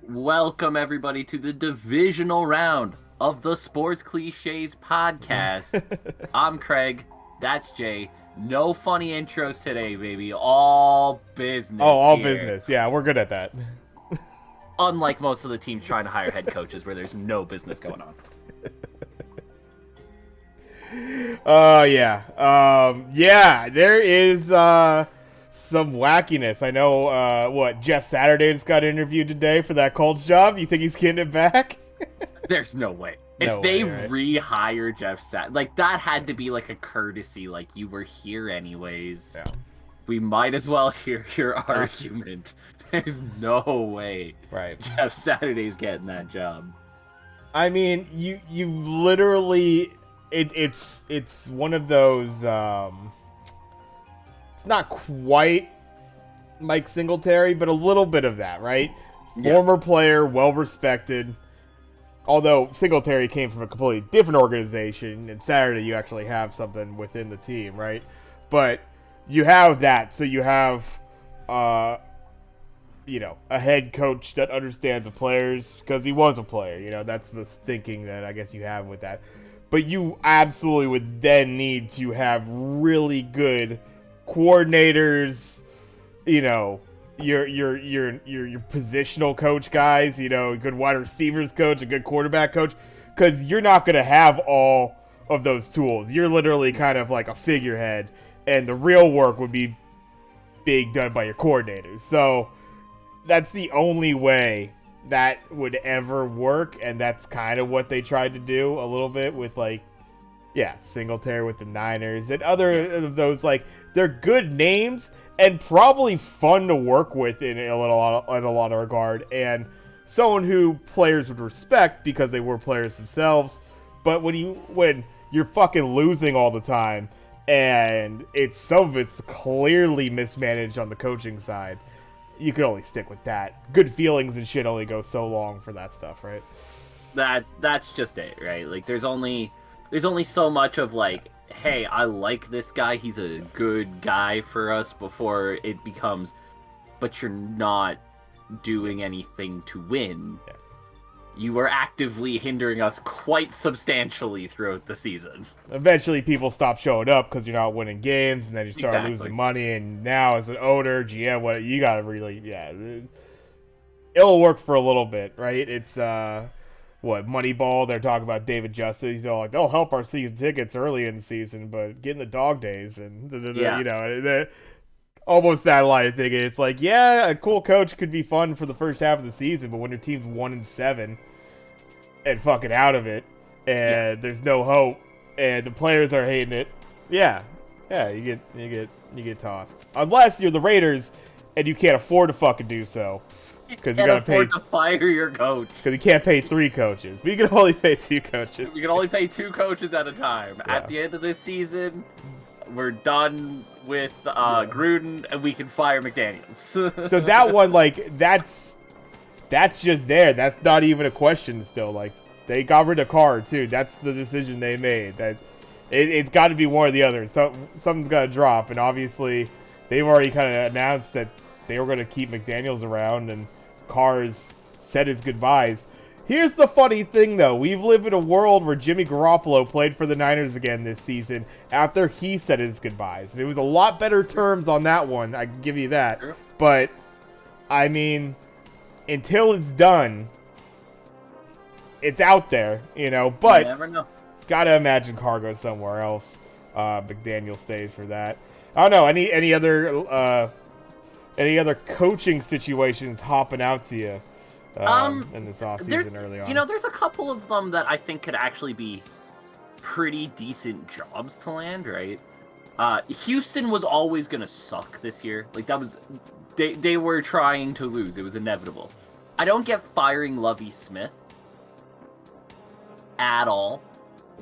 Welcome, everybody, to the Divisional Round of the Sports Cliches podcast. I'm Craig. That's Jay. No funny intros today, baby. All business All here. business. Yeah, we're good at that. Unlike most of the teams trying to hire head coaches where there's no business going on. Yeah, there is some wackiness. I know Jeff Saturday just got interviewed today for that Colts job. You think he's getting it back? There's no way. No If they way, right? rehire Jeff like that had to be like a courtesy, like you were here anyways. Yeah. We might as well hear your argument. There's no way Right. Jeff Saturday's getting that job. I mean, you literally it's one of those it's not quite Mike Singletary, but a little bit of that, right? Yeah. Former player, well respected. Although Singletary came from a completely different organization, and Saturday you actually have something within the team, right? But you have that, so you have a head coach that understands the players because he was a player. That's the thinking that I guess you have with that. But you absolutely would then need to have really good coordinators, your positional coach guys, a good wide receivers coach, a good quarterback coach, because you're not going to have all of those tools. You're literally kind of like a figurehead, and the real work would be being done by your coordinators. So that's the only way that would ever work, and that's kind of what they tried to do a little bit with Singletary with the Niners and other of those. Like, they're good names and probably fun to work with in a lot of regard, and someone who players would respect because they were players themselves. But when you're fucking losing all the time, and some of it's clearly mismanaged on the coaching side, you could only stick with that. Good feelings and shit only go so long for that stuff, right? That's just it, right? Like there's only so much of like, hey, I like this guy, he's a good guy for us, before it becomes, but you're not doing anything to win. Yeah. You are actively hindering us quite substantially throughout the season. Eventually, people stop showing up because you're not winning games, and then you start losing money. And now, as an owner, GM, you gotta really, it'll work for a little bit, right? It's Moneyball. They're talking about David Justice. He's all like, they'll help our season tickets early in the season, but getting the dog days and almost that line of thinking. It's like, yeah, a cool coach could be fun for the first half of the season, but when your team's 1-7 and fucking out of it, and there's no hope, and the players are hating it, you get tossed. Unless you're the Raiders and you can't afford to fucking do so, because you gotta pay to fire your coach. Because you can't pay 3 coaches, but you can only pay 2 coaches. We can only pay 2 coaches at a time. Yeah. At the end of this season, we're done with Gruden, and we can fire McDaniels. So that one, that's just there. That's not even a question still. Like, they got rid of Carr, too. That's the decision they made. That it's got to be one or the other. Something's got to drop, and obviously they've already kind of announced that they were going to keep McDaniels around, and Carr's said his goodbyes. Here's the funny thing, though. We've lived in a world where Jimmy Garoppolo played for the Niners again this season after he said his goodbyes. And it was a lot better terms on that one, I can give you that. Sure. But, I mean, until it's done, it's out there, But, you never know. Gotta imagine Carr goes somewhere else. McDaniel stays for that. I don't know, any other coaching situations hopping out to you? In this offseason early on. There's a couple of them that I think could actually be pretty decent jobs to land, right? Houston was always going to suck this year. Like, that was... They were trying to lose. It was inevitable. I don't get firing Lovie Smith at all.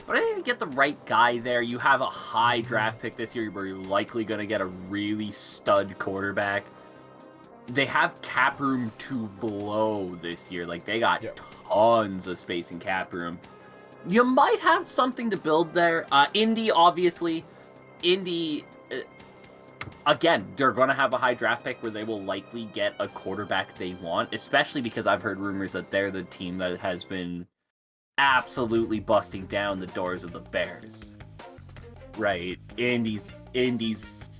But I think if you get the right guy there, you have a high draft pick this year where you're likely going to get a really stud quarterback. They have cap room to blow this year. Like, they got tons of space in cap room. You might have something to build there. Indy, obviously. again, they're going to have a high draft pick where they will likely get a quarterback they want, especially because I've heard rumors that they're the team that has been absolutely busting down the doors of the Bears. Right. Indy's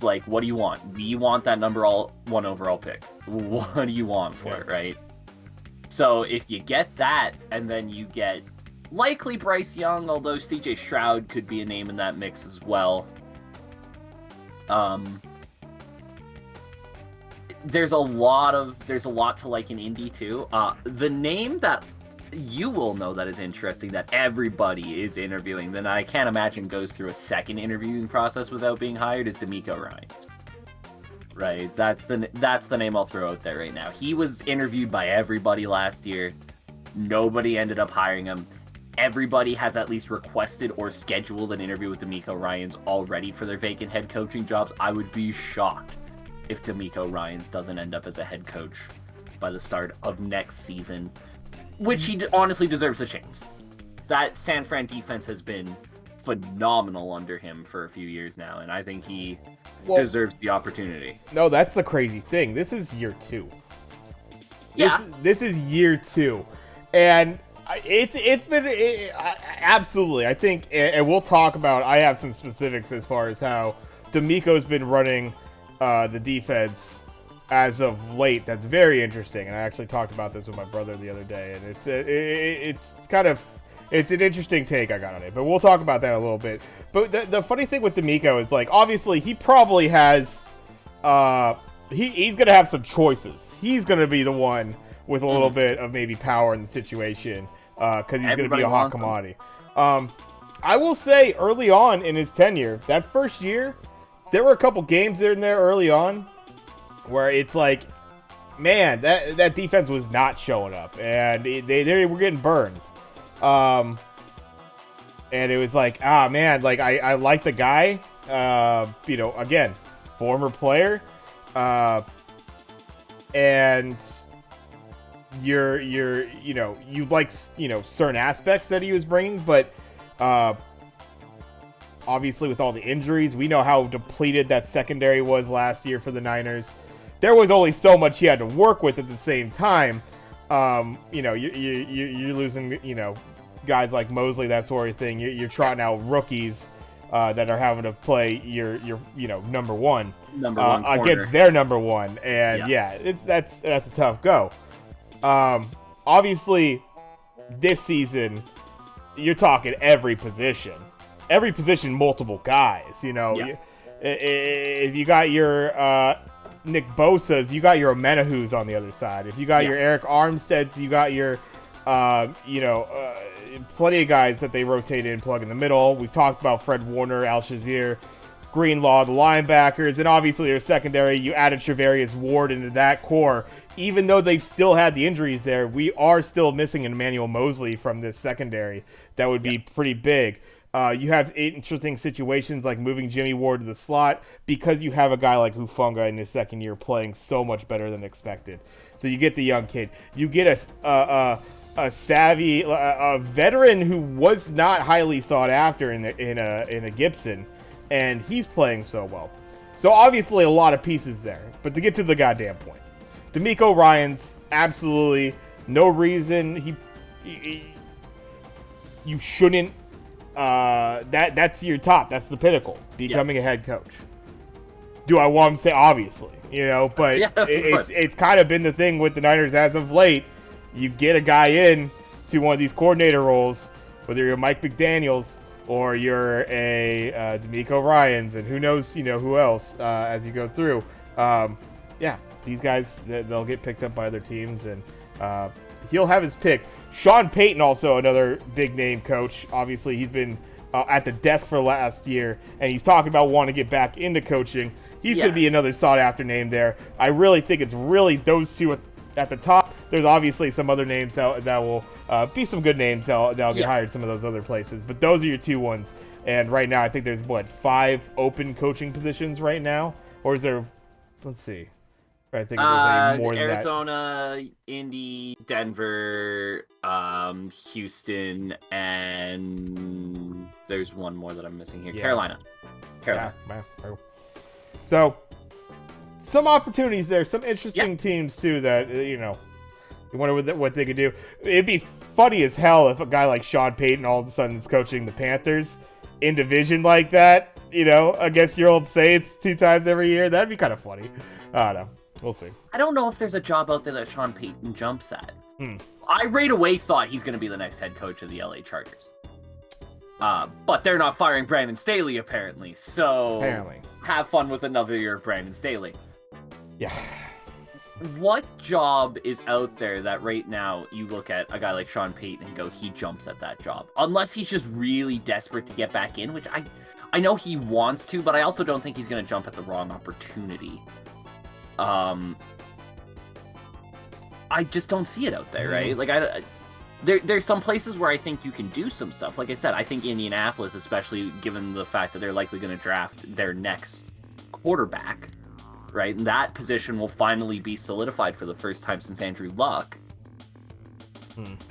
like, what do you want? We want that #1 overall pick. What do you want for it, right? So if you get that, and then you get likely Bryce Young, although CJ Stroud could be a name in that mix as well. There's a lot to like in Indy too. The name that you will know that is interesting that everybody is interviewing, then I can't imagine goes through a second interviewing process without being hired, is DeMeco Ryans. Right, that's the name I'll throw out there right now. He was interviewed by everybody last year. Nobody ended up hiring him. Everybody has at least requested or scheduled an interview with DeMeco Ryans already for their vacant head coaching jobs. I would be shocked if DeMeco Ryans doesn't end up as a head coach by the start of next season, which he honestly deserves a chance. That San Fran defense has been phenomenal under him for a few years now, and I think he deserves the opportunity. No, that's the crazy thing. This is year 2. Yeah. This is year 2. And it's been absolutely, I think, and we'll talk about, I have some specifics as far as how DeMeco's been running the defense as of late. That's very interesting, and I actually talked about this with my brother the other day, and it's kind of, it's an interesting take I got on it, but we'll talk about that a little bit. But the funny thing with DeMeco is, like, obviously he probably has he's gonna have some choices. He's gonna be the one with a little bit of maybe power in the situation, because he's gonna be a hot commodity. I will say, early on in his tenure, that first year, there were a couple games in there early on where it's like, man, that defense was not showing up, and they were getting burned. And it was like, man, like, I like the guy, again, former player, and you like, certain aspects that he was bringing, but, obviously with all the injuries, we know how depleted that secondary was last year for the Niners. There was only so much he had to work with at the same time. You're losing, guys like Mosley, that sort of thing. You're trotting out rookies that are having to play your number one against their number one, and that's a tough go. Obviously, this season, you're talking every position, multiple guys. If you got your Nick Bosa's, you got your Omenahus on the other side. If you got your Eric Armsteads, you got your plenty of guys that they rotate in, plug in the middle. We've talked about Fred Warner, Al Shazier, Greenlaw, the linebackers, and obviously their secondary. You added Trevarius Ward into that core. Even though they've still had the injuries there, we are still missing an Emmanuel Mosley from this secondary. That would be pretty big. You have interesting situations like moving Jimmy Ward to the slot because you have a guy like Hufanga in his second year playing so much better than expected. So you get the young kid. You get a savvy, a veteran who was not highly sought after in a Gibson, and he's playing so well. So obviously a lot of pieces there. But to get to the goddamn point, DeMeco Ryans, absolutely no reason you shouldn't. That's your top. That's the pinnacle. Becoming a head coach. Do I want him to stay? Obviously, but it's kind of been the thing with the Niners as of late. You get a guy in to one of these coordinator roles, whether you're Mike McDaniels or you're a DeMeco Ryans, and who knows, who else as you go through. These guys, they'll get picked up by other teams, and he'll have his pick. Sean Payton, also another big name coach. Obviously, he's been at the desk for last year, and he's talking about wanting to get back into coaching. He's going to be another sought-after name there. I really think it's really those two at the top. There's obviously some other names that will be some good names that'll get hired some of those other places. But those are your two ones. And right now, I think there's, 5 open coaching positions right now? Or is there, let's see. I think there's any more than Arizona, Indy, Denver, Houston, and there's one more that I'm missing here. Carolina. Yeah. So, some opportunities there, some interesting teams too that you wonder what they could do. It'd be funny as hell if a guy like Sean Payton all of a sudden is coaching the Panthers in division like that, against your old Saints 2 times every year. That'd be kind of funny. I don't know. We'll see. I don't know if there's a job out there that Sean Payton jumps at. I right away thought he's going to be the next head coach of the LA Chargers. But they're not firing Brandon Staley, apparently. So have fun with another year of Brandon Staley. Yeah. What job is out there that right now you look at a guy like Sean Payton and go, he jumps at that job? Unless he's just really desperate to get back in, which I know he wants to, but I also don't think he's going to jump at the wrong opportunity. I just don't see it out there, right? Like, there's some places where I think you can do some stuff. Like I said, I think Indianapolis, especially given the fact that they're likely going to draft their next quarterback, right? And that position will finally be solidified for the first time since Andrew Luck.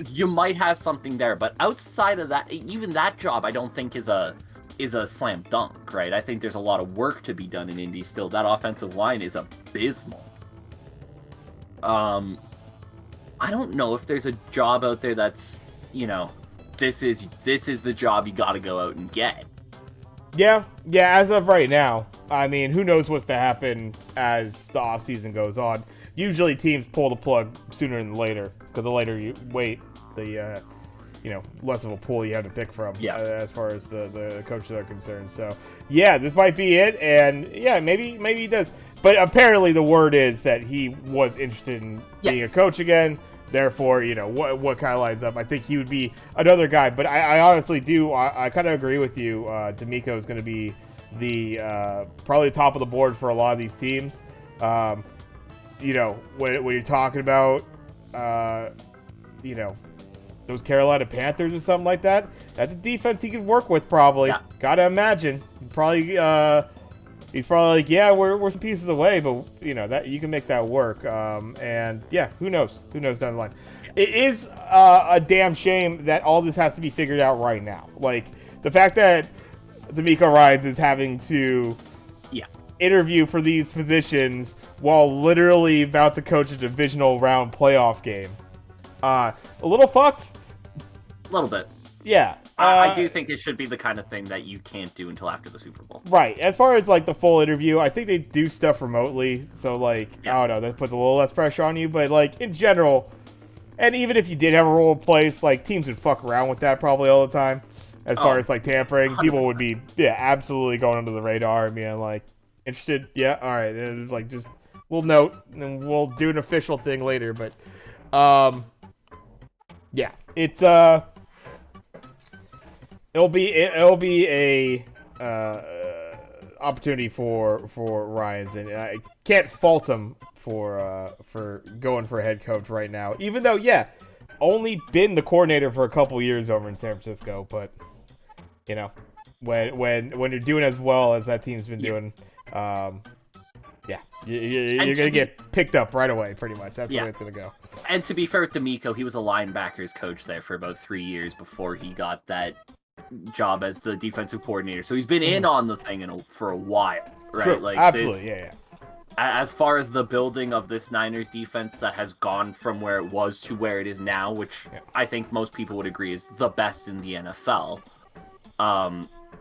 You might have something there, but outside of that, even that job, I don't think is a slam dunk, right? I think there's a lot of work to be done in Indy still. That offensive line is abysmal. I don't know if there's a job out there that's, this is the job you got to go out and get. Yeah, as of right now. I mean, who knows what's to happen as the offseason goes on. Usually teams pull the plug sooner than later, because the later you wait, the less of a pool you have to pick from as far as the coaches are concerned. So, yeah, this might be it, and yeah, maybe he does. But apparently the word is that he was interested in being a coach again. Therefore, what kind of lines up. I think he would be another guy. But I honestly do. I kind of agree with you. D'Amico is going to be the probably top of the board for a lot of these teams. When you're talking about, those Carolina Panthers or something like that, that's a defense he could work with probably. Yeah. Gotta imagine. Probably. He's probably like, yeah, we're some pieces away, but that you can make that work. And yeah, who knows? Who knows down the line? It is a damn shame that all this has to be figured out right now. Like the fact that D'Amico Ryans is having to interview for these positions while literally about to coach a divisional round playoff game. A little fucked. A little bit. Yeah. I do think it should be the kind of thing that you can't do until after the Super Bowl. Right. As far as, like, the full interview, I think they do stuff remotely. So, like, I don't know, that puts a little less pressure on you. But, like, in general, and even if you did have a role in place, like, teams would fuck around with that probably all the time. As far as, like, tampering, 100%. People would be, absolutely going under the radar and being, like, interested. Yeah, all right. It's, like, just a little note, and we'll do an official thing later. But, yeah, it's, It'll be a opportunity for Ryans, and I can't fault him for going for a head coach right now. Even though, only been the coordinator for a couple years over in San Francisco, but when you're doing as well as that team's been doing, you're gonna get picked up right away. Pretty much, that's the way it's gonna go. And to be fair with D'Amico, he was a linebackers coach there for about 3 years before he got that job as the defensive coordinator, so he's been in on the thing for a while, right? True. Like, absolutely, as far as the building of this Niners defense that has gone from where it was to where it is now, which I think most people would agree is the best in the NFL.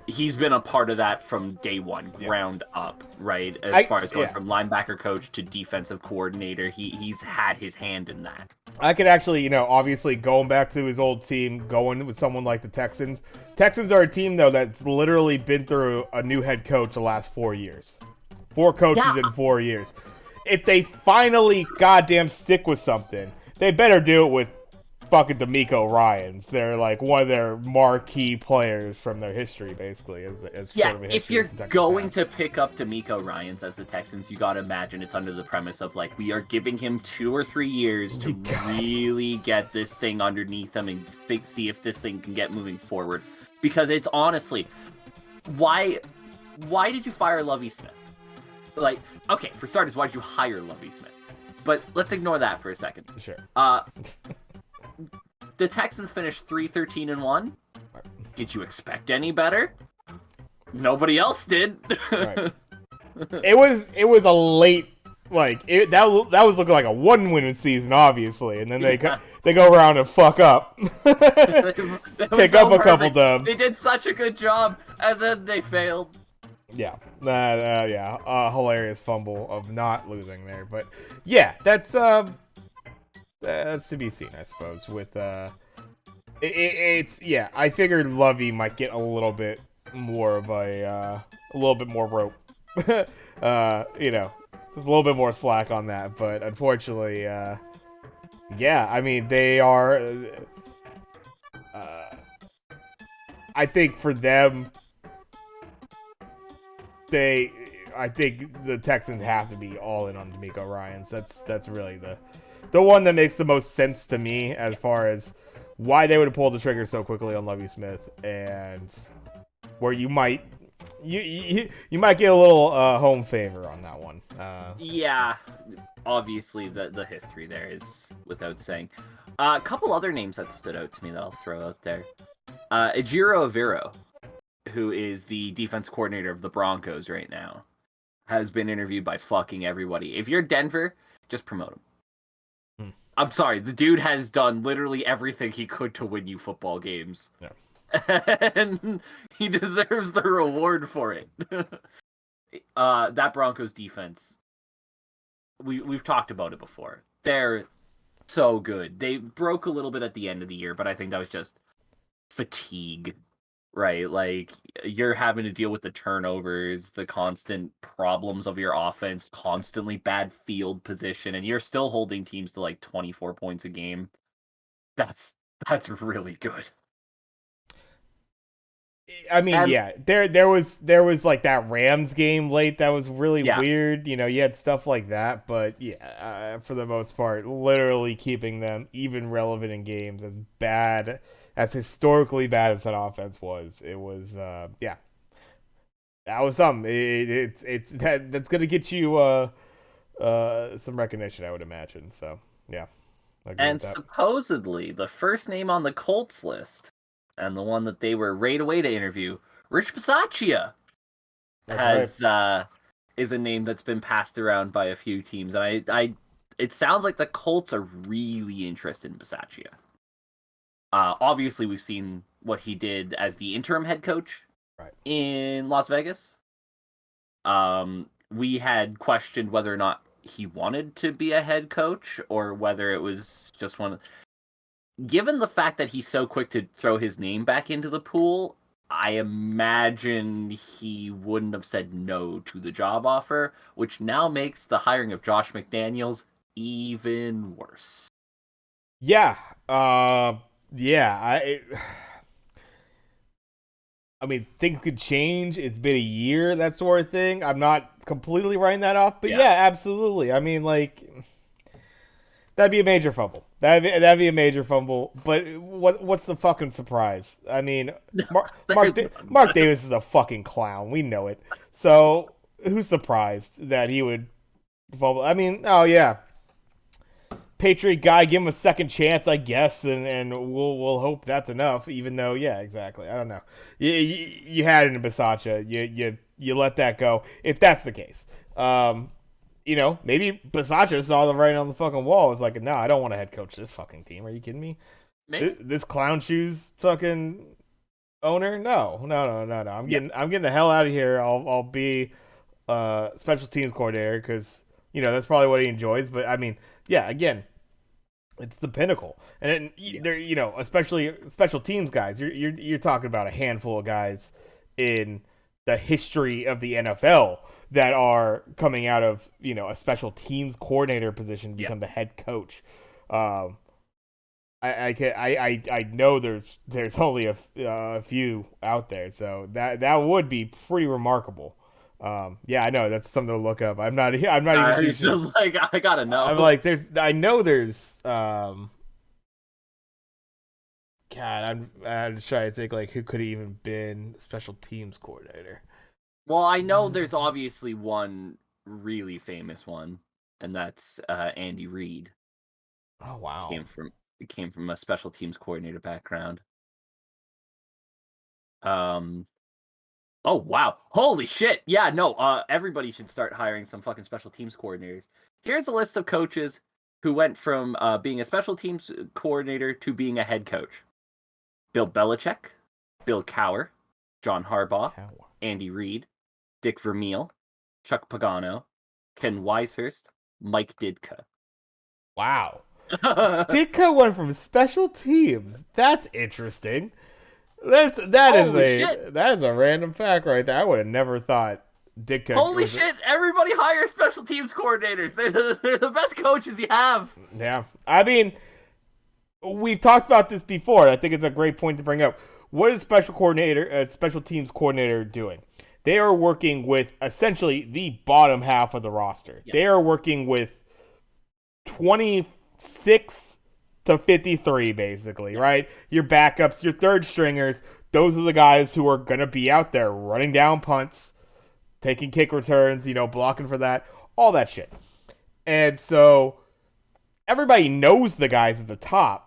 He's been a part of that from day one, ground up, right? As far as going from linebacker coach to defensive coordinator, he's had his hand in that. I could actually, obviously going back to his old team, going with someone like the Texans. Texans are a team, though, that's literally been through a new head coach the last 4 years. 4 coaches in 4 years. If they finally goddamn stick with something, they better do it with fucking D'Amico Ryans. They're like one of their marquee players from their history, basically. As sort of a if you're going to pick up D'Amico Ryans as the Texans, you gotta imagine it's under the premise of, like, we are giving him 2 or 3 years to really get this thing underneath him and see if this thing can get moving forward. Because it's honestly, why did you fire Lovie Smith? Like, okay, for starters, why did you hire Lovie Smith? But let's ignore that for a second. Sure. The Texans finished 3-13-1. Did you expect any better? Nobody else did. Right. It was a late That was looking like a 1-win season, obviously, and then Yeah. they go around and fuck up, It was pick so up a couple perfect. They dubs. did such a good job, and then they failed. Yeah, yeah, hilarious fumble of not losing there, but yeah, that's to be seen, I suppose. With it's yeah, I figured Lovey might get a little bit more of a little bit more rope, just a little bit more slack on that, but unfortunately, yeah, I mean they are. Uh, I think for them, they I think the Texans have to be all in on D'Amico Ryans. That's really the one that makes the most sense to me as far as why they would have pulled the trigger so quickly on Lovie Smith, and where you might get a little home favor on that one. Yeah, obviously the history there is without saying. A couple other names that stood out to me that I'll throw out there. Ejiro Evero, who is the defense coordinator of the Broncos right now, has been interviewed by fucking everybody. If you're Denver, just promote him. Hmm. I'm sorry, the dude has done literally everything he could to win you football games. Yeah. And he deserves the reward for it. That Broncos defense, we've talked about it before. They're so good. They broke a little bit at the end of the year, but I think that was just fatigue, right? Like you're having to deal with the turnovers, the constant problems of your offense, constantly bad field position, and you're still holding teams to like 24 points a game. That's really good. I mean, And yeah, there was like that Rams game late that was really yeah, weird. You had stuff like that, but yeah, for the most part, literally keeping them even relevant in games as historically bad as that offense was. It was, yeah, that was something. That's gonna get you some recognition, I would imagine. So yeah, I agree with and that. supposedly the first name on the Colts list, and the one that they were right away to interview, Rich Bisaccia, That's right. has is a name that's been passed around by a few teams, and I it sounds like the Colts are really interested in Bisaccia. Obviously, we've seen what he did as the interim head coach Right. in Las Vegas. We had questioned whether or not he wanted to be a head coach or whether it was just one. Given the fact that he's so quick to throw his name back into the pool, I imagine he wouldn't have said no to the job offer, which now makes the hiring of Josh McDaniels even worse. Yeah. Yeah. I mean, things could change. It's been a year, that sort of thing. I'm not completely writing that off, but Yeah. yeah, absolutely. I mean, like, that'd be a major fumble. That'd be a major fumble. But what's the fucking surprise? I mean, There's none. Mark Davis is a fucking clown. We know it. So who's surprised that he would fumble? I mean, oh yeah, Patriot guy, give him a second chance, I guess, and we'll hope that's enough. Even though, yeah, exactly. I don't know. You had it in Bisaccia. You let that go if that's the case. Maybe Bisaccia saw the writing on the fucking wall. Was like, no, I don't want to head coach this fucking team. Are you kidding me? Maybe. This clown shoes fucking owner? No. I'm Yeah. getting the hell out of here. I'll be special teams coordinator because that's probably what he enjoys. But I mean, yeah, again, it's the pinnacle, and Yeah. they're especially special teams guys. You're talking about a handful of guys in the history of the NFL that are coming out of a special teams coordinator position to Yeah. become the head coach. Um, I know there's only a few out there, so that would be pretty remarkable. Yeah, I know that's something to look up. I'm not even too It's sure. just like I gotta I'm know. like, I know there's, God, I'm just trying to think like who could have even been special teams coordinator. Well, I know there's obviously one really famous one, and that's Andy Reid. Oh wow. Came from came from a special teams coordinator background. Um, Oh, wow. Holy shit. Yeah, no, everybody should start hiring some fucking special teams coordinators. Here's a list of coaches who went from being a special teams coordinator to being a head coach. Bill Belichick, Bill Cowher, John Harbaugh, Andy Reid, Dick Vermeil, Chuck Pagano, Ken Weishurst, Mike Ditka. Wow. Ditka went from special teams. That's interesting. That is a random fact right there. I would have never thought Ditka. Holy shit! Everybody hire special teams coordinators. They're the best coaches you have. Yeah, I mean, we've talked about this before. I think it's a great point to bring up. What is special teams coordinator doing? They are working with essentially the bottom half of the roster. Yeah. They are working with 26 to 53, basically, right? Your backups, your third stringers, those are the guys who are going to be out there running down punts, taking kick returns, blocking for that, all that shit. And so everybody knows the guys at the top,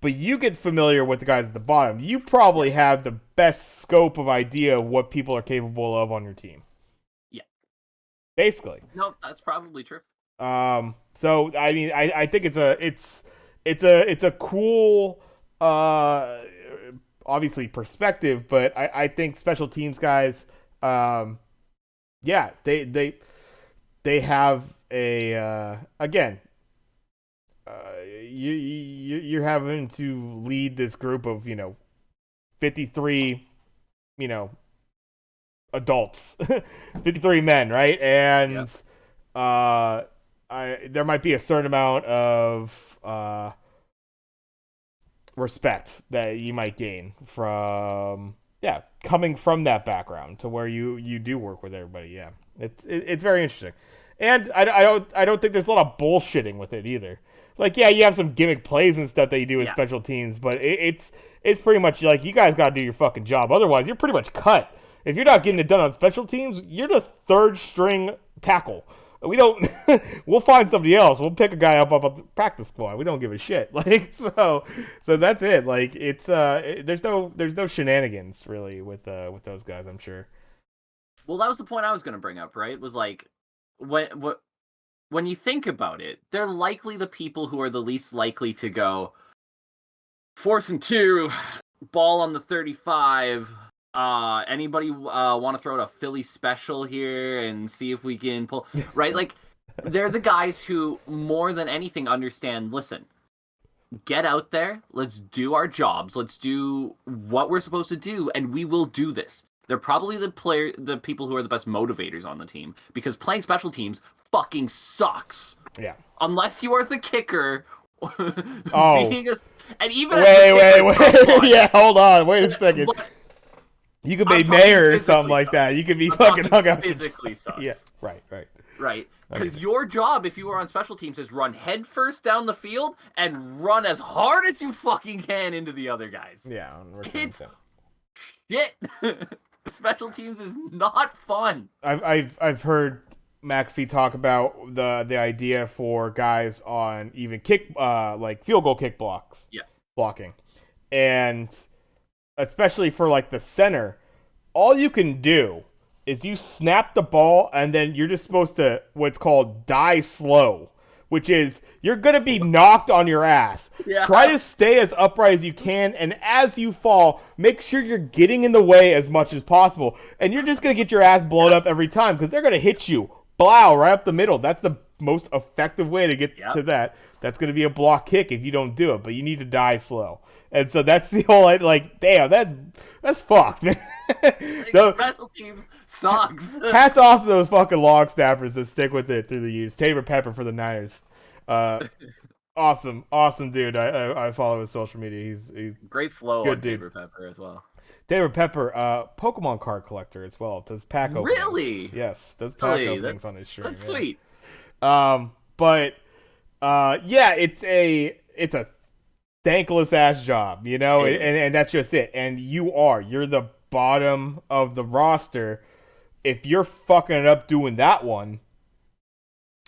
but you get familiar with the guys at the bottom. You probably have the best scope of idea of what people are capable of on your team. Yeah. Basically. No, that's probably true. So I mean, I think it's a cool, obviously perspective, but I think special teams guys, yeah, they have a again. You're having to lead this group of 53 adults, 53 men, right? And yep. There might be a certain amount of respect that you might gain from coming from that background to where you do work with everybody. Yeah, it's very interesting, and I don't think there's a lot of bullshitting with it either. Like, yeah, you have some gimmick plays and stuff that you do with special teams, but it's pretty much like you guys got to do your fucking job. Otherwise, you're pretty much cut. If you're not getting it done on special teams, you're the third string tackle. We don't. We'll find somebody else. We'll pick a guy up the practice squad. We don't give a shit. Like so that's it. Like it's there's no shenanigans really with those guys. I'm sure. Well, that was the point I was going to bring up. Right? It was like when you think about it, they're likely the people who are the least likely to go 4th and 2, ball on the 35. Anybody want to throw out a Philly special here and see if we can pull right? Like, they're the guys who more than anything understand. Listen, get out there. Let's do our jobs. Let's do what we're supposed to do, and we will do this. They're probably the people who are the best motivators on the team because playing special teams fucking sucks. Yeah. Unless you are the kicker. Oh. And even wait. Yeah, hold on. Wait a second. You could be mayor or something like that. You could be fucking hung out. Physically sucks. Yeah, right. Right. Because your job, if you are on special teams, is run head first down the field and run as hard as you fucking can into the other guys. Yeah. It's shit. Special teams is not fun. I've heard McAfee talk about the idea for guys on even kick like field goal kick blocks. Yeah. Blocking. And especially for like the center, all you can do is you snap the ball and then you're just supposed to what's called die slow, which is you're going to be knocked on your ass. Yeah. Try to stay as upright as you can, and as you fall, make sure you're getting in the way as much as possible. And you're just going to get your ass blown up every time because they're going to hit you, blow, right up the middle. That's the most effective way to get to that. That's going to be a block kick if you don't do it, but you need to die slow. And so that's the whole, like, damn, that's fucked, man. Special teams sucks. Hats off to those fucking long snappers that stick with it through the years. Tabor Pepper for the Niners. Awesome dude. I follow his social media. He's great flow good on dude. Tabor Pepper as well. Tabor Pepper, Pokemon card collector as well. Does pack openings. Really? Yes, does pack openings on his stream. That's sweet. But yeah, it's a thankless ass job, and that's just it. And you're the bottom of the roster. If you're fucking it up doing that one,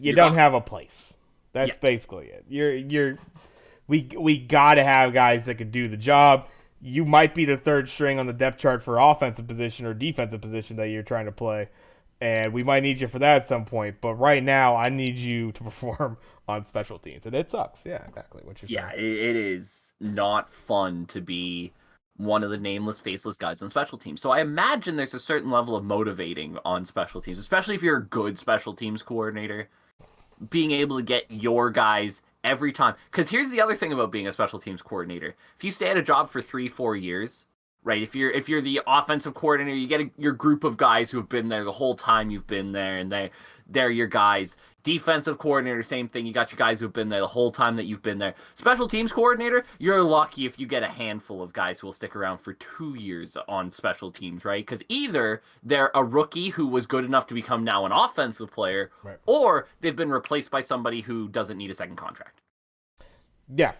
you don't have a place. That's basically it. We gotta have guys that can do the job. you might be the third string on the depth chart for offensive position or defensive position that you're trying to play. And we might need you for that at some point. But right now, I need you to perform on special teams. And it sucks. Yeah, exactly what you're Yeah, saying. it is not fun to be one of the nameless, faceless guys on special teams. So I imagine there's a certain level of motivating on special teams, especially if you're a good special teams coordinator, being able to get your guys every time. Because here's the other thing about being a special teams coordinator: if you stay at a job for 3-4 years, right? If you're the offensive coordinator, you get your group of guys who have been there the whole time you've been there, and they're your guys. Defensive coordinator, same thing. You got your guys who've been there the whole time that you've been there. Special teams coordinator, you're lucky if you get a handful of guys who will stick around for 2 years on special teams, right? Because either they're a rookie who was good enough to become now an offensive player, Right. or they've been replaced by somebody who doesn't need a second contract. Yeah.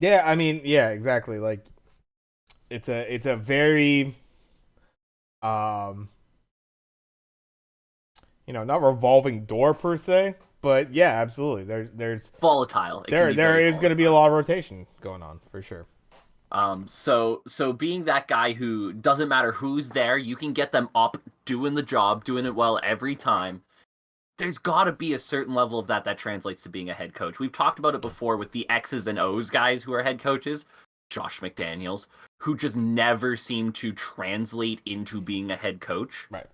Yeah, I mean, yeah, exactly. Like it's a very um not revolving door per se, but yeah, absolutely. There's Volatile. It can there be there very is going to be a volatile. lot of rotation going on for sure. So being that guy who doesn't matter who's there, you can get them up doing the job, doing it well every time. There's got to be a certain level of that translates to being a head coach. We've talked about it before with the X's and O's guys who are head coaches, Josh McDaniels, who just never seem to translate into being a head coach. Right.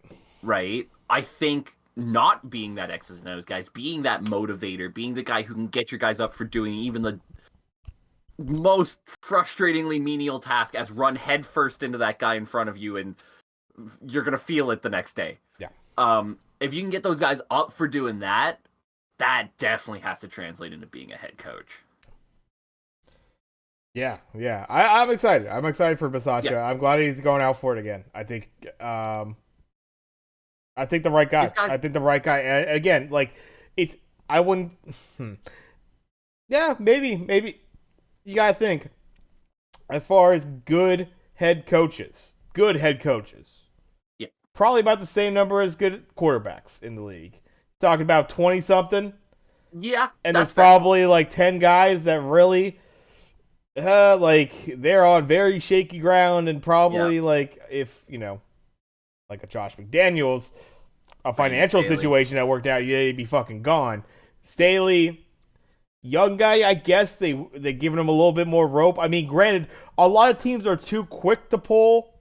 Right? I think not being that X's and O's guys, being that motivator, being the guy who can get your guys up for doing even the most frustratingly menial task as run headfirst into that guy in front of you, and you're gonna feel it the next day. Yeah. If you can get those guys up for doing that, that definitely has to translate into being a head coach. Yeah, yeah. I'm excited. I'm excited for Bisaccia. Yeah. I'm glad he's going out for it again. I think the right guy. I think the right guy. And again, like it's. I wouldn't. Yeah, maybe. You gotta think. As far as good head coaches, Yeah. probably about the same number as good quarterbacks in the league. Talking about 20 something, Yeah. and That's there's probably like 10 guys that really, like they're on very shaky ground, and probably like if like a Josh McDaniels, a financial situation that worked out, yeah, he'd be fucking gone. Staley, young guy, I guess they're giving him a little bit more rope. I mean, granted, a lot of teams are too quick to pull,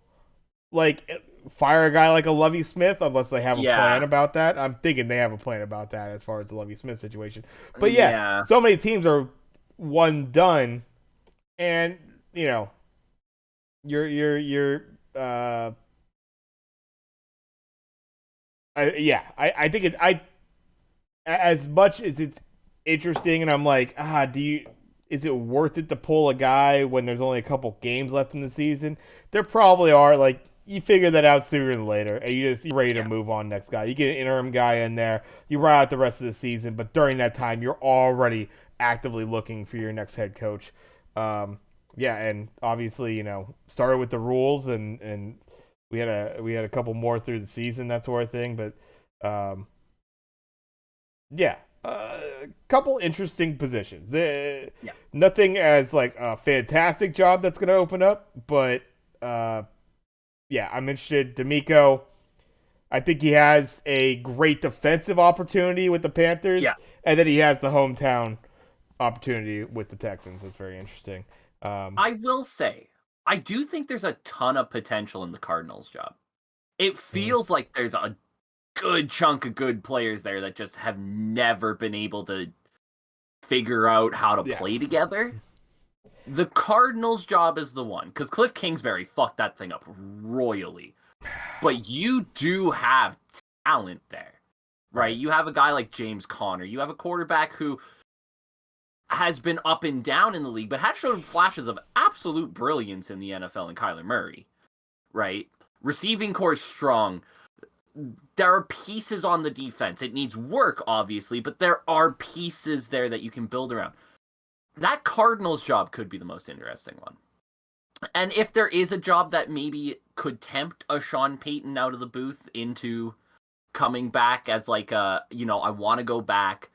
like fire a guy like a Lovie Smith unless they have a plan about that. I'm thinking they have a plan about that as far as the Lovie Smith situation. But yeah, so many teams are one done, and you're I think as much as it's interesting, and I'm like, is it worth it to pull a guy when there's only a couple games left in the season? There probably are. Like, you figure that out sooner than later, and you're ready to move on next guy. You get an interim guy in there, you ride out the rest of the season, but during that time, you're already actively looking for your next head coach. And obviously, started with the rules, and we had a couple more through the season, that sort of thing, but a couple interesting positions. Nothing as like a fantastic job that's going to open up, but I'm interested. D'Amico, I think he has a great defensive opportunity with the Panthers, and then he has the hometown opportunity with the Texans. That's very interesting. I will say, I do think there's a ton of potential in the Cardinals job. It feels like there's a good chunk of good players there that just have never been able to figure out how to play together. The Cardinals job is the one, because Cliff Kingsbury fucked that thing up royally. But you do have talent there, right? You have a guy like James Conner. You have a quarterback who has been up and down in the league, but has shown flashes of absolute brilliance in the NFL in Kyler Murray, right? Receiving core is strong. There are pieces on the defense. It needs work, obviously, but there are pieces there that you can build around. That Cardinals job could be the most interesting one. And if there is a job that maybe could tempt a Sean Payton out of the booth into coming back as like I want to go back.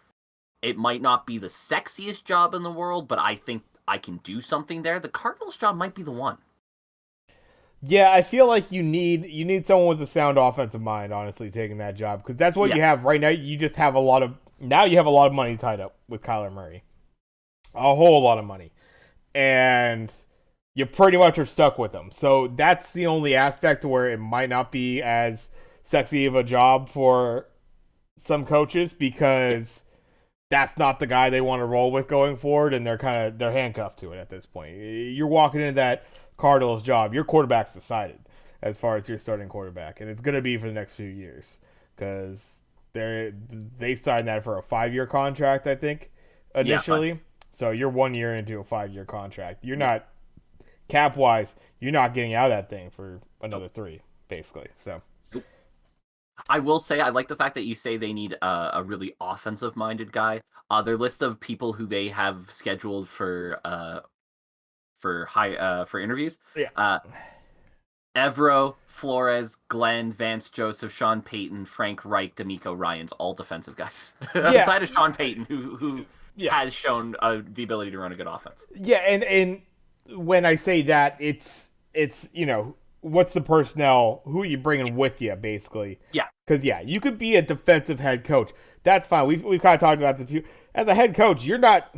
It might not be the sexiest job in the world, but I think I can do something there. The Cardinals job might be the one. Yeah, I feel like you need someone with a sound offensive mind, honestly, taking that job because that's what Yeah, you have right now. You just have a lot of now you have a lot of money tied up with Kyler Murray, a whole lot of money, and you pretty much are stuck with him. So that's the only aspect to where it might not be as sexy of a job for some coaches yeah, because that's not the guy they want to roll with going forward, and they're handcuffed to it at this point. You're walking into that Cardinals job. Your quarterback's decided as far as your starting quarterback, and it's going to be for the next few years because they signed that for a 5-year contract, I think, yeah, initially. So you're 1 year into a 5-year contract. You're yeah. not cap wise. You're not getting out of that thing for Nope, another 3, basically. So nope. I will say I like the fact that you say they need a really offensive minded guy. Their list of people who they have scheduled for interviews. yeah, Uh, Evero, Flores, Glenn, Vance Joseph, Sean Payton, Frank Reich, D'Amico Ryans, all defensive guys. yeah, Outside of Sean Payton, who yeah. has shown the ability to run a good offense. Yeah, and when I say that, it's what's the personnel, who are you bringing with you, basically? Yeah, Because yeah, you could be a defensive head coach. That's fine. We've kind of talked about this. As a head coach, you're not.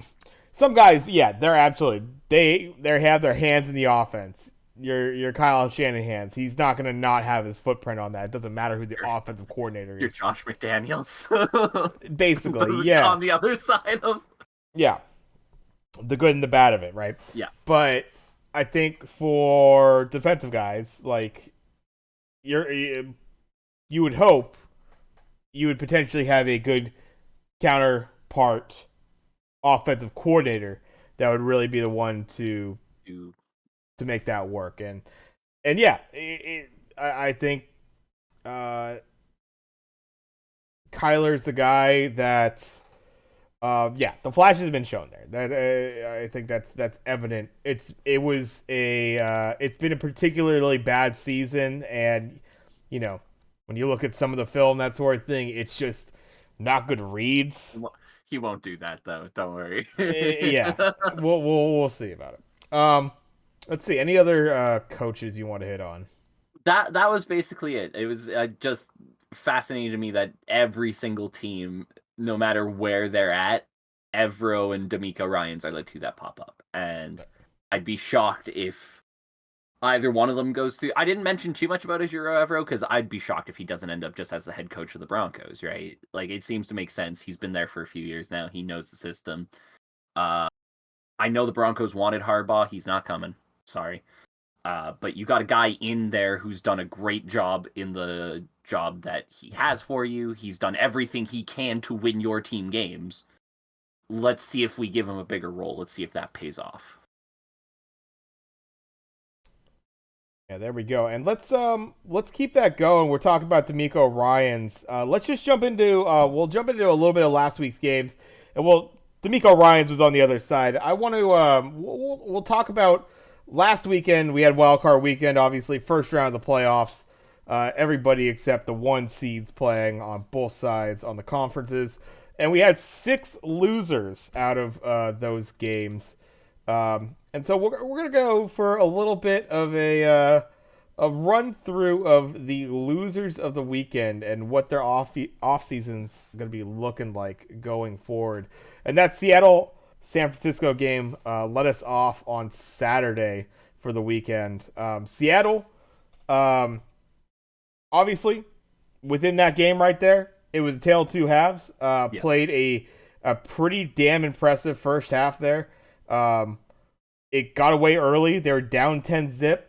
Some guys, yeah, they're absolutely they have their hands in the offense. Your Kyle Shanahan's. He's not going to not have his footprint on that. It doesn't matter who the you're, offensive coordinator you're is. Josh McDaniels. Basically, yeah, On the other side of yeah, the good and the bad of it, right? yeah, But I think for defensive guys, like you would hope you would potentially have a good counterpart offensive coordinator that would really be the one you to make that work. And yeah, I think uh, Kyler's the guy that yeah, the flash has been shown there. That I think that's evident. It's been a particularly bad season, and when you look at some of the film, that sort of thing, it's just not good reads. he won't do that though. Don't worry. Yeah, we'll see about it. Let's see. Any other coaches you want to hit on? That was basically it. It was just fascinating to me that every single team, no matter where they're at, Evero and D'Amico Ryans are the two that pop up, and I'd be shocked if either one of them goes through. I didn't mention too much about Ejiro Evero because I'd be shocked if he doesn't end up just as the head coach of the Broncos, right? Like it seems to make sense. He's been there for a few years now. He knows the system. Uh, I know the Broncos wanted Harbaugh. He's not coming. Sorry. But you got a guy in there who's done a great job in the job that he has for you. He's done everything he can to win your team games. Let's see if we give him a bigger role. Let's see if that pays off. Yeah, there we go. And let's keep that going. We're talking about D'Amico Ryans. Let's just jump into we'll jump into a little bit of last week's games, and D'Amico Ryans was on the other side. I want to we'll talk about last weekend. We had wildcard weekend, obviously first round of the playoffs. Everybody except the 1 seeds playing on both sides on the conferences, and we had 6 losers out of those games. And so we're gonna go for a little bit of a run through of the losers of the weekend and what their off season's gonna be looking like going forward. And that Seattle San Francisco game let us off on Saturday for the weekend. Seattle, obviously, within that game right there, it was a tale of two halves. Yeah. Played a pretty damn impressive first half there. Um, it got away early. They were down 10 zip.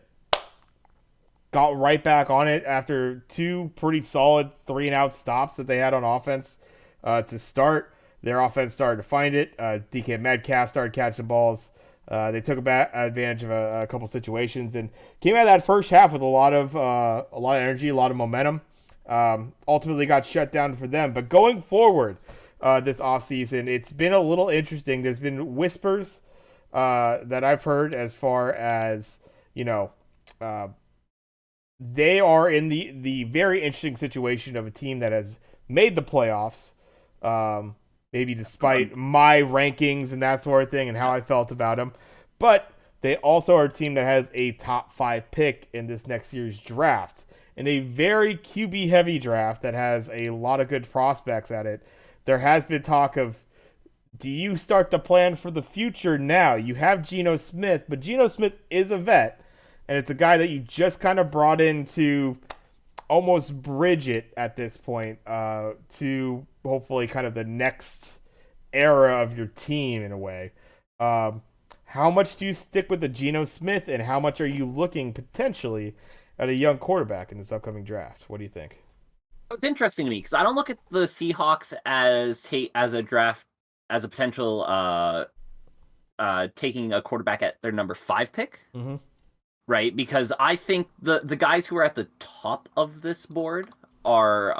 Got right back on it after 2 pretty solid 3-and-out stops that they had on offense to start. Their offense started to find it. DK Metcalf started catching balls. They took advantage of a couple situations and came out of that first half with a lot of energy, a lot of momentum. Ultimately got shut down for them. But going forward this offseason, it's been a little interesting. There's been whispers that I've heard as far as, they are in the very interesting situation of a team that has made the playoffs, maybe despite my rankings and that sort of thing and how I felt about them. But they also are a team that has a top 5 pick in this next year's draft. In a very QB heavy draft that has a lot of good prospects at it, there has been talk of, do you start to plan for the future now? You have Geno Smith, but Geno Smith is a vet, and it's a guy that you just kind of brought in to almost bridge it at this point to hopefully kind of the next era of your team in a way. How much do you stick with the Geno Smith, and how much are you looking potentially at a young quarterback in this upcoming draft? What do you think? It's interesting to me because I don't look at the Seahawks as a draft as a potential taking a quarterback at their number 5 pick, Mm-hmm. right? Because I think the guys who are at the top of this board are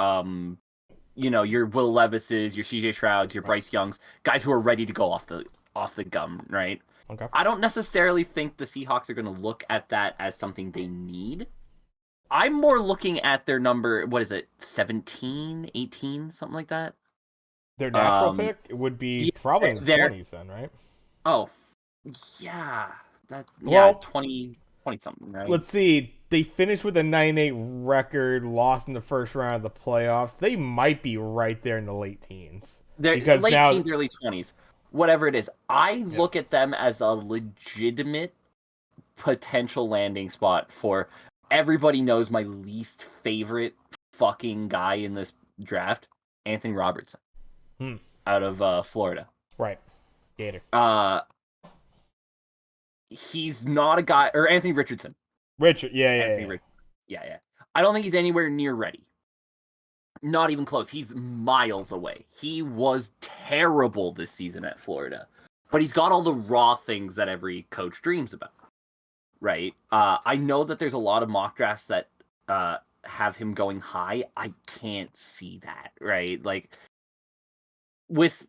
your Will Levises, your CJ Strouds, your Bryce Youngs, guys who are ready to go off the gum, right? Okay. I don't necessarily think the Seahawks are going to look at that as something they need. I'm more looking at their number, what is it, 17, 18, something like that? Their natural pick would be Yeah, probably in the they're 20s then, right? oh, yeah. Well, 20 something, right? let's see. They finished with a 9-8 record, lost in the first round of the playoffs. They might be right there in the late teens. They're Because late now, teens, early 20s. Whatever it is. I yeah. look at them as a legitimate potential landing spot for everybody knows my least favorite fucking guy in this draft, Anthony Robertson, out of Florida. Right. Gator. He's not a guy, or Anthony Richardson. Richard, yeah. Yeah. I don't think he's anywhere near ready. Not even close. He's miles away. He was terrible this season at Florida, but he's got all the raw things that every coach dreams about, right? I know that there's a lot of mock drafts that have him going high. I can't see that, right? Like, with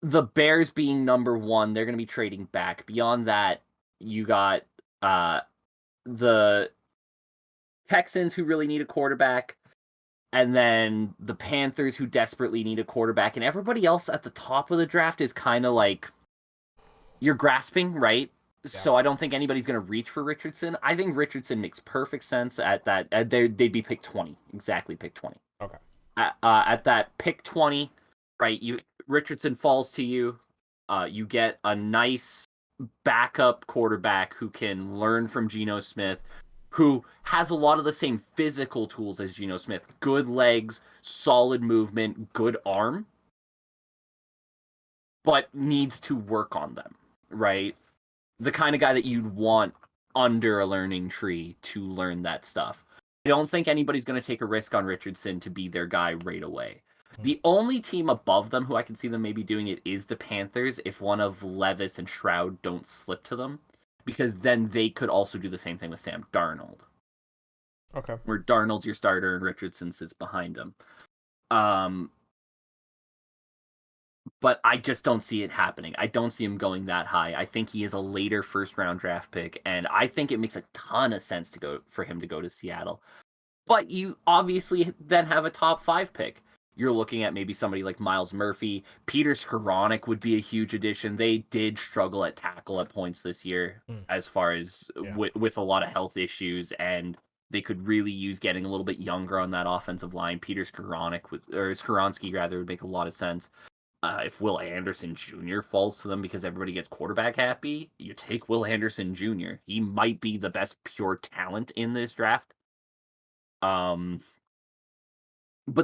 the Bears being number 1, they're going to be trading back. Beyond that, you got the Texans, who really need a quarterback, and then the Panthers, who desperately need a quarterback, and everybody else at the top of the draft is kind of like, you're grasping, right? Yeah. So I don't think anybody's going to reach for Richardson. I think Richardson makes perfect sense at that. They'd be pick 20. Exactly, pick 20. Okay. At that pick 20, right, Richardson falls to you. You get a nice backup quarterback who can learn from Geno Smith, who has a lot of the same physical tools as Geno Smith. Good legs, solid movement, good arm, but needs to work on them, right? The kind of guy that you'd want under a learning tree to learn that stuff. I don't think anybody's going to take a risk on Richardson to be their guy right away. The only team above them who I can see them maybe doing it is the Panthers, if one of Levis and Stroud don't slip to them, because then they could also do the same thing with Sam Darnold. Okay. Where Darnold's your starter and Richardson sits behind him. But I just don't see it happening. I don't see him going that high. I think he is a later first-round draft pick, and I think it makes a ton of sense for him to go to Seattle. But you obviously then have a top 5 pick. You're looking at maybe somebody like Miles Murphy. Peter Skoranek would be a huge addition. They did struggle at tackle at points this year, as far as with a lot of health issues, and they could really use getting a little bit younger on that offensive line. Peter Skoronski rather would make a lot of sense. If Will Anderson Jr. falls to them because everybody gets quarterback happy, you take Will Anderson Jr. He might be the best pure talent in this draft. But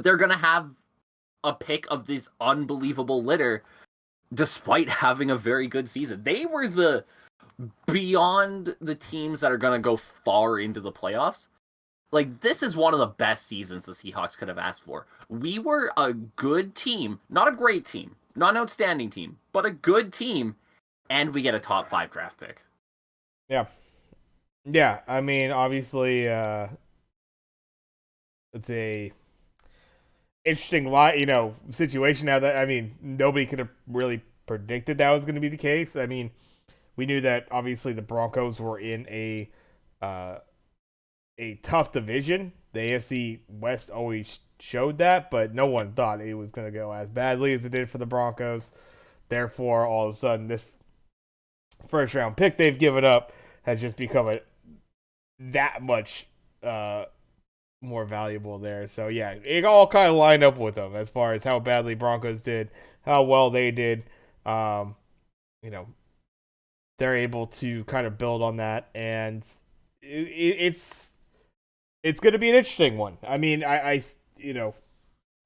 they're going to have a pick of this unbelievable litter despite having a very good season. They were beyond the teams that are going to go far into the playoffs. Like, this is one of the best seasons the Seahawks could have asked for. We were a good team, not a great team, not an outstanding team, but a good team, and we get a top 5 draft pick. Yeah. Yeah, I mean, obviously, it's a interesting situation now that, I mean, nobody could have really predicted that was going to be the case. I mean, we knew that obviously the Broncos were in a tough division. The AFC West always showed that, but no one thought it was going to go as badly as it did for the Broncos. Therefore, all of a sudden, this first round pick they've given up has just become that much more valuable there. So yeah, it all kind of lined up with them as far as how badly Broncos did, how well they did. Um, you know, they're able to kind of build on that, and it's going to be an interesting one. I mean, I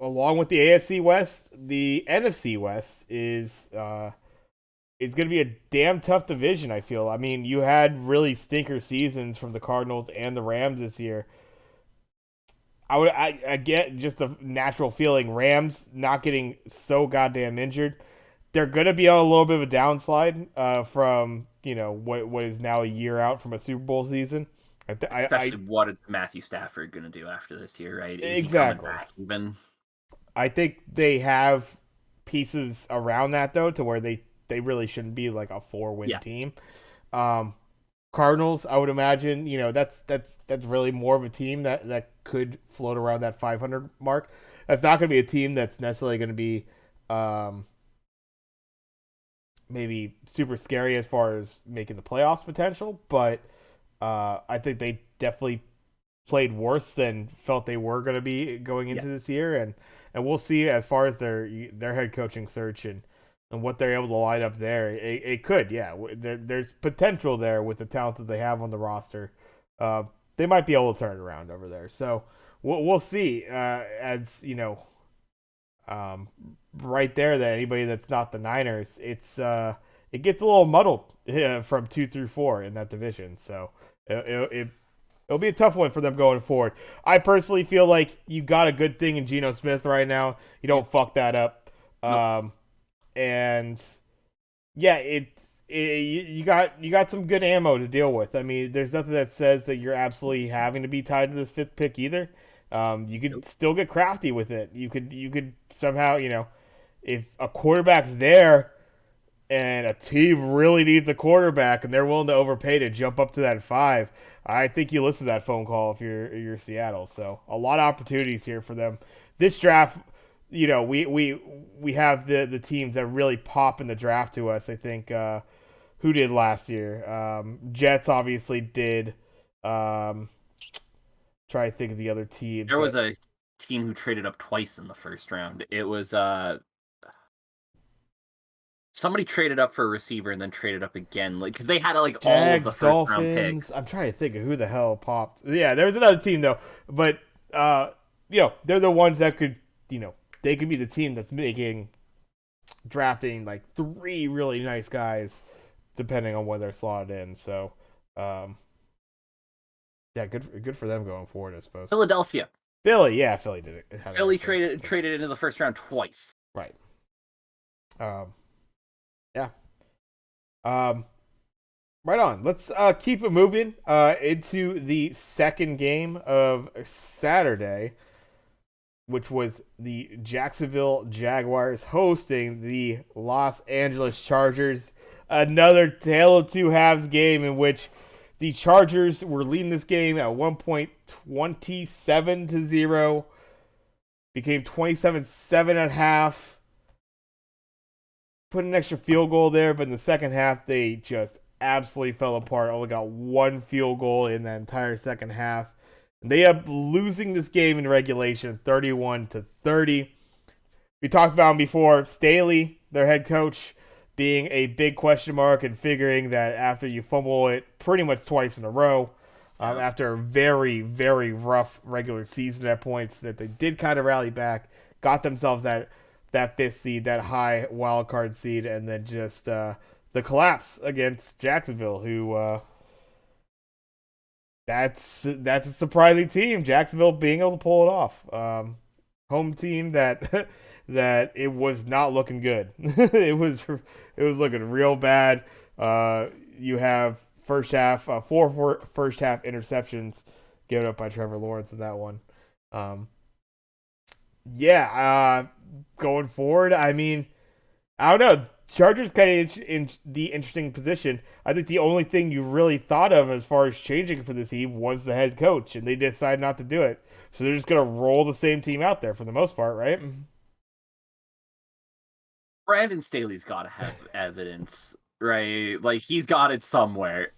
along with the AFC West, the NFC West is it's going to be a damn tough division. I feel. I mean, you had really stinker seasons from the Cardinals and the Rams this year. I get just the natural feeling. Rams not getting so goddamn injured. They're gonna be on a little bit of a downslide from what is now a year out from a Super Bowl season. Especially what is Matthew Stafford going to do after this year, right? Is he coming Exactly. back even? I think they have pieces around that though, to where they really shouldn't be like a 4-win Yeah. team. Um, Cardinals, I would imagine, that's really more of a team that could float around that 500 mark. That's not going to be a team that's necessarily going to be maybe super scary as far as making the playoffs potential, but I think they definitely played worse than felt they were going to be going Yeah. into this year, and we'll see as far as their head coaching search and what they're able to line up there. It could, yeah. There's potential there with the talent that they have on the roster. They might be able to turn it around over there. So we'll see. As you know, right there, that anybody that's not the Niners, it gets a little muddled from 2 through 4 in that division. So it'll be a tough one for them going forward. I personally feel like you got a good thing in Geno Smith right now. You don't fuck that up. Nope. And yeah, you got some good ammo to deal with. I mean, there's nothing that says that you're absolutely having to be tied to this fifth pick either. You could Nope. still get crafty with it. You could somehow, if a quarterback's there and a team really needs a quarterback and they're willing to overpay to jump up to that 5, I think you listen to that phone call if you're Seattle. So a lot of opportunities here for them. This draft, we have the teams that really pop in the draft to us. I think who did last year? Jets obviously did. Try to think of the other teams There that was a team who traded up twice in the first round. It was somebody traded up for a receiver and then traded up again, like because they had like all of the Jags, first round Dolphins. picks. I'm trying to think of who the hell popped. Yeah, there was another team though, but they're the ones that could, they could be the team that's making drafting like 3 really nice guys, depending on where they're slotted in. So, yeah, good for them going forward, I suppose. Philadelphia. Philly, yeah, Philly did it. Philly traded into the first round twice. Right. Yeah. Um, right on. Let's keep it moving into the second game of Saturday, which was the Jacksonville Jaguars hosting the Los Angeles Chargers. Another tale of two halves game in which the Chargers were leading this game at one point 27-0, became 27-7 at half. Put an extra field goal there, but in the second half, they just absolutely fell apart. Only got one field goal in that entire second half. And they end up losing this game in regulation, 31-30. We talked about him before. Staley, their head coach, being a big question mark, and figuring that after you fumble it pretty much twice in a row, Yeah. after a very, very rough regular season at points, that they did kind of rally back, got themselves that 5th seed, that high wild card seed, and then just the collapse against Jacksonville, who that's a surprising team. Jacksonville being able to pull it off. Home team that that it was not looking good. it was looking real bad. You have first half four first half interceptions given up by Trevor Lawrence in that one. Yeah, going forward, I mean, I don't know. Chargers kind of in the interesting position. I think the only thing you really thought of as far as changing for this team was the head coach, and they decided not to do it. So they're just gonna roll the same team out there for the most part, right? Brandon Staley's got to have evidence right? Like, he's got it somewhere.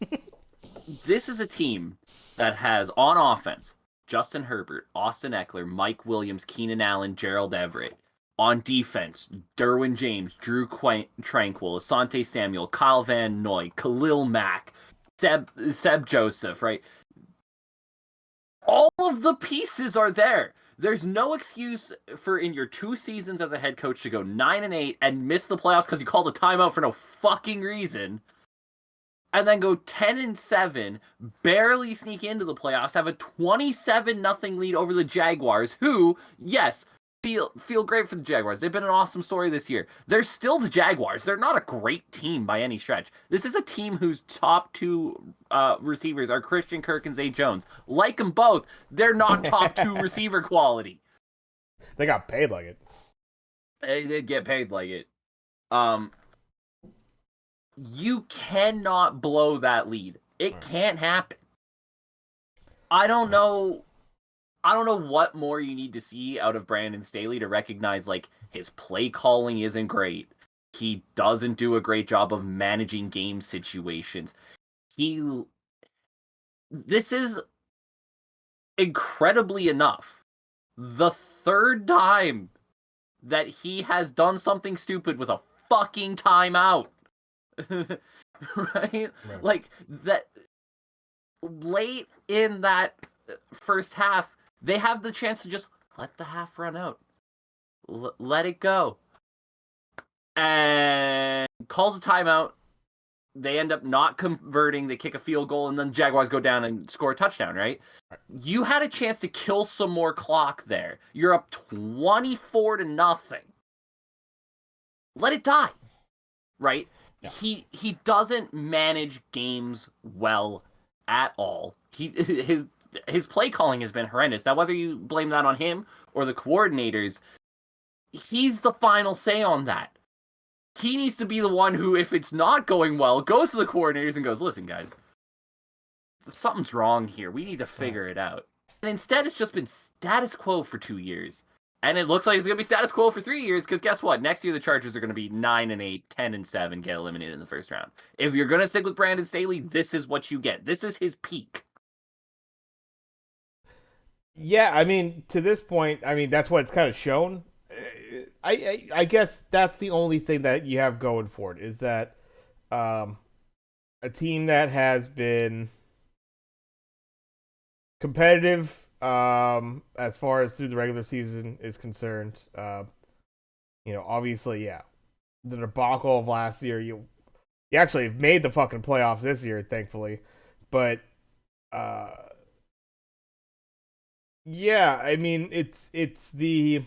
This is a team that has, on offense, Justin Herbert, Austin Eckler, Mike Williams, Keenan Allen, Gerald Everett. On defense, Derwin James, Drew Tranquil, Asante Samuel, Kyle Van Noy, Khalil Mack, Seb Joseph, right? All of the pieces are there. There's no excuse for in your 2 seasons as a head coach to go 9-8 and miss the playoffs because you called a timeout for no fucking reason, and then go 10-7, barely sneak into the playoffs, have a 27-0 lead over the Jaguars, who, yes, feel great for the Jaguars. They've been an awesome story this year. They're still the Jaguars. They're not a great team by any stretch. This is a team whose top 2 receivers are Christian Kirk and Zay Jones. Like them both, they're not top 2 receiver quality. They got paid like it. They did get paid like it. You cannot blow that lead. It can't happen. I don't know what more you need to see out of Brandon Staley to recognize, like, his play calling isn't great. He doesn't do a great job of managing game situations. This is incredibly enough the 3rd time that he has done something stupid with a fucking timeout. right? Like, that late in that first half, they have the chance to just let the half run out. Let it go. And calls a timeout. They end up not converting. They kick a field goal, and then Jaguars go down and score a touchdown, right? You had a chance to kill some more clock there. You're up 24-0. Let it die, right? Yeah. He doesn't manage games well at all. His play calling has been horrendous. Now, whether you blame that on him or the coordinators, he's the final say on that. He needs to be the one who, if it's not going well, goes to the coordinators and goes, listen, guys, something's wrong here. We need to figure it out. And instead, it's just been status quo for 2 years. And it looks like it's going to be status quo for 3 years, because guess what? Next year, the Chargers are going to be 9-8, 10-7, get eliminated in the first round. If you're going to stick with Brandon Staley, this is what you get. This is his peak. Yeah, I mean, to this point, I mean, that's what it's kind of shown. I guess that's the only thing that you have going for it, is that a team that has been competitive as far as through the regular season is concerned. Obviously, yeah, the debacle of last year, you actually made the fucking playoffs this year, thankfully, but yeah, I mean, it's the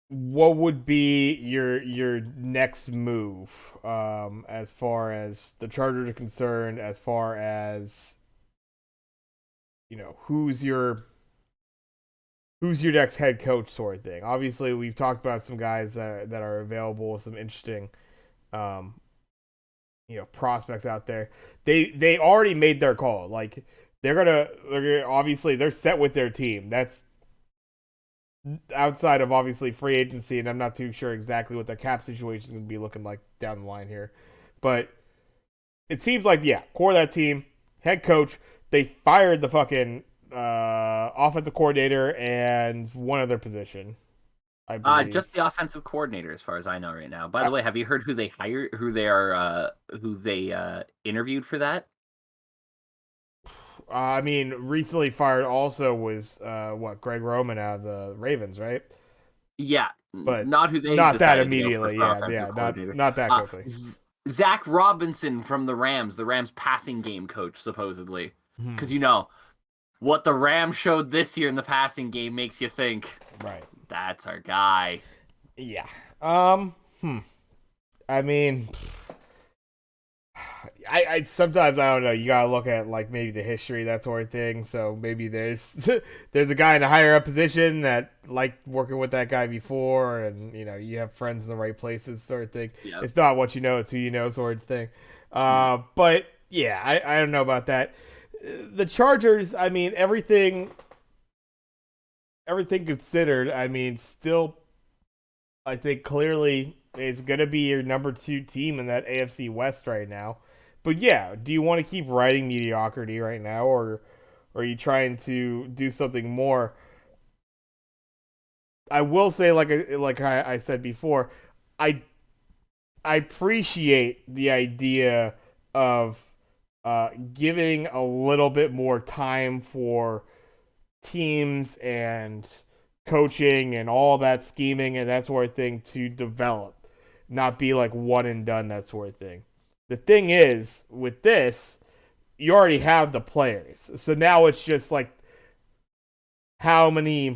what would be your next move as far as the Chargers are concerned, as far as who's your next head coach sort of thing. Obviously, we've talked about some guys that are available, some interesting prospects out there. They already made their call. Like, they're gonna obviously they're set with their team. That's outside of obviously free agency, and I'm not too sure exactly what their cap situation is going to be looking like down the line here. But it seems like, yeah, core of that team, head coach, they fired the fucking offensive coordinator and one other position, I believe. Just the offensive coordinator, as far as I know right now. By the way, have you heard who they hired, who they interviewed for that? I mean, recently fired also was Greg Roman out of the Ravens, right? Yeah, but not who they not that immediately. Yeah, not that quickly. Zach Robinson from the Rams passing game coach, supposedly, because what the Rams showed this year in the passing game makes you think, right? That's our guy. Yeah. I mean, I sometimes, I don't know, you gotta look at like maybe the history, that sort of thing. So maybe there's a guy in a higher up position that liked working with that guy before, and you have friends in the right places, sort of thing. Yep. It's not what you know, it's who you know, sort of thing. But yeah, I don't know about that. The Chargers, I mean, everything considered, I mean, still I think clearly it's going to be your number 2 team in that AFC West right now. But yeah, do you want to keep riding mediocrity right now, or are you trying to do something more? I will say, like I said before, I I appreciate the idea of giving a little bit more time for teams and coaching and all that scheming and that sort of thing to develop, not be like one and done, that sort of thing. The thing is, with this, you already have the players. So now it's just like how many, I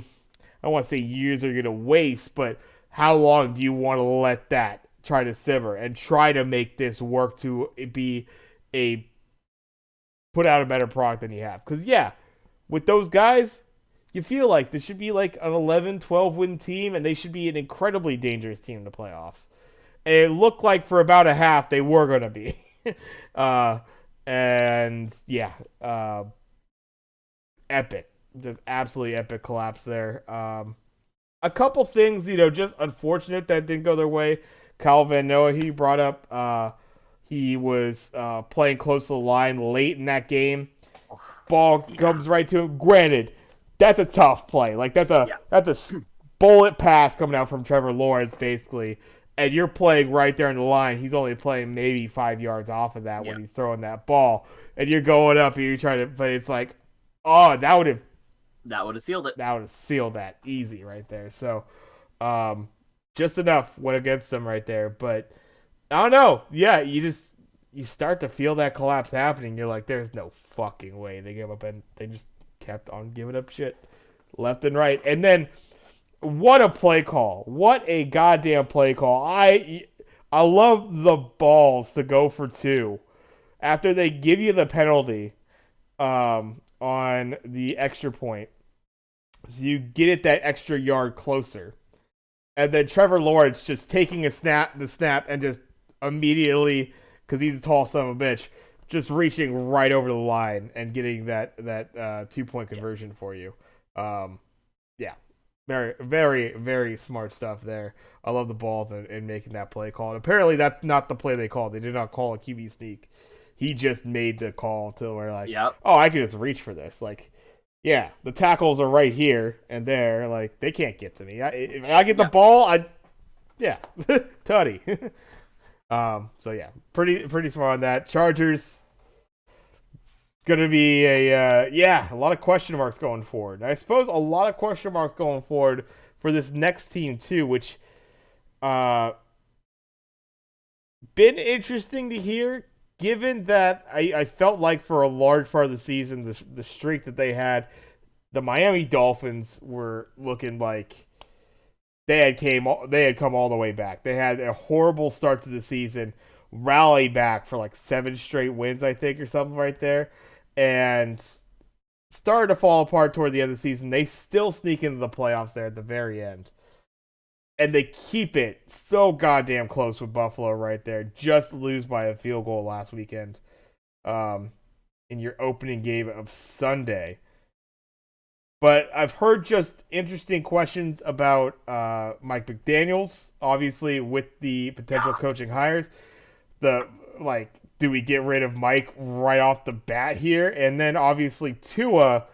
don't want to say years are going to waste, but how long do you want to let that try to simmer and try to make this work to be a put out a better product than you have? Because, yeah, with those guys, you feel like this should be like an 11, 12 win team, and they should be an incredibly dangerous team in the playoffs. And it looked like for about a half they were going to be. uh, and yeah, epic. Just absolutely epic collapse there. A couple things, just unfortunate that didn't go their way. Kyle Van Noa, he brought up he was playing close to the line late in that game. Ball Yeah. comes right to him. Granted, that's a tough play. Like Yeah. that's a bullet pass coming out from Trevor Lawrence, basically. And you're playing right there in the line. He's only playing maybe 5 yards off of that Yeah. when he's throwing that ball. And you're going up and you're trying to, but it's like, oh, That would have sealed it. that would have sealed that easy right there. So, um, just enough went against them right there. But I don't know. Yeah, you start to feel that collapse happening. You're like, there's no fucking way they give up, and they just kept on giving up shit left and right. And then what a play call! What a goddamn play call! I love the balls to go for two after they give you the penalty on the extra point, so you get it that extra yard closer. And then Trevor Lawrence just taking the snap, and just immediately, because he's a tall son of a bitch, just reaching right over the line and getting that 2 point Yeah. conversion for you. Yeah, very, very, very smart stuff there. I love the balls and making that play call. And apparently, that's not the play they called. They did not call a QB sneak. He just made the call to where, like, Yep. oh, I could just reach for this. Like, yeah, the tackles are right here and there. Like, they can't get to me. If I get the Yep. ball, yeah, tutty. So yeah, pretty smart on that. Chargers gonna be a lot of question marks going forward. And I suppose a lot of question marks going forward for this next team too, which uh been interesting to hear. Given that I felt like for a large part of the season, the streak that they had, the Miami Dolphins were looking like they had come all the way back. They had a horrible start to the season, rallied back for like 7 straight wins, I think, or something right there, and started to fall apart toward the end of the season. They still sneak into the playoffs there at the very end, and they keep it so goddamn close with Buffalo right there. Just lose by a field goal last weekend, um, in your opening game of Sunday. But I've heard just interesting questions about Mike McDaniels, obviously with the potential coaching hires. The like, do we get rid of Mike right off the bat here? And then obviously Tua,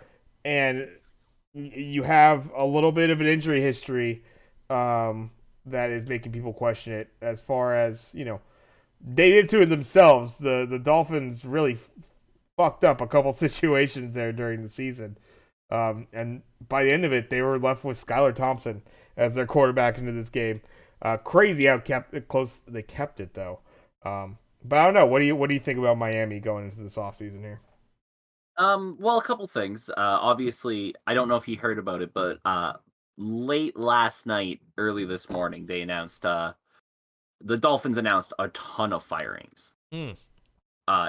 and you have a little bit of an injury history that is making people question it. As far as they did to it themselves. The Dolphins really fucked up a couple situations there during the season. And by the end of it, they were left with Skylar Thompson as their quarterback into this game. Crazy how close they kept it though. But I don't know. What do you think about Miami going into this offseason here? Well, a couple things. Obviously, I don't know if you heard about it, but late last night, early this morning, they announced the Dolphins announced a ton of firings. Hmm.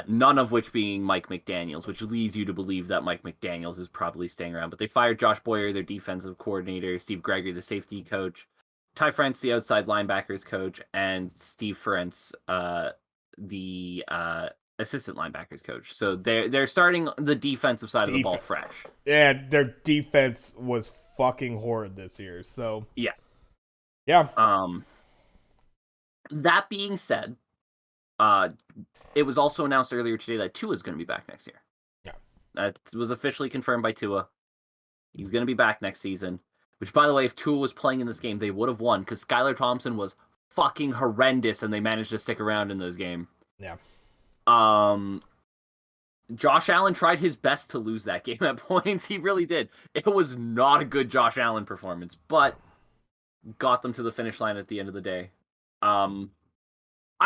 None of which being Mike McDaniels, which leads you to believe that Mike McDaniels is probably staying around. But they fired Josh Boyer, their defensive coordinator, Steve Gregory, the safety coach, Ty France, the outside linebackers coach, and Steve Ferentz, the assistant linebackers coach. So they're starting the defensive side of the ball fresh. Yeah, their defense was fucking horrid this year. So Yeah. Yeah. That being said, uh, it was also announced earlier today that Tua is going to be back next year. Yeah. That was officially confirmed by Tua. He's going to be back next season. Which, by the way, if Tua was playing in this game, they would have won because Skylar Thompson was fucking horrendous, and they managed to stick around in this game. Yeah. Josh Allen tried his best to lose that game at points. He really did. It was not a good Josh Allen performance, but got them to the finish line at the end of the day. I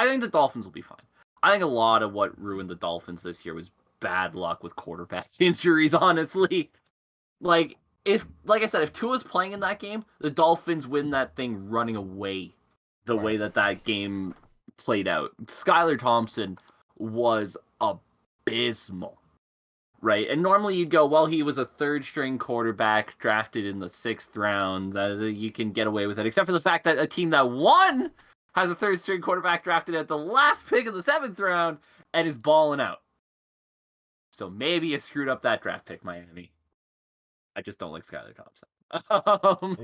think the Dolphins will be fine. I think a lot of what ruined the Dolphins this year was bad luck with quarterback injuries, honestly. Like I said, if Tua's playing in that game, the Dolphins win that thing running away the way that game played out. Skylar Thompson was abysmal, right? And normally you'd go, well, he was a third-string quarterback drafted in the 6th round. You can get away with it, except for the fact that a team that won has a third-string quarterback drafted at the last pick of the 7th round and is balling out. So maybe you screwed up that draft pick, Miami. I just don't like Skylar Thompson.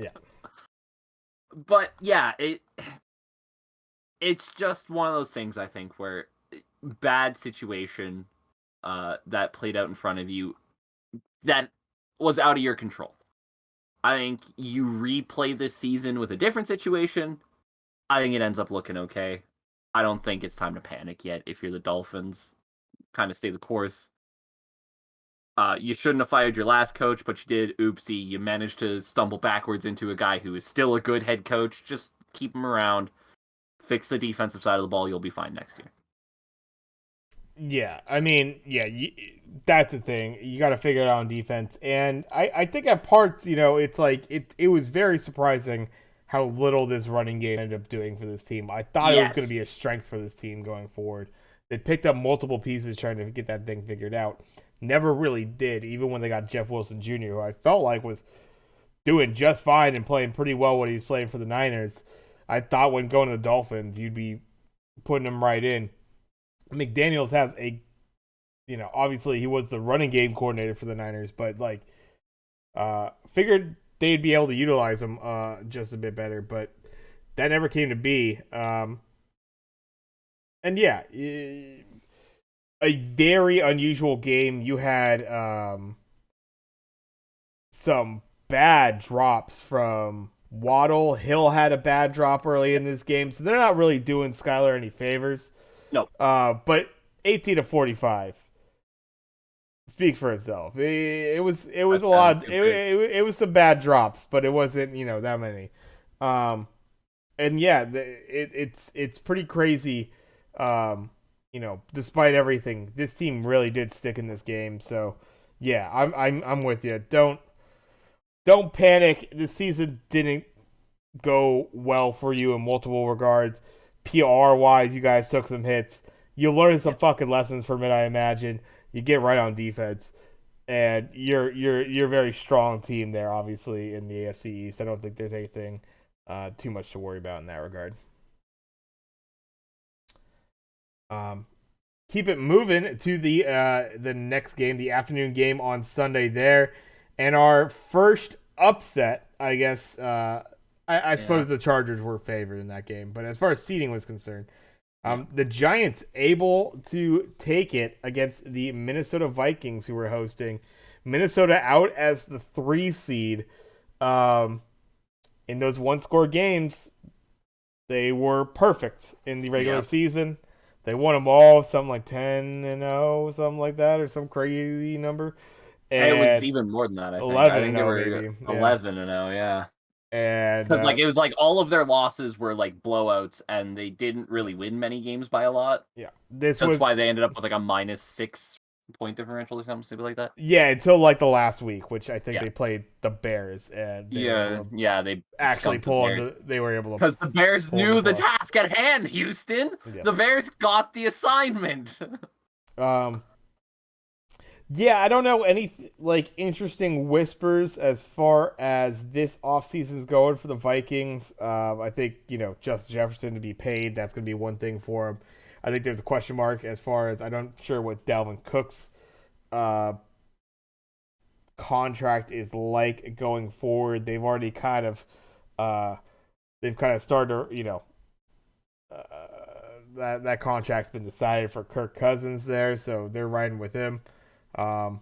Yeah. But yeah, it's just one of those things, I think, where bad situation that played out in front of you that was out of your control. I think you replay this season with a different situation. I think it ends up looking okay. I don't think it's time to panic yet if you're the Dolphins. Kind of stay the course. You shouldn't have fired your last coach, but you did. Oopsie. You managed to stumble backwards into a guy who is still a good head coach. Just keep him around. Fix the defensive side of the ball. You'll be fine next year. Yeah, I mean, that's the thing. You got to figure it out on defense. And I think at parts, it's like it was very surprising how little this running game ended up doing for this team. I thought it was going to be a strength for this team going forward. They picked up multiple pieces trying to get that thing figured out. Never really did, even when they got Jeff Wilson Jr., who I felt like was doing just fine and playing pretty well when he was playing for the Niners. I thought when going to the Dolphins, you'd be putting him right in. McDaniels has obviously he was the running game coordinator for the Niners, but figured they'd be able to utilize him just a bit better, but that never came to be. And yeah, a very unusual game. You had some bad drops from Waddle. Hill had a bad drop early in this game, so they're not really doing Skylar any favors. No. But 18-45 speaks for itself. It was a lot. It was some bad drops, but it wasn't that many. And yeah, it's pretty crazy. Despite everything, this team really did stick in this game. So yeah, I'm with you. Don't panic. The season didn't go well for you in multiple regards. PR wise, you guys took some hits. You learned some fucking lessons from it, I imagine. You get right on defense, and you're a very strong team there, obviously in the AFC East. I don't think there's anything too much to worry about in that regard. Keep it moving to the next game, the afternoon game on Sunday there, and our first upset, I guess. I suppose the Chargers were favored in that game, but as far as seeding was concerned, the Giants able to take it against the Minnesota Vikings, who were hosting. Minnesota out as the 3 seed. In those one-score games, they were perfect in the regular season. They won them all, something like 10-0, something like that, or some crazy number. And it was even more than that, I think. 11-0, maybe. 11-0, yeah. And because it was like all of their losses were like blowouts, and they didn't really win many games by a lot. Yeah, that's why they ended up with like a -6 point differential or something stupid like that. Yeah, until like the last week, which I think they played the Bears, and they actually pulled. They were able to because the Bears knew the task at hand. Houston, the Bears got the assignment. Yeah, I don't know any interesting whispers as far as this offseason's going for the Vikings. I think, Justin Jefferson to be paid, that's going to be one thing for him. I think there's a question mark as far as I'm not sure what Dalvin Cook's contract is like going forward. They've already kind of they've kind of started to, uh, that contract's been decided for Kirk Cousins there, so they're riding with him. Um,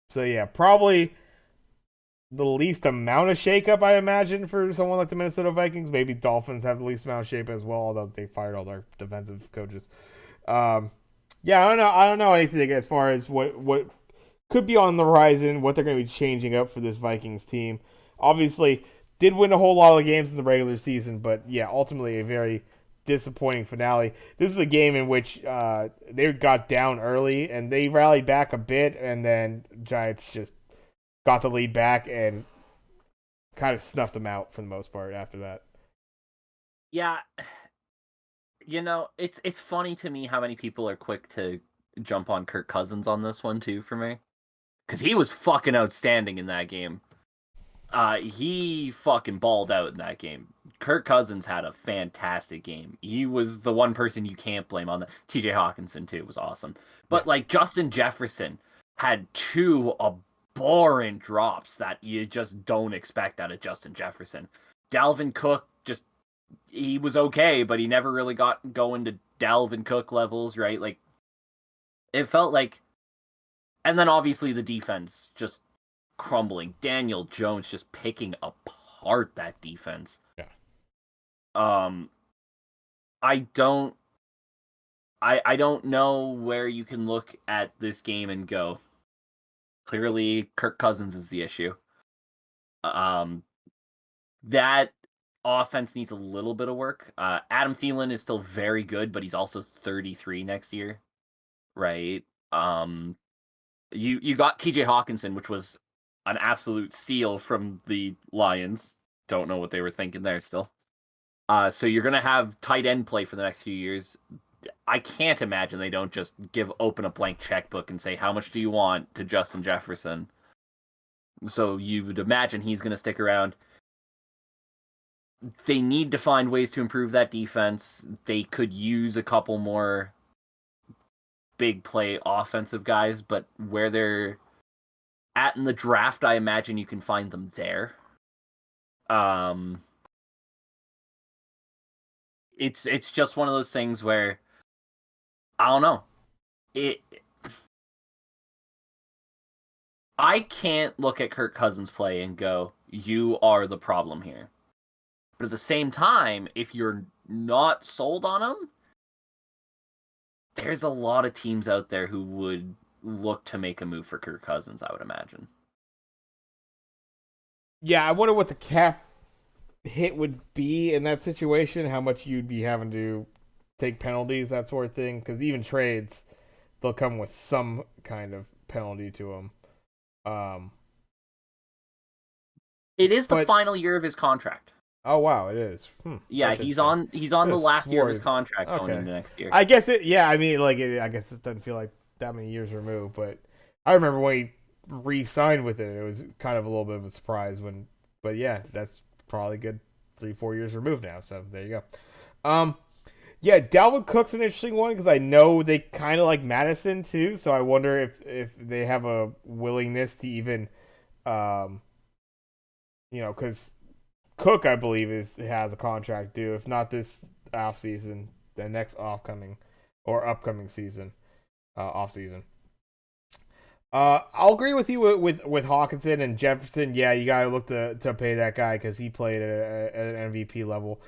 so yeah, probably the least amount of shakeup I imagine for someone like the Minnesota Vikings. Maybe Dolphins have the least amount of shape as well, although they fired all their defensive coaches. Um, yeah, I don't know. I don't know anything as far as what could be on the horizon, what they're going to be changing up for this Vikings team. Obviously, did win a whole lot of games in the regular season, but yeah, ultimately a very disappointing finale. This is a game in which they got down early and they rallied back a bit, and then Giants just got the lead back and kind of snuffed them out for the most part after that. Yeah, it's funny to me how many people are quick to jump on Kirk Cousins on this one too for me. Because he was fucking outstanding in that game. He fucking balled out in that game. Kirk Cousins had a fantastic game. He was the one person you can't blame on that. TJ Hawkinson, too, was awesome. But, Yeah. Justin Jefferson had two abhorrent drops that you just don't expect out of Justin Jefferson. Dalvin Cook he was okay, but he never really got going to Dalvin Cook levels, right? It felt like, and then obviously the defense just crumbling. Daniel Jones just picking apart that defense. Yeah. Um, I don't, I don't know where you can look at this game and go, clearly Kirk Cousins is the issue. Um, that offense needs a little bit of work. Adam Thielen is still very good, but he's also 33 next year, right? You got TJ Hawkinson, which was an absolute steal from the Lions. Don't know what they were thinking there still. So you're going to have tight end play for the next few years. I can't imagine they don't just open a blank checkbook and say, how much do you want to Justin Jefferson? So you would imagine he's going to stick around. They need to find ways to improve that defense. They could use a couple more big play offensive guys, but where they're at in the draft, I imagine you can find them there. It's just one of those things where I don't know. I can't look at Kirk Cousins play and go, "You are the problem here." But at the same time, if you're not sold on him, there's a lot of teams out there who would look to make a move for Kirk Cousins, I would imagine. Yeah, I wonder what the cap hit would be in that situation, how much you'd be having to take penalties, that sort of thing. Because even trades, they'll come with some kind of penalty to them. It is the But final year of his contract. oh wow, it is. Yeah, he's on the last year of his contract going okay. into next year. I guess it. Yeah, I mean, I guess it doesn't feel like that many years removed, but I remember when he re-signed with it. It was kind of a little bit of a surprise when. But yeah, that's probably good 3-4 years removed now. So there you go. Yeah, Dalvin Cook's an interesting one because I know they kind of like Madison too. So I wonder if they have a willingness to even, um, because Cook, I believe, has a contract due. If not this off season, the next upcoming season, off season. I'll agree with you with Hawkinson and Jefferson. Yeah, you gotta look to pay that guy because he played at an MVP level.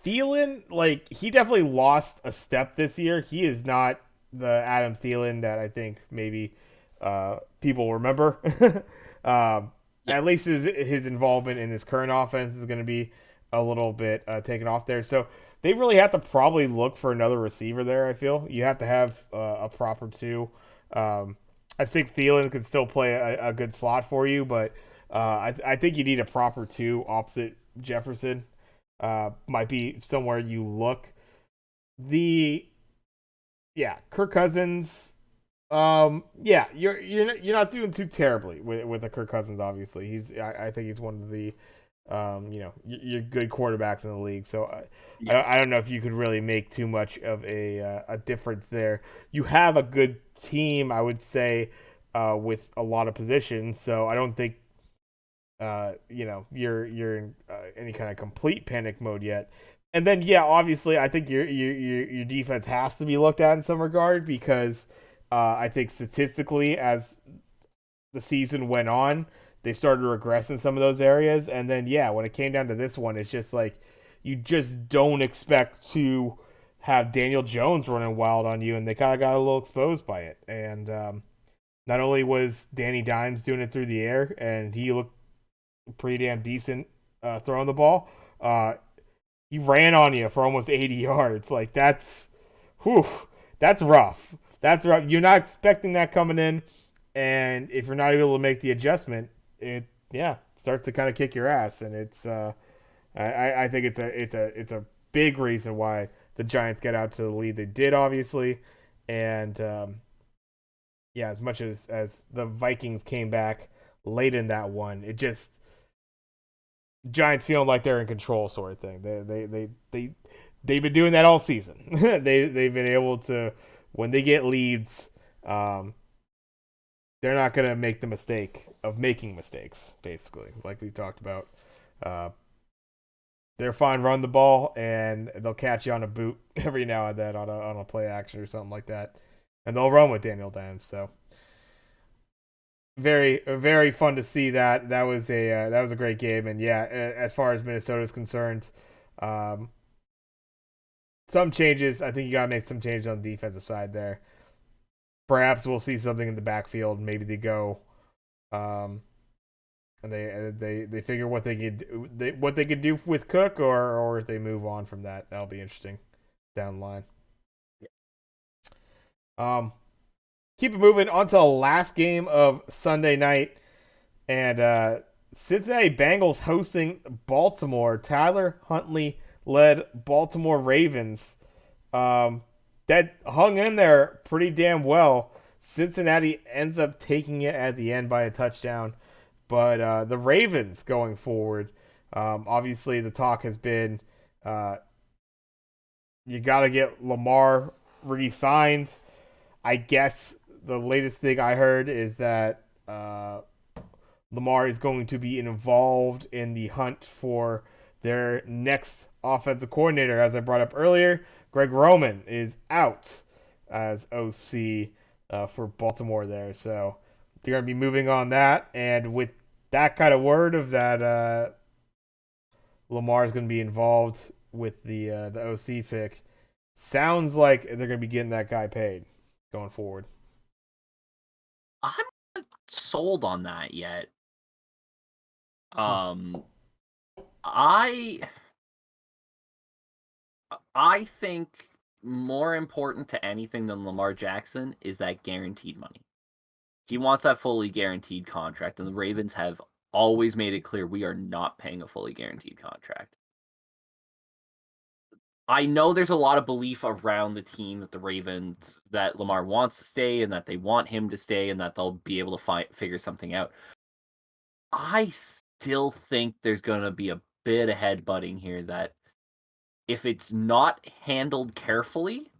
Thielen, he definitely lost a step this year. He is not the Adam Thielen that I think maybe people remember. Yeah. At least his involvement in this current offense is going to be a little bit taken off there. So they really have to probably look for another receiver there. I feel you have to have a proper two. I think Thielen can still play a good slot for you, but I think you need a proper two opposite Jefferson. Might be somewhere you look. Kirk Cousins. Yeah, you're not doing too terribly with the Kirk Cousins. Obviously, I think he's one of the your good quarterbacks in the league. So Yeah. I don't know if you could really make too much of a difference there. You have a good team, I would say, with a lot of positions. So I don't think you're in any kind of complete panic mode yet. And then yeah, obviously I think your defense has to be looked at in some regard because I think statistically as the season went on, they started to regress in some of those areas. And then yeah, when it came down to this one, it's just like you just don't expect to have Daniel Jones running wild on you, and they kind of got a little exposed by it. And not only was Danny Dimes doing it through the air, and he looked pretty damn decent throwing the ball. He ran on you for almost 80 yards. Like whew, that's rough. That's rough. You're not expecting that coming in, and if you're not able to make the adjustment, it starts to kind of kick your ass. And it's I think it's a big reason why the Giants get out to the lead they did, obviously, and yeah, as much as the Vikings came back late in that one, it just Giants feeling like they're in control, sort of thing. They've been doing that all season. They've been able to, when they get leads, they're not gonna make the mistake of making mistakes. Basically, like we talked about, they're fine run the ball, and they'll catch you on a boot every now and then on a play action or something like that, and they'll run with Daniel Dimes. So very fun to see that. That was a great game, and yeah, as far as Minnesota is concerned, um, some changes. I think you gotta make some changes on the defensive side there. Perhaps we'll see something in the backfield. Maybe they go, and they figure what they could do with Cook, or if they move on from that. That'll be interesting down the line. Keep it moving on to the last game of Sunday night, and Cincinnati Bengals hosting Baltimore. Tyler Huntley led Baltimore Ravens. That hung in there pretty damn well. Cincinnati ends up taking it at the end by a touchdown, but the Ravens going forward, obviously the talk has been you got to get Lamar re-signed. I guess the latest thing I heard is that Lamar is going to be involved in the hunt for their next offensive coordinator. As I brought up earlier, Greg Roman is out as OC for Baltimore there. So they're going to be moving on that. And with that kind of word of that Lamar is going to be involved with the OC pick, sounds like they're going to be getting that guy paid going forward. I'm not sold on that yet. I think more important to anything than Lamar Jackson is that guaranteed money. He wants that fully guaranteed contract, and the Ravens have always made it clear we are not paying a fully guaranteed contract. I know there's a lot of belief around the team that the Ravens, that Lamar wants to stay and that they want him to stay and that they'll be able to figure something out. I still think there's going to be a bit of headbutting here that, if it's not handled carefully,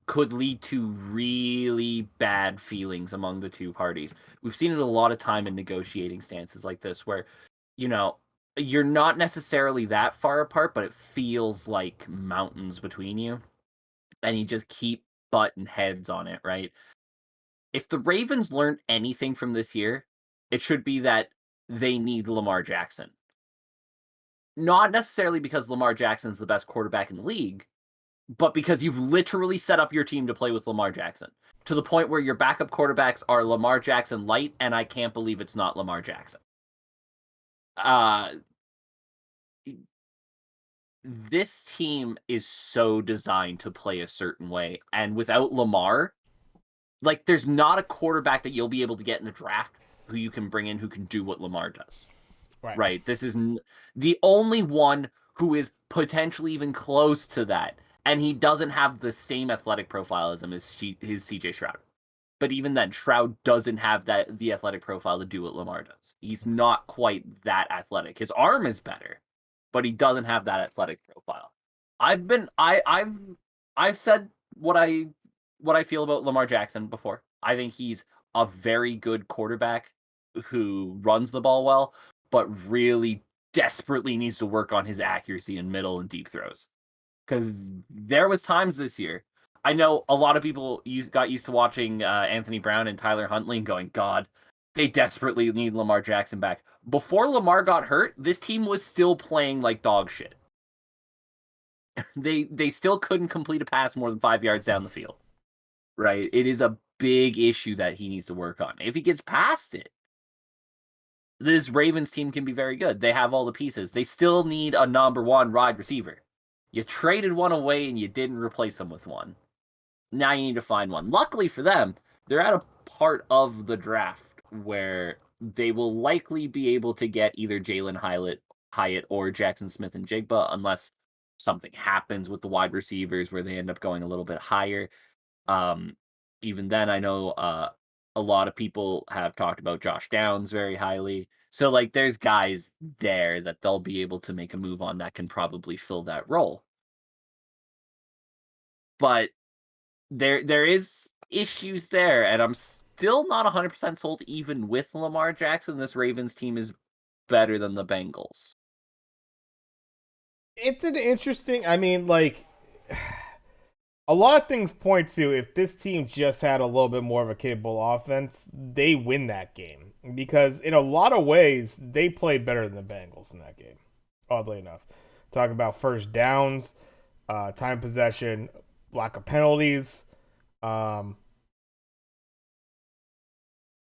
could lead to really bad feelings among the two parties. We've seen it a lot of time in negotiating stances like this where, you're not necessarily that far apart, but it feels like mountains between you. And you just keep butting heads on it, right? If the Ravens learned anything from this year, it should be that they need Lamar Jackson. Not necessarily because Lamar Jackson's the best quarterback in the league, but because you've literally set up your team to play with Lamar Jackson to the point where your backup quarterbacks are Lamar Jackson light, and I can't believe it's not Lamar Jackson. This team is so designed to play a certain way, and without Lamar, like, there's not a quarterback that you'll be able to get in the draft who you can bring in who can do what Lamar does. Right? This is the only one who is potentially even close to that, and he doesn't have the same athletic profile as him as his CJ Stroud. But even then, Stroud doesn't have the athletic profile to do what Lamar does. He's not quite that athletic. His arm is better, but he doesn't have that athletic profile. I've said what I feel about Lamar Jackson before. I think he's a very good quarterback who runs the ball well, but really desperately needs to work on his accuracy in middle and deep throws. Because there was times this year, I know a lot of people got used to watching Anthony Brown and Tyler Huntley and going, God, they desperately need Lamar Jackson back. Before Lamar got hurt, this team was still playing like dog shit. They still couldn't complete a pass more than 5 yards down the field. Right? It is a big issue that he needs to work on. If he gets past it, this Ravens team can be very good. They have all the pieces. They still need a number one wide receiver. You traded one away and you didn't replace them with one. Now you need to find one. Luckily for them, they're at a part of the draft where they will likely be able to get either Jalen Hyatt or Jackson Smith and Jigba, unless something happens with the wide receivers where they end up going a little bit higher. Even then, I know a lot of people have talked about Josh Downs very highly. So, like, there's guys there that they'll be able to make a move on that can probably fill that role. But there is issues there, and I'm still not 100% sold. Even with Lamar Jackson, this Ravens team is better than the Bengals. It's an interesting. I mean, like, a lot of things point to if this team just had a little bit more of a capable offense, they win that game. Because in a lot of ways, they played better than the Bengals in that game, oddly enough. Talk about first downs, time possession, lack of penalties.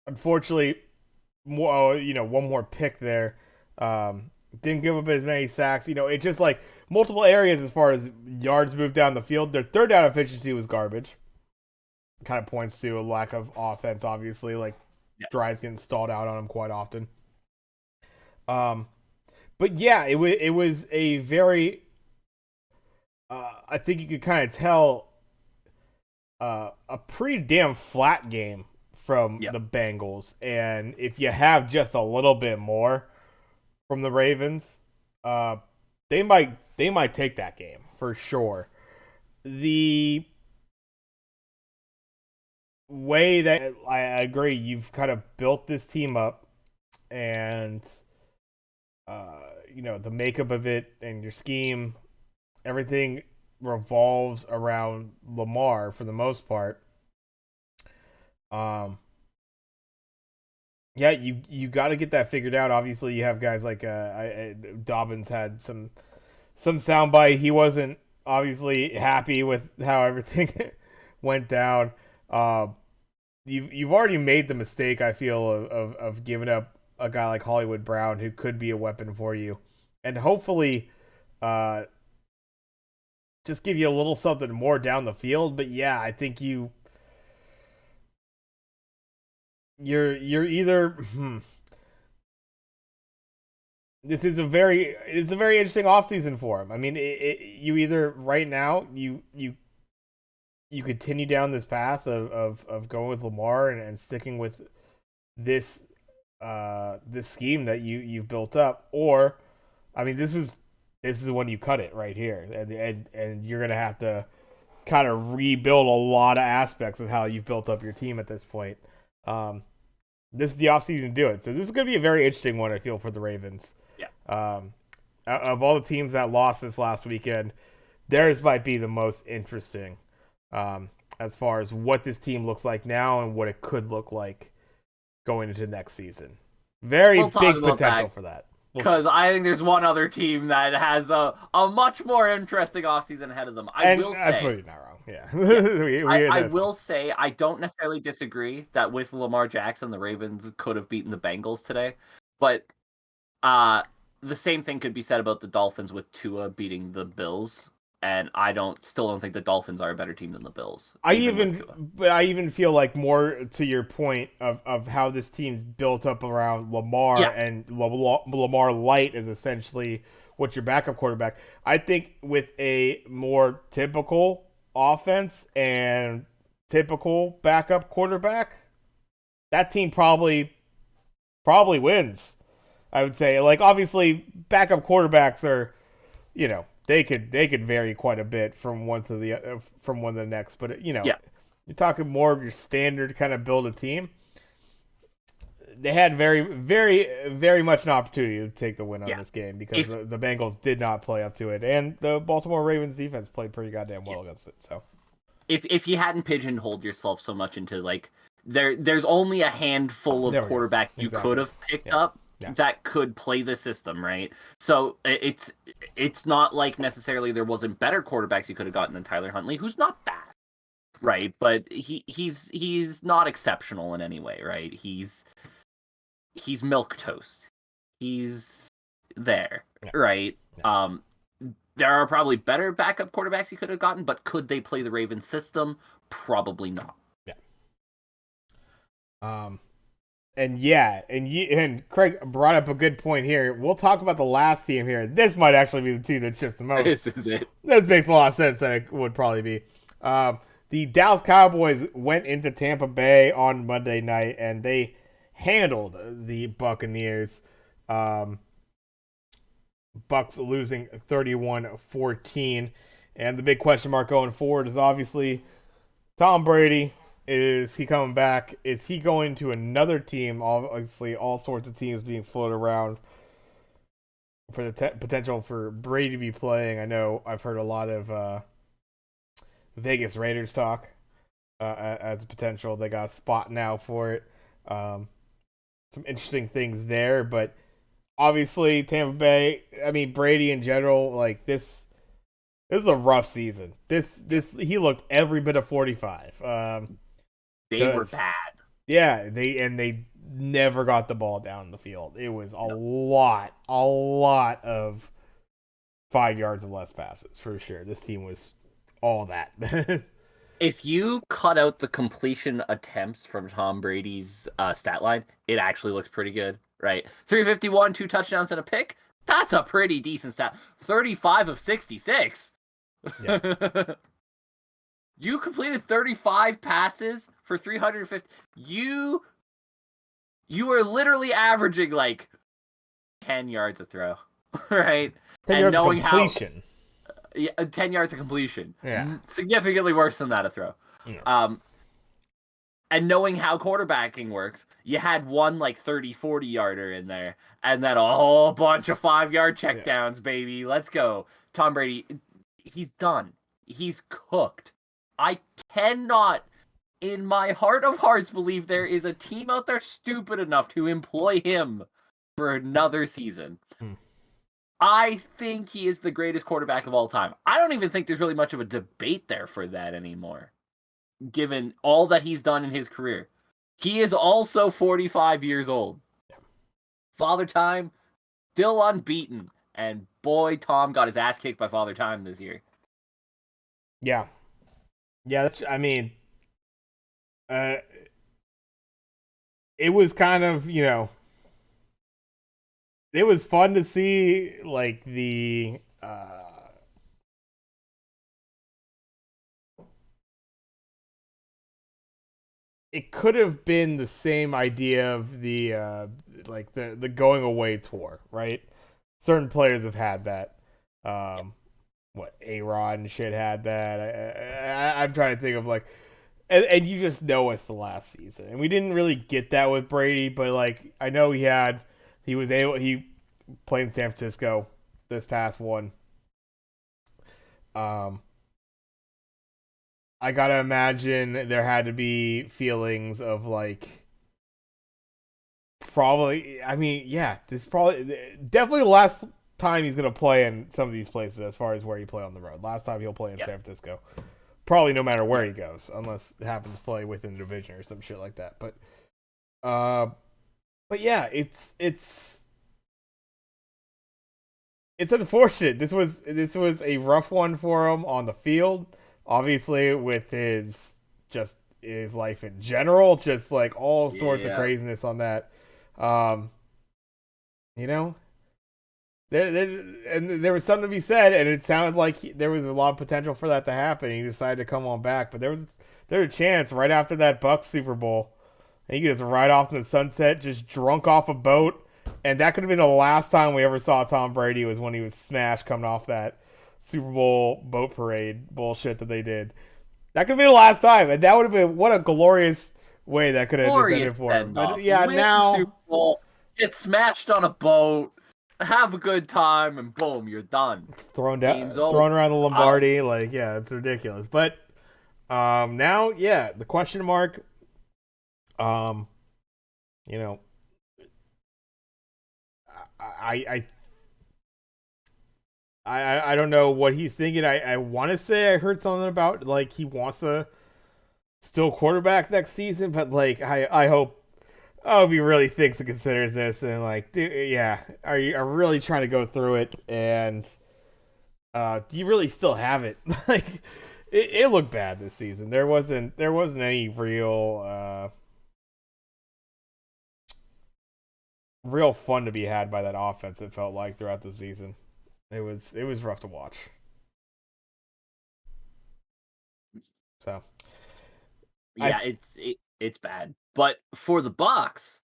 Unfortunately, one more pick there. Didn't give up as many sacks. It's just like multiple areas as far as yards moved down the field. Their third down efficiency was garbage. Kind of points to a lack of offense, obviously. Like, drives getting stalled out on them quite often. But yeah, it was a very. I think you could kind of tell a pretty damn flat game from the Bengals, and if you have just a little bit more from the Ravens, they might take that game for sure. The way that I agree, you've kind of built this team up, and the makeup of it and your scheme, everything revolves around Lamar for the most part. Yeah, you got to get that figured out. Obviously, you have guys like Dobbins had some soundbite. He wasn't obviously happy with how everything went down. You've already made the mistake, I feel, of giving up a guy like Hollywood Brown who could be a weapon for you, and hopefully, just give you a little something more down the field. But yeah, I think you're either this is a very interesting offseason for him. I mean, you either right now you continue down this path of going with Lamar and sticking with this scheme that you've built up, or I mean, this is when you cut it right here, and you're gonna have to kind of rebuild a lot of aspects of how you've built up your team at this point. This is the offseason to do it. So this is going to be a very interesting one, I feel, for the Ravens. Yeah. Of all the teams that lost this last weekend, theirs might be the most interesting as far as what this team looks like now and what it could look like going into next season. Very big potential for that. Because I think there's one other team that has a much more interesting offseason ahead of them. I will say. That's really not wrong. Yeah. I will say I don't necessarily disagree that with Lamar Jackson, the Ravens could have beaten the Bengals today. But the same thing could be said about the Dolphins with Tua beating the Bills. And I still don't think the Dolphins are a better team than the Bills. I even feel like, more to your point of how this team's built up around Lamar, and Lamar Light is essentially what's your backup quarterback. I think with a more typical offense and typical backup quarterback, that team probably wins. I would say, like, obviously backup quarterbacks are, they could vary quite a bit from one to the next, but you're talking more of your standard kind of build a team. they had very, very, very much an opportunity to take the win on Yeah. this game because If the Bengals did not play up to it, and the Baltimore Ravens defense played pretty goddamn well against it. So if you hadn't pigeonholed yourself so much into like there's only a handful of quarterback you exactly. could have picked up that could play the system, right? So it's not like necessarily there wasn't better quarterbacks you could have gotten than Tyler Huntley, who's not bad, right? But he's not exceptional in any way, right? He's milk toast. He's there, right? There are probably better backup quarterbacks you could have gotten, but could they play the Ravens system? Probably not. And Craig brought up a good point here. We'll talk about the last team here. This might actually be the team that shifts the most. This is it. This makes a lot of sense that it would probably be. The Dallas Cowboys went into Tampa Bay on Monday night, and they handled the Buccaneers. Bucks losing 31-14. And the big question mark going forward is obviously Tom Brady. Is he coming back? Is he going to another team? Obviously, all sorts of teams being floated around for the potential for Brady to be playing. I know I've heard a lot of Vegas Raiders talk as a potential. They got a spot now for it. Some interesting things there, but obviously Tampa Bay, I mean Brady in general, like this is a rough season. This he looked every bit of 45. They were bad. Yeah, they never got the ball down the field. It was a lot of 5 yards or less passes for sure. This team was all that. If you cut out the completion attempts from Tom Brady's stat line, it actually looks pretty good, right? 351, 2 touchdowns and a pick. That's a pretty decent stat. 35 of 66. Yeah. You completed 35 passes for 350. You are literally averaging like 10 yards a throw, right? 10 yards of completion. 10 yards of completion. Yeah. Significantly worse than that a throw. Yeah. And knowing how quarterbacking works, you had one like 30, 40 yarder in there, and then a whole bunch of 5-yard checkdowns, baby. Let's go. Tom Brady, he's done. He's cooked. I cannot, in my heart of hearts, believe there is a team out there stupid enough to employ him for another season. I think he is the greatest quarterback of all time. I don't even think there's really much of a debate there for that anymore, given all that he's done in his career. He is also 45 years old. Father Time, still unbeaten. And boy, Tom got his ass kicked by Father Time this year. Yeah. Yeah, it was kind of, it was fun to see, like, it could have been the same idea of the going away tour, right? Certain players have had that. A-Rod and shit had that. I'm trying to think of like, and you just know it's the last season, and we didn't really get that with Brady, but like I know he played in San Francisco this past one. I gotta imagine there had to be feelings of like, probably. I mean, yeah, this probably definitely the last time he's going to play in some of these places as far as where he play on the road. Last time he'll play in San Francisco. Probably no matter where he goes, unless it happens to play within the division or some shit like that. But yeah, it's unfortunate. This was a rough one for him on the field. Obviously with his life in general, just like all sorts of craziness on that. There was something to be said, and it sounded like there was a lot of potential for that to happen. He decided to come on back, but there was a chance right after that Bucs Super Bowl, and he could just ride off in the sunset, just drunk off a boat, and that could have been the last time we ever saw Tom Brady was when he was smashed coming off that Super Bowl boat parade bullshit that they did. That could be the last time, and that would have been what a glorious way that could have just Glorious ended for him. send But off. yeah, Win the Super now Bowl, get smashed on a boat, have a good time, and boom, you're done. Game's over. thrown around the Lombardi, like yeah, it's ridiculous. But now, yeah, the question mark. Um, you know, I I don't know what he's thinking. I want to say I heard something about like he wants to still quarterback next season, but like I hope he really thinks and considers this and like yeah, are you really trying to go through it and do you really still have it? Like it looked bad this season. There wasn't any real fun to be had by that offense. It felt like throughout the season. It was rough to watch. So I Yeah, it's bad. But for the Bucks,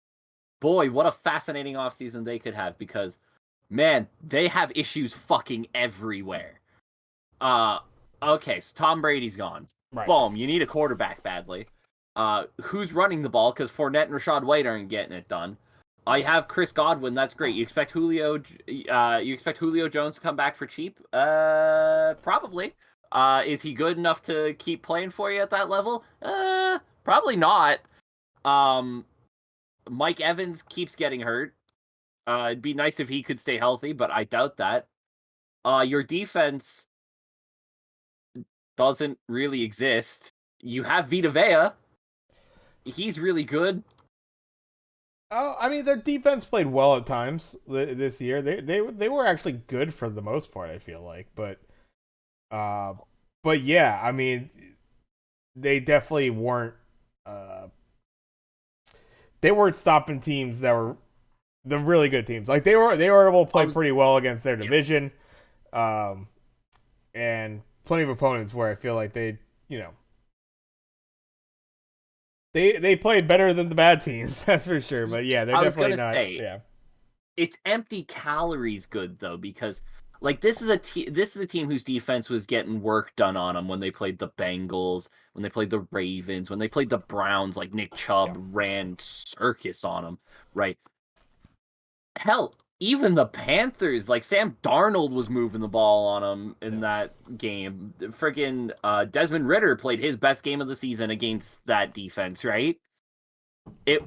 boy, what a fascinating offseason they could have because man, they have issues fucking everywhere. Uh okay, so Tom Brady's gone. right. Boom, you need a quarterback badly. Who's running the ball? Because Fournette and Rashad White aren't getting it done. You have Chris Godwin. That's great. You expect Julio. You expect Julio Jones to come back for cheap? Probably. Is he good enough to keep playing for you at that level? Probably not. Um, Mike Evans keeps getting hurt. It'd be nice if he could stay healthy, but I doubt that. Your defense doesn't really exist. You have Vita Vea. He's really good. Oh, I mean, their defense played well at times this year. They were actually good for the most part. I feel like, uh, but yeah, I mean, they definitely weren't. They weren't stopping teams that were the really good teams. Like they were able to play pretty well against their division, and plenty of opponents where I feel like they played better than the bad teams. That's for sure. But yeah, they're definitely not. Yeah. It's empty calories good though because like this is a team whose defense was getting work done on them when they played the Bengals, when they played the Ravens, when they played the Browns. Like Nick Chubb ran circus on them, right? Hell, even the Panthers, like Sam Darnold was moving the ball on them in that game. Freaking Desmond Ritter played his best game of the season against that defense, right? It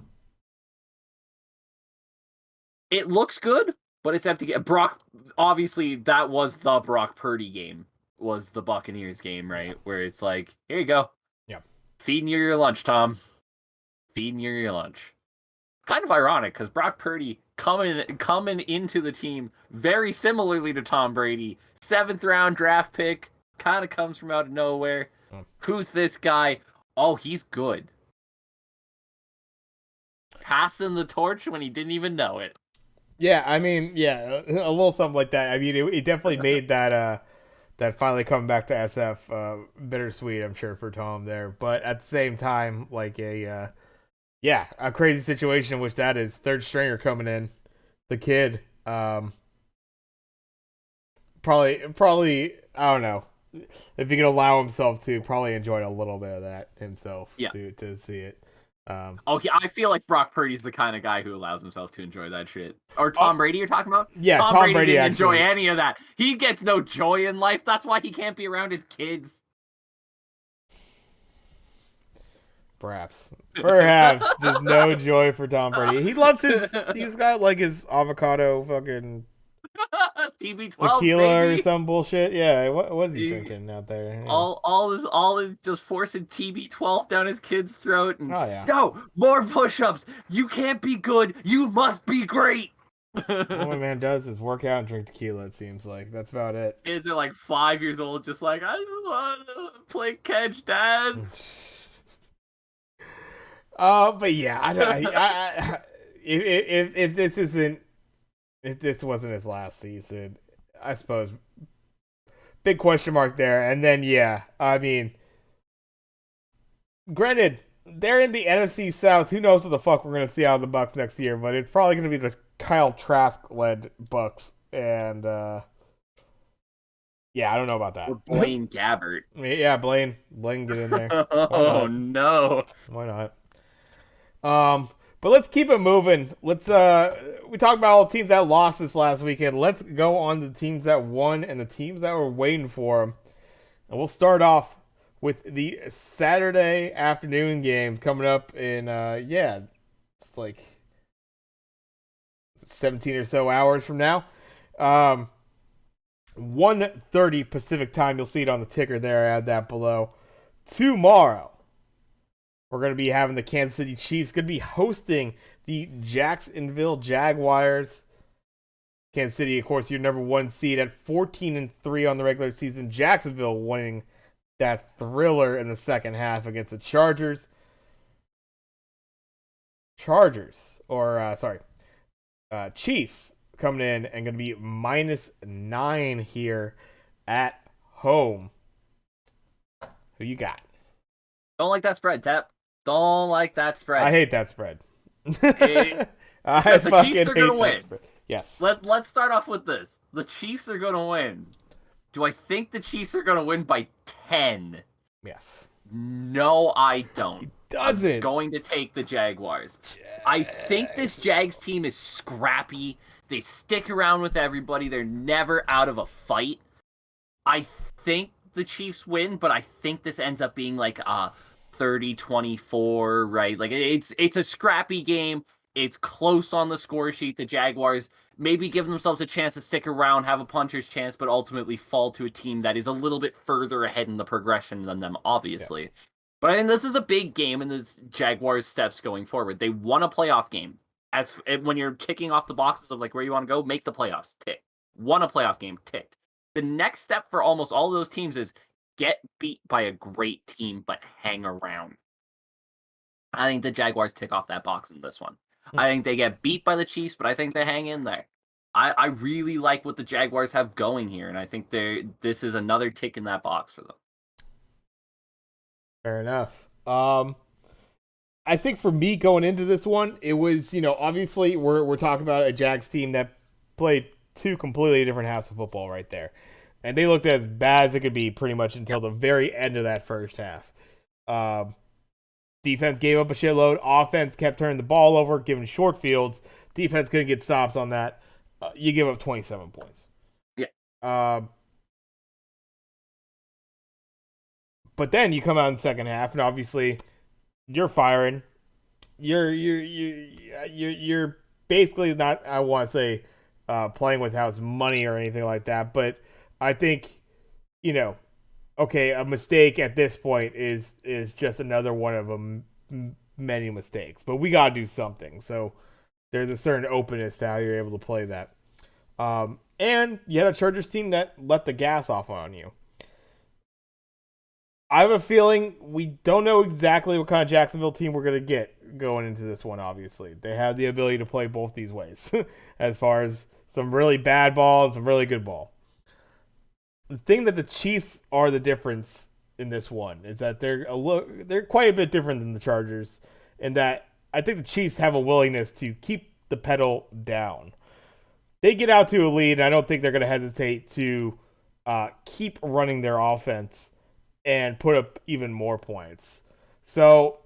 it looks good, but it's empty. Brock, obviously, that was the Brock Purdy game, was the Buccaneers game, right? Yeah. Where it's like, here you go. Yeah. Feeding you your lunch, Tom. Feeding you your lunch. Kind of ironic because Brock Purdy coming into the team very similarly to Tom Brady. 7th round draft pick, kind of comes from out of nowhere. Who's this guy? Oh, he's good. Passing the torch when he didn't even know it. Yeah, I mean, yeah, a little something like that. I mean, it definitely made that finally coming back to SF bittersweet, I'm sure, for Tom there. But at the same time, like a crazy situation, which that is third stringer coming in, the kid. Probably, I don't know if he can allow himself to. Probably enjoy a little bit of that himself. Yeah. To see it. Okay, I feel like Brock Purdy's the kind of guy who allows himself to enjoy that shit. Or Tom Brady, you're talking about? Yeah, Tom Brady didn't actually enjoy any of that. He gets no joy in life. That's why he can't be around his kids. Perhaps there's no joy for Tom Brady. He loves he's got like his avocado fucking TB12 tequila baby. or some bullshit. Yeah, what is he drinking out there? Yeah. All is just forcing TB12 down his kid's throat. And, oh yeah. No, more push-ups. You can't be good. You must be great. All my man does is work out and drink tequila. It seems like that's about it. Kids are like 5 years old, just like I just want to play catch, Dad. But yeah, if this wasn't his last season, I suppose big question mark there. And then yeah, I mean, granted, they're in the NFC South. Who knows what the fuck we're gonna see out of the Bucks next year? But it's probably gonna be the Kyle Trask led Bucks, and yeah, I don't know about that. Or Blaine Gabbert. Yeah, Blaine, get in there. Oh no, why not? But let's keep it moving. We talked about all the teams that lost this last weekend. Let's go on to the teams that won and the teams that were waiting for them. And we'll start off with the Saturday afternoon game coming up in it's like 17 or so hours from now. 1:30 Pacific time. You'll see it on the ticker there. I add that below. Tomorrow, we're going to be having the Kansas City Chiefs going to be hosting the Jacksonville Jaguars. Kansas City, of course, your number one seed at 14-3 on the regular season. Jacksonville winning that thriller in the second half against the Chargers. Chiefs coming in and going to be -9 here at home. Who you got? Don't like that spread, Tap. Don't like that spread. I hate that spread. The Chiefs are going to win. Spread. Yes. Let's start off with this. The Chiefs are going to win. Do I think the Chiefs are going to win by 10? Yes. No, I don't. It doesn't. I'm going to take the Jaguars. I think this Jags team is scrappy. They stick around with everybody. They're never out of a fight. I think the Chiefs win, but I think this ends up being like a 30-24, right? Like it's a scrappy game. It's close on the score sheet. The Jaguars maybe give themselves a chance to stick around, have a puncher's chance, but ultimately fall to a team that is a little bit further ahead in the progression than them, obviously. Yeah. But I think this is a big game in the Jaguars' steps going forward. They won a playoff game. As when you're ticking off the boxes of like where you want to go, make the playoffs, tick. Won a playoff game, ticked. The next step for almost all of those teams is get beat by a great team, but hang around. I think the Jaguars tick off that box in this one. I think they get beat by the Chiefs, but I think they hang in there. I really like what the Jaguars have going here, and I think this is another tick in that box for them. Fair enough. I think for me going into this one, it was, obviously we're talking about a Jags team that played two completely different halves of football right there. And they looked as bad as it could be pretty much until the very end of that first half. Defense gave up a shitload. Offense kept turning the ball over, giving short fields. Defense couldn't get stops on that. You give up 27 points. Yeah. But then you come out in the second half, and obviously you're firing. You're basically not, I want to say, playing with house money or anything like that. But I think, okay, a mistake at this point is just another one of many mistakes. But we got to do something. So there's a certain openness to how you're able to play that. And you had a Chargers team that let the gas off on you. I have a feeling we don't know exactly what kind of Jacksonville team we're going to get going into this one, obviously. They have the ability to play both these ways as far as some really bad ball and some really good ball. The thing that the Chiefs are the difference in this one is that they're quite a bit different than the Chargers in that I think the Chiefs have a willingness to keep the pedal down. They get out to a lead, and I don't think they're going to hesitate to keep running their offense and put up even more points. So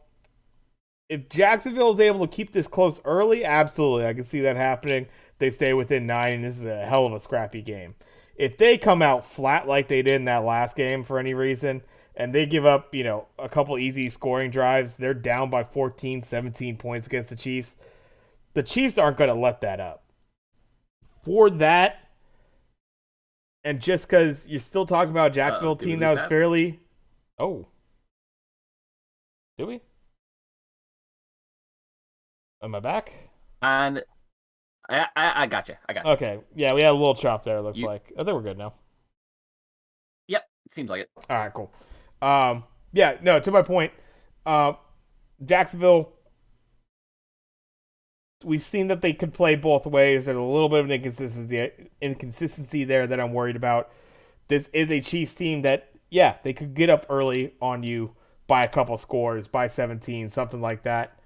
if Jacksonville is able to keep this close early, absolutely, I can see that happening. They stay within 9, and this is a hell of a scrappy game. If they come out flat like they did in that last game for any reason, and they give up, a couple easy scoring drives, they're down by 14, 17 points against the Chiefs. The Chiefs aren't going to let that up. For that, and just because you're still talking about a Jacksonville team that was fairly... Oh. Did we? Am I back? And I got you. Okay. Yeah, we had a little chop there, looks like. I think we're good now. Yep. Seems like it. All right, cool. To my point, Jacksonville, we've seen that they could play both ways. There's a little bit of an inconsistency there that I'm worried about. This is a Chiefs team that, they could get up early on you by a couple scores, by 17, something like that.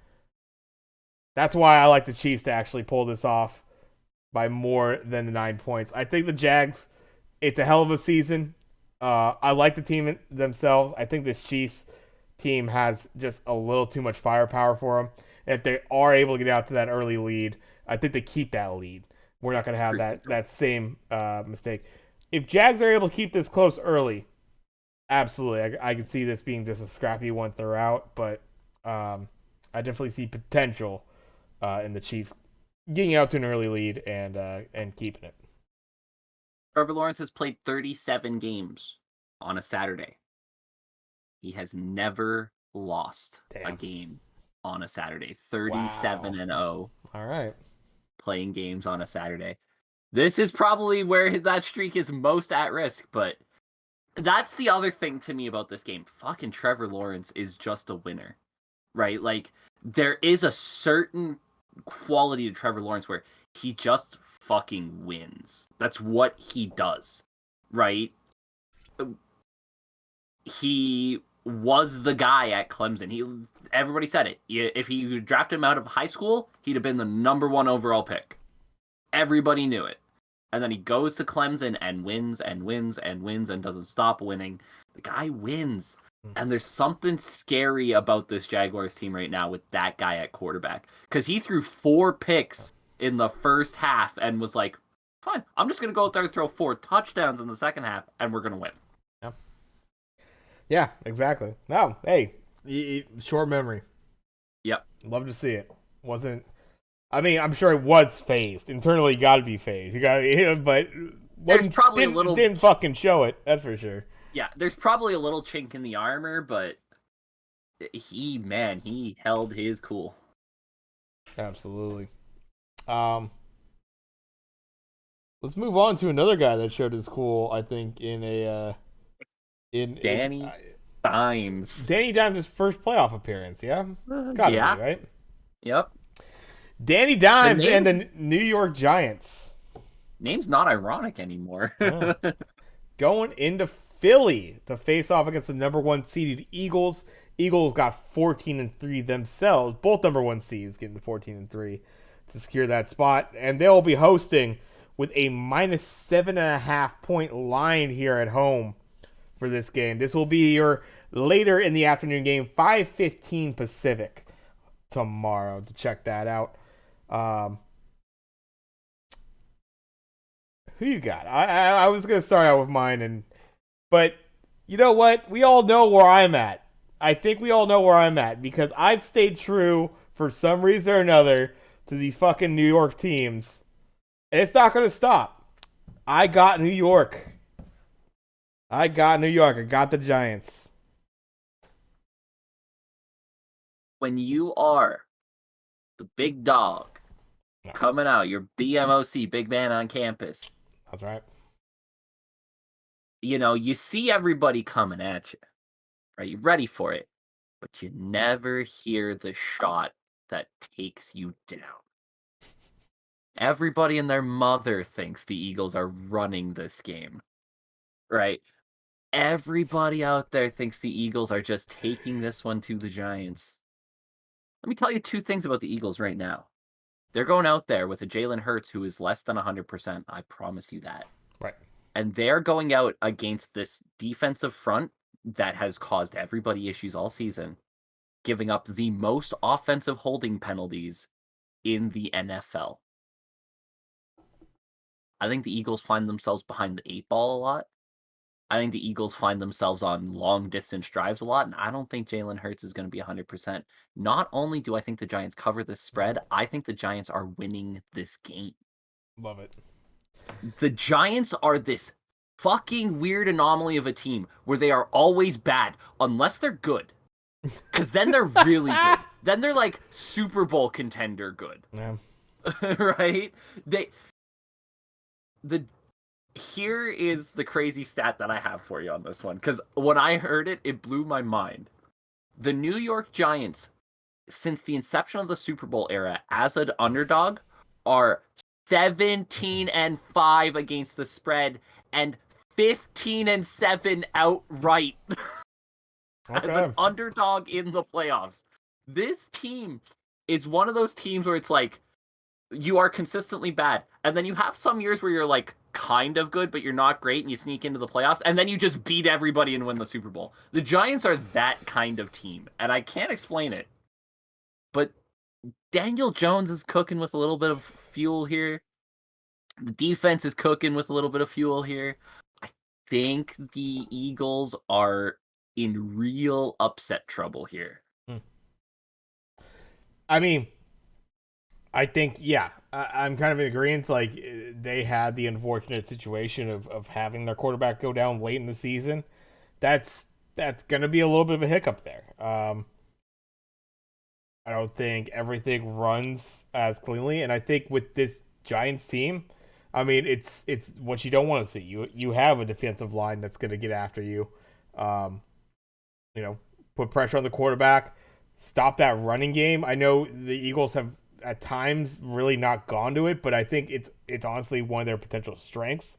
That's why I like the Chiefs to actually pull this off by more than the 9 points. I think the Jags, it's a hell of a season. I like the team themselves. I think this Chiefs team has just a little too much firepower for them. And if they are able to get out to that early lead, I think they keep that lead. We're not going to have that same mistake. If Jags are able to keep this close early, absolutely, I can see this being just a scrappy one throughout. But I definitely see potential in the Chiefs getting out to an early lead and keeping it. Trevor Lawrence has played 37 games on a Saturday. He has never lost a game on a Saturday. 37-0. All right. Playing games on a Saturday. This is probably where that streak is most at risk, but that's the other thing to me about this game. Fucking Trevor Lawrence is just a winner, right? Like, there is a certain quality to Trevor Lawrence where he just fucking wins. That's what he does, right? He was the guy at Clemson. Everybody said it. If he drafted him out of high school, he'd have been the number 1 overall pick. Everybody knew it. And then he goes to Clemson and wins and wins and wins and doesn't stop winning. The guy wins. And there's something scary about this Jaguars team right now with that guy at quarterback. Because he threw 4 picks in the first half and was like, fine, I'm just going to go out there and throw 4 touchdowns in the second half and we're going to win. Yeah, exactly. No, hey, short memory. Yep. Love to see it. I'm sure it was phased. Internally, got to be phased. But didn't fucking show it. That's for sure. Yeah, there's probably a little chink in the armor, but he held his cool. Absolutely. Let's move on to another guy that showed his cool, I think, Danny Dimes. Danny Dimes' first playoff appearance, yeah? Gotta be, right? Yep. Danny Dimes and the New York Giants. Name's not ironic anymore. Yeah. Going into Philly to face off against the number 1 seeded Eagles. Eagles got 14-3 themselves. Both number 1 seeds getting 14-3 to secure that spot. And they'll be hosting with a -7.5 point line here at home for this game. This will be your later in the afternoon game, 5:15 Pacific tomorrow, to check that out. Who you got? I was gonna start out with mine, but you know what? We all know where I'm at. I think we all know where I'm at because I've stayed true for some reason or another to these fucking New York teams, and it's not gonna stop. I got New York. I got the Giants. When you are the big dog coming out, your BMOC, big man on campus. That's right. You know, you see everybody coming at you, right? You're ready for it, but you never hear the shot that takes you down. Everybody and their mother thinks the Eagles are running this game, right? Everybody out there thinks the Eagles are just taking this one to the Giants. Let me tell you 2 things about the Eagles right now. They're going out there with a Jalen Hurts who is less than 100%. I promise you that. Right. And they're going out against this defensive front that has caused everybody issues all season, giving up the most offensive holding penalties in the NFL. I think the Eagles find themselves behind the 8 ball a lot. I think the Eagles find themselves on long-distance drives a lot, and I don't think Jalen Hurts is going to be 100%. Not only do I think the Giants cover this spread, I think the Giants are winning this game. Love it. The Giants are this fucking weird anomaly of a team where they are always bad, unless they're good. Because then they're really good. Then they're like Super Bowl contender good. Yeah. Right? Here is the crazy stat that I have for you on this one, because when I heard it, it blew my mind. The New York Giants, since the inception of the Super Bowl era as an underdog, are 17-5 against the spread and 15-7 outright as an underdog in the playoffs. This team is one of those teams where it's like, you are consistently bad, and then you have some years where you're like kind of good, but you're not great, and you sneak into the playoffs, and then you just beat everybody and win the Super Bowl. The Giants are that kind of team, and I can't explain it, but Daniel Jones is cooking with a little bit of fuel here. The defense is cooking with a little bit of fuel here. I think the Eagles are in real upset trouble here. I mean, I think, yeah, I'm kind of in agreement. Like, they had the unfortunate situation of having their quarterback go down late in the season. That's going to be a little bit of a hiccup there. I don't think everything runs as cleanly, and I think with this Giants team, I mean, it's what you don't want to see. You have a defensive line that's going to get after you. Um, you know, put pressure on the quarterback, stop that running game. I know the Eagles have at times really not gone to it, but I think it's honestly one of their potential strengths.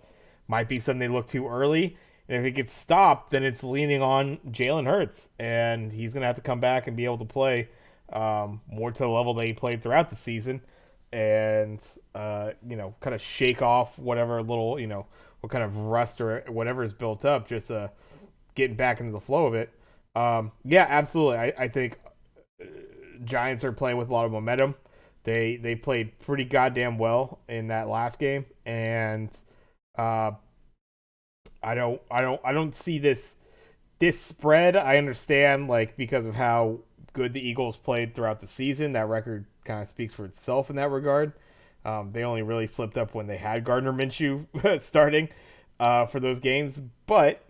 Might be something they look too early. And if it gets stopped, then it's leaning on Jalen Hurts, and he's gonna have to come back and be able to play more to the level that he played throughout the season, and kind of shake off whatever little what kind of rust or whatever is built up, just getting back into the flow of it. Yeah, absolutely. I think Giants are playing with a lot of momentum. They played pretty goddamn well in that last game, and uh, I don't see this spread. I understand, like, because of how good the Eagles played throughout the season. That record kind of speaks for itself in that regard. They only really slipped up when they had Gardner Minshew starting for those games, but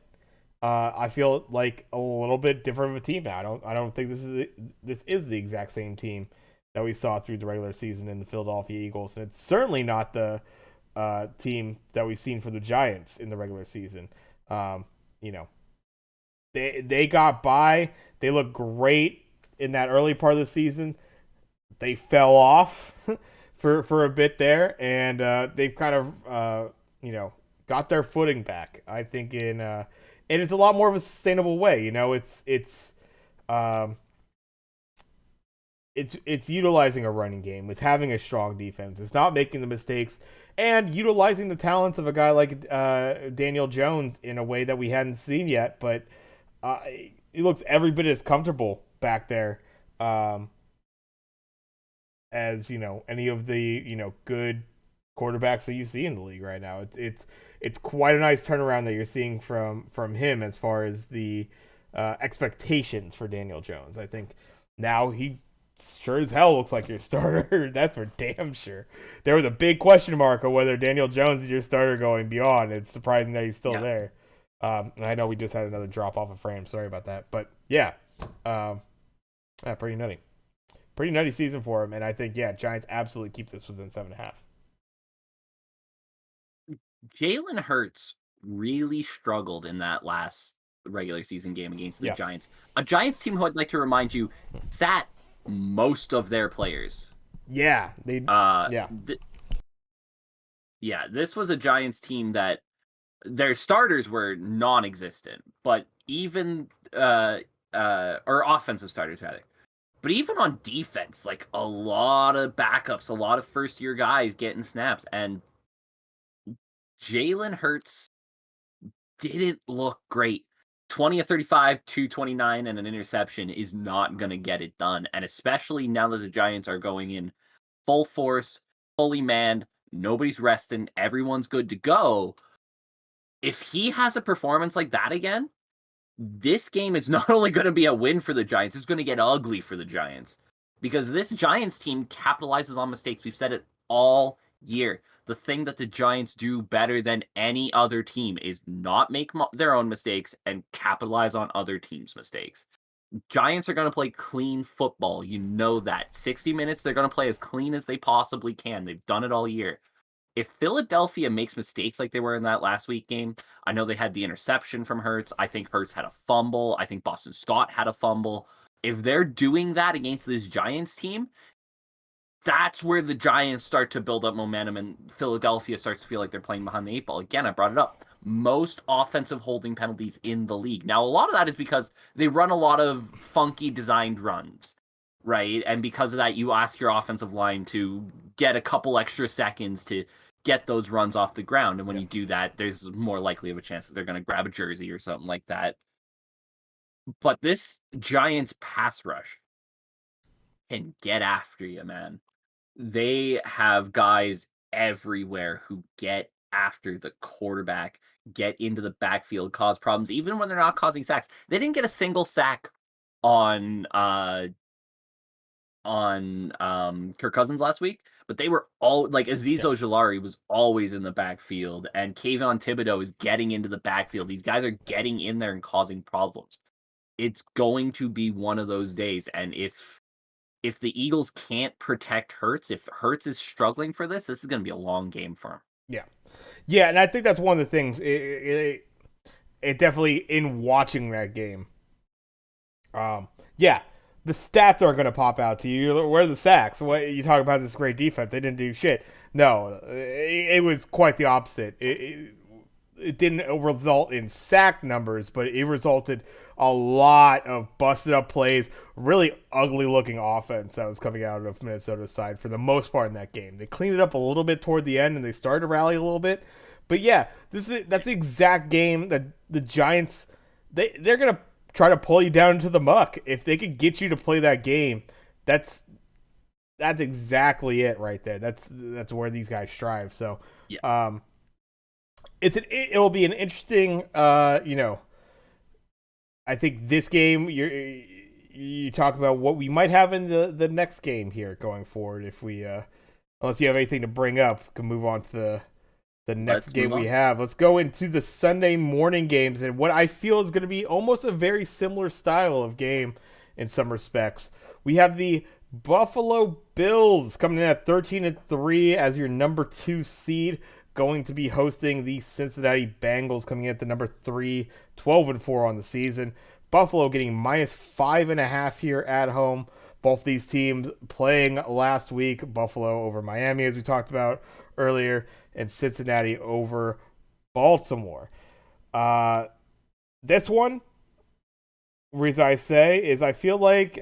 I feel like a little bit different of a team now. I don't think this is the exact same team that we saw through the regular season in the Philadelphia Eagles, and it's certainly not the team that we've seen for the Giants in the regular season. Um, you know, they got by. They looked great in that early part of the season. They fell off for a bit there, and they've kind of got their footing back. I think and it's a lot more of a sustainable way. Um, it's utilizing a running game. It's having a strong defense. It's not making the mistakes and utilizing the talents of a guy like Daniel Jones in a way that we hadn't seen yet. But he looks every bit as comfortable back there as any of the good quarterbacks that you see in the league right now. It's quite a nice turnaround that you're seeing from him as far as the expectations for Daniel Jones. I think now he sure as hell looks like your starter. That's for damn sure. There was a big question mark on whether Daniel Jones is your starter going beyond. It's surprising that he's still there. And I know we just had another drop off of frame. Sorry about that. But yeah, pretty nutty. Pretty nutty season for him. And I think, yeah, Giants absolutely keep this within 7.5. Jalen Hurts really struggled in that last regular season game against the Giants. A Giants team who I'd like to remind you sat most of their players. Yeah, this was a Giants team that their starters were non-existent, but even or offensive starters rather. But even on defense, like a lot of backups, a lot of first-year guys getting snaps, and Jalen Hurts didn't look great. 20 of 35, 229, and an interception is not going to get it done. And especially now that the Giants are going in full force, fully manned, nobody's resting, everyone's good to go. If he has a performance like that again, this game is not only going to be a win for the Giants, it's going to get ugly for the Giants. Because this Giants team capitalizes on mistakes. We've said it all year. The thing that the Giants do better than any other team is not make their own mistakes and capitalize on other teams' mistakes. Giants are going to play clean football. You know that. 60 minutes, they're going to play as clean as they possibly can. They've done it all year. If Philadelphia makes mistakes like they were in that last week game, I know they had the interception from Hurts. I think Hurts had a fumble. I think Boston Scott had a fumble. If they're doing that against this Giants team, that's where the Giants start to build up momentum and Philadelphia starts to feel like they're playing behind the eight ball. Again, I brought it up. Most offensive holding penalties in the league. Now, a lot of that is because they run a lot of funky designed runs, right? And because of that, you ask your offensive line to get a couple extra seconds to get those runs off the ground. And when you do that, there's more likely of a chance that they're going to grab a jersey or something like that. But this Giants pass rush can get after you, man. They have guys everywhere who get after the quarterback, get into the backfield, cause problems, even when they're not causing sacks. They didn't get a single sack on Kirk Cousins last week, but they were all like Azeez Yeah. Ojulari was always in the backfield, and Kayvon Thibodeau is getting into the backfield. These guys are getting in there and causing problems. It's going to be one of those days, and if the Eagles can't protect Hurts, if Hurts is struggling for this is going to be a long game for him. Yeah. Yeah, and I think that's one of the things. It definitely, in watching that game, yeah, the stats are going to pop out to you. Where are the sacks? What you talk about this great defense? They didn't do shit. No, it was quite the opposite. It didn't result in sack numbers, but it resulted a lot of busted up plays, really ugly looking offense that was coming out of Minnesota's side for the most part in that game. They cleaned it up a little bit toward the end and they started to rally a little bit. But yeah, that's the exact game that the Giants they're gonna try to pull you down into the muck. If they could get you to play that game, that's exactly it right there. That's where these guys strive. So Yeah. It'll be an interesting I think this game you talk about what we might have in the next game here going forward. If we unless you have anything to bring up, can move on to the next game we have. Let's go into the Sunday morning games and what I feel is going to be almost a very similar style of game in some respects. We have the Buffalo Bills coming in at 13-3 as your number 2 seed, going to be hosting the Cincinnati Bengals coming in at the number 3, 12-4 on the season. Buffalo getting -5.5 here at home. Both these teams playing last week. Buffalo over Miami, as we talked about earlier, and Cincinnati over Baltimore. This one, reason I say, is I feel like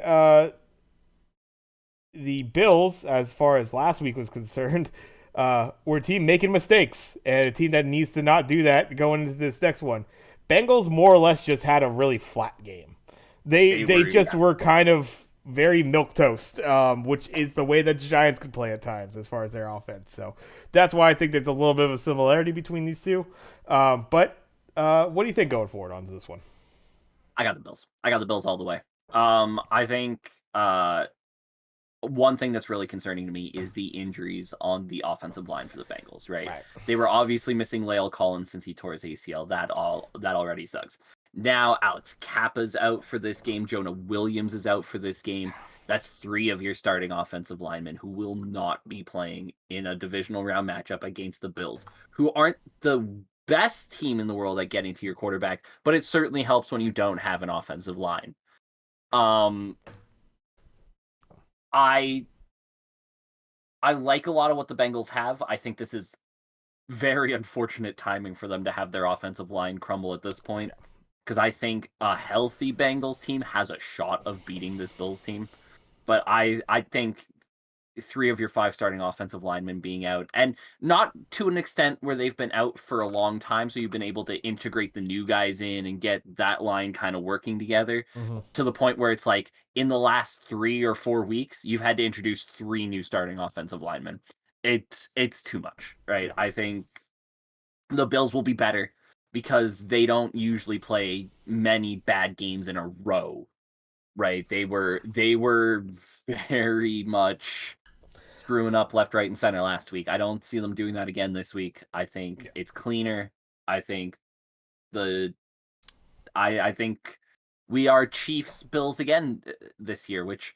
the Bills, as far as last week was concerned, were a team making mistakes, and a team that needs to not do that going into this next one. Bengals more or less just had a really flat game. They just were kind of very milquetoast, which is the way that the Giants can play at times as far as their offense. So that's why I think there's a little bit of a similarity between these two. But what do you think going forward on this one? I got the Bills. I got the Bills all the way. I think one thing that's really concerning to me is the injuries on the offensive line for the Bengals, right? They were obviously missing La'el Collins since he tore his ACL. That already sucks. Now Alex Kappa's out for this game. Jonah Williams is out for this game. That's 3 of your starting offensive linemen who will not be playing in a divisional round matchup against the Bills, who aren't the best team in the world at getting to your quarterback, but it certainly helps when you don't have an offensive line. I like a lot of what the Bengals have. I think this is very unfortunate timing for them to have their offensive line crumble at this point, because I think a healthy Bengals team has a shot of beating this Bills team. But I think 3 of your 5 starting offensive linemen being out, and not to an extent where they've been out for a long time, so you've been able to integrate the new guys in and get that line kind of working together to the point where it's like in the last 3 or 4 weeks, you've had to introduce 3 new starting offensive linemen. It's too much, right? I think the Bills will be better because they don't usually play many bad games in a row, right? They were very much screwing up left, right, and center last week. I don't see them doing that again this week. I think it's cleaner. I think I think we are Chiefs Bills again this year, which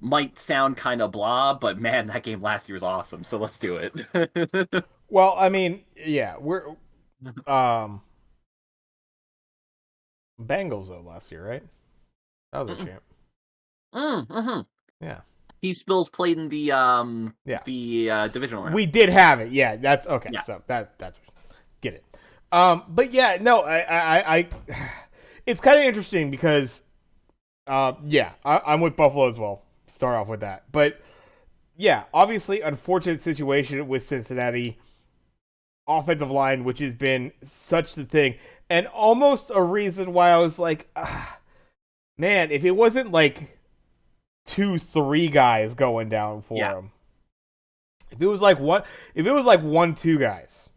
might sound kind of blah, but man, that game last year was awesome. So let's do it. Well, I mean, yeah, we're Bengals though last year, right? That was our champ. Yeah. Chiefs Bills played in the divisional round. We did have it. Yeah, that's okay. Yeah. So that's get it. But yeah, no, I it's kind of interesting because I'm with Buffalo as well. Start off with that. But yeah, obviously unfortunate situation with Cincinnati offensive line, which has been such the thing, and almost a reason why I was like, man, if it wasn't like 2-3 guys going down for Yeah. him. If it was like 1-2 guys,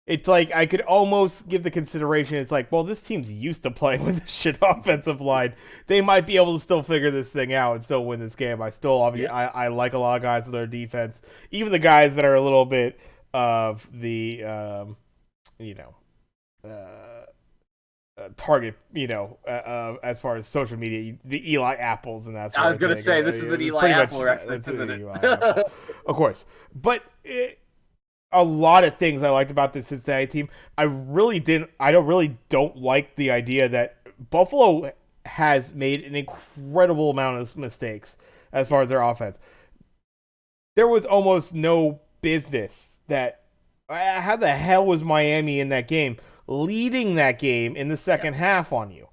it's like I could almost give the consideration. It's like, well, this team's used to playing with this shit offensive line. They might be able to still figure this thing out and still win this game. I like a lot of guys in their defense, even the guys that are a little bit of the target, as far as social media, the Eli Apples and that sort I was of going to thing. say, this is an Eli Apple reference, isn't it? Of course. But a lot of things I liked about this Cincinnati team. I really don't like the idea that Buffalo has made an incredible amount of mistakes as far as their offense. There was almost no business that. How the hell was Miami in that game, leading that game in the second half on you?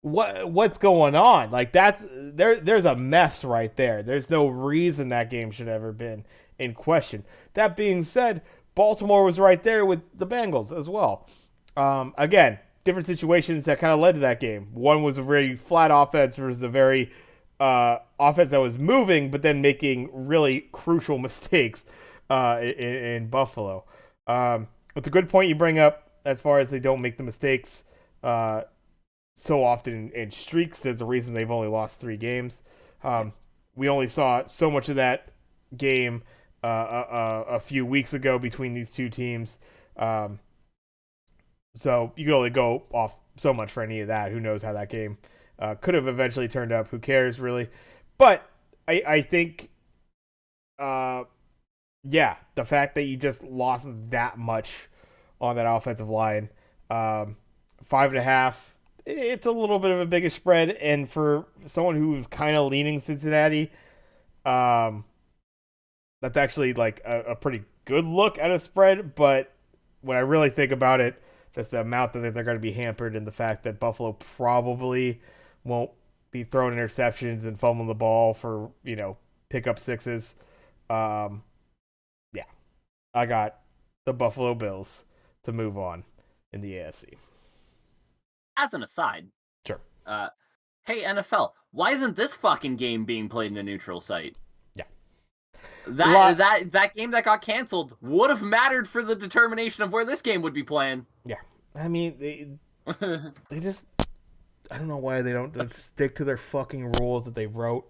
What's going on? Like there's a mess right there. There's no reason that game should ever been in question. That being said, Baltimore was right there with the Bengals as well. Again, different situations that kind of led to that game. One was a very flat offense versus a very offense that was moving, but then making really crucial mistakes in Buffalo. It's a good point you bring up as far as they don't make the mistakes so often in streaks. There's a reason they've only lost 3 games. We only saw so much of that game a few weeks ago between these two teams. So you can only go off so much for any of that. Who knows how that game could have eventually turned up. Who cares, really? But I think, the fact that you just lost that much on that offensive line, 5.5, it's a little bit of a bigger spread. And for someone who's kind of leaning Cincinnati, that's actually like a pretty good look at a spread. But when I really think about it, just the amount that they're going to be hampered and the fact that Buffalo probably won't be throwing interceptions and fumbling the ball for, pick up sixes. I got the Buffalo Bills to move on in the AFC. As an aside. Sure. Hey, NFL, why isn't this fucking game being played in a neutral site? Yeah. That game that got canceled would have mattered for the determination of where this game would be playing. Yeah. I mean, they just, I don't know why they don't just stick to their fucking rules that they wrote.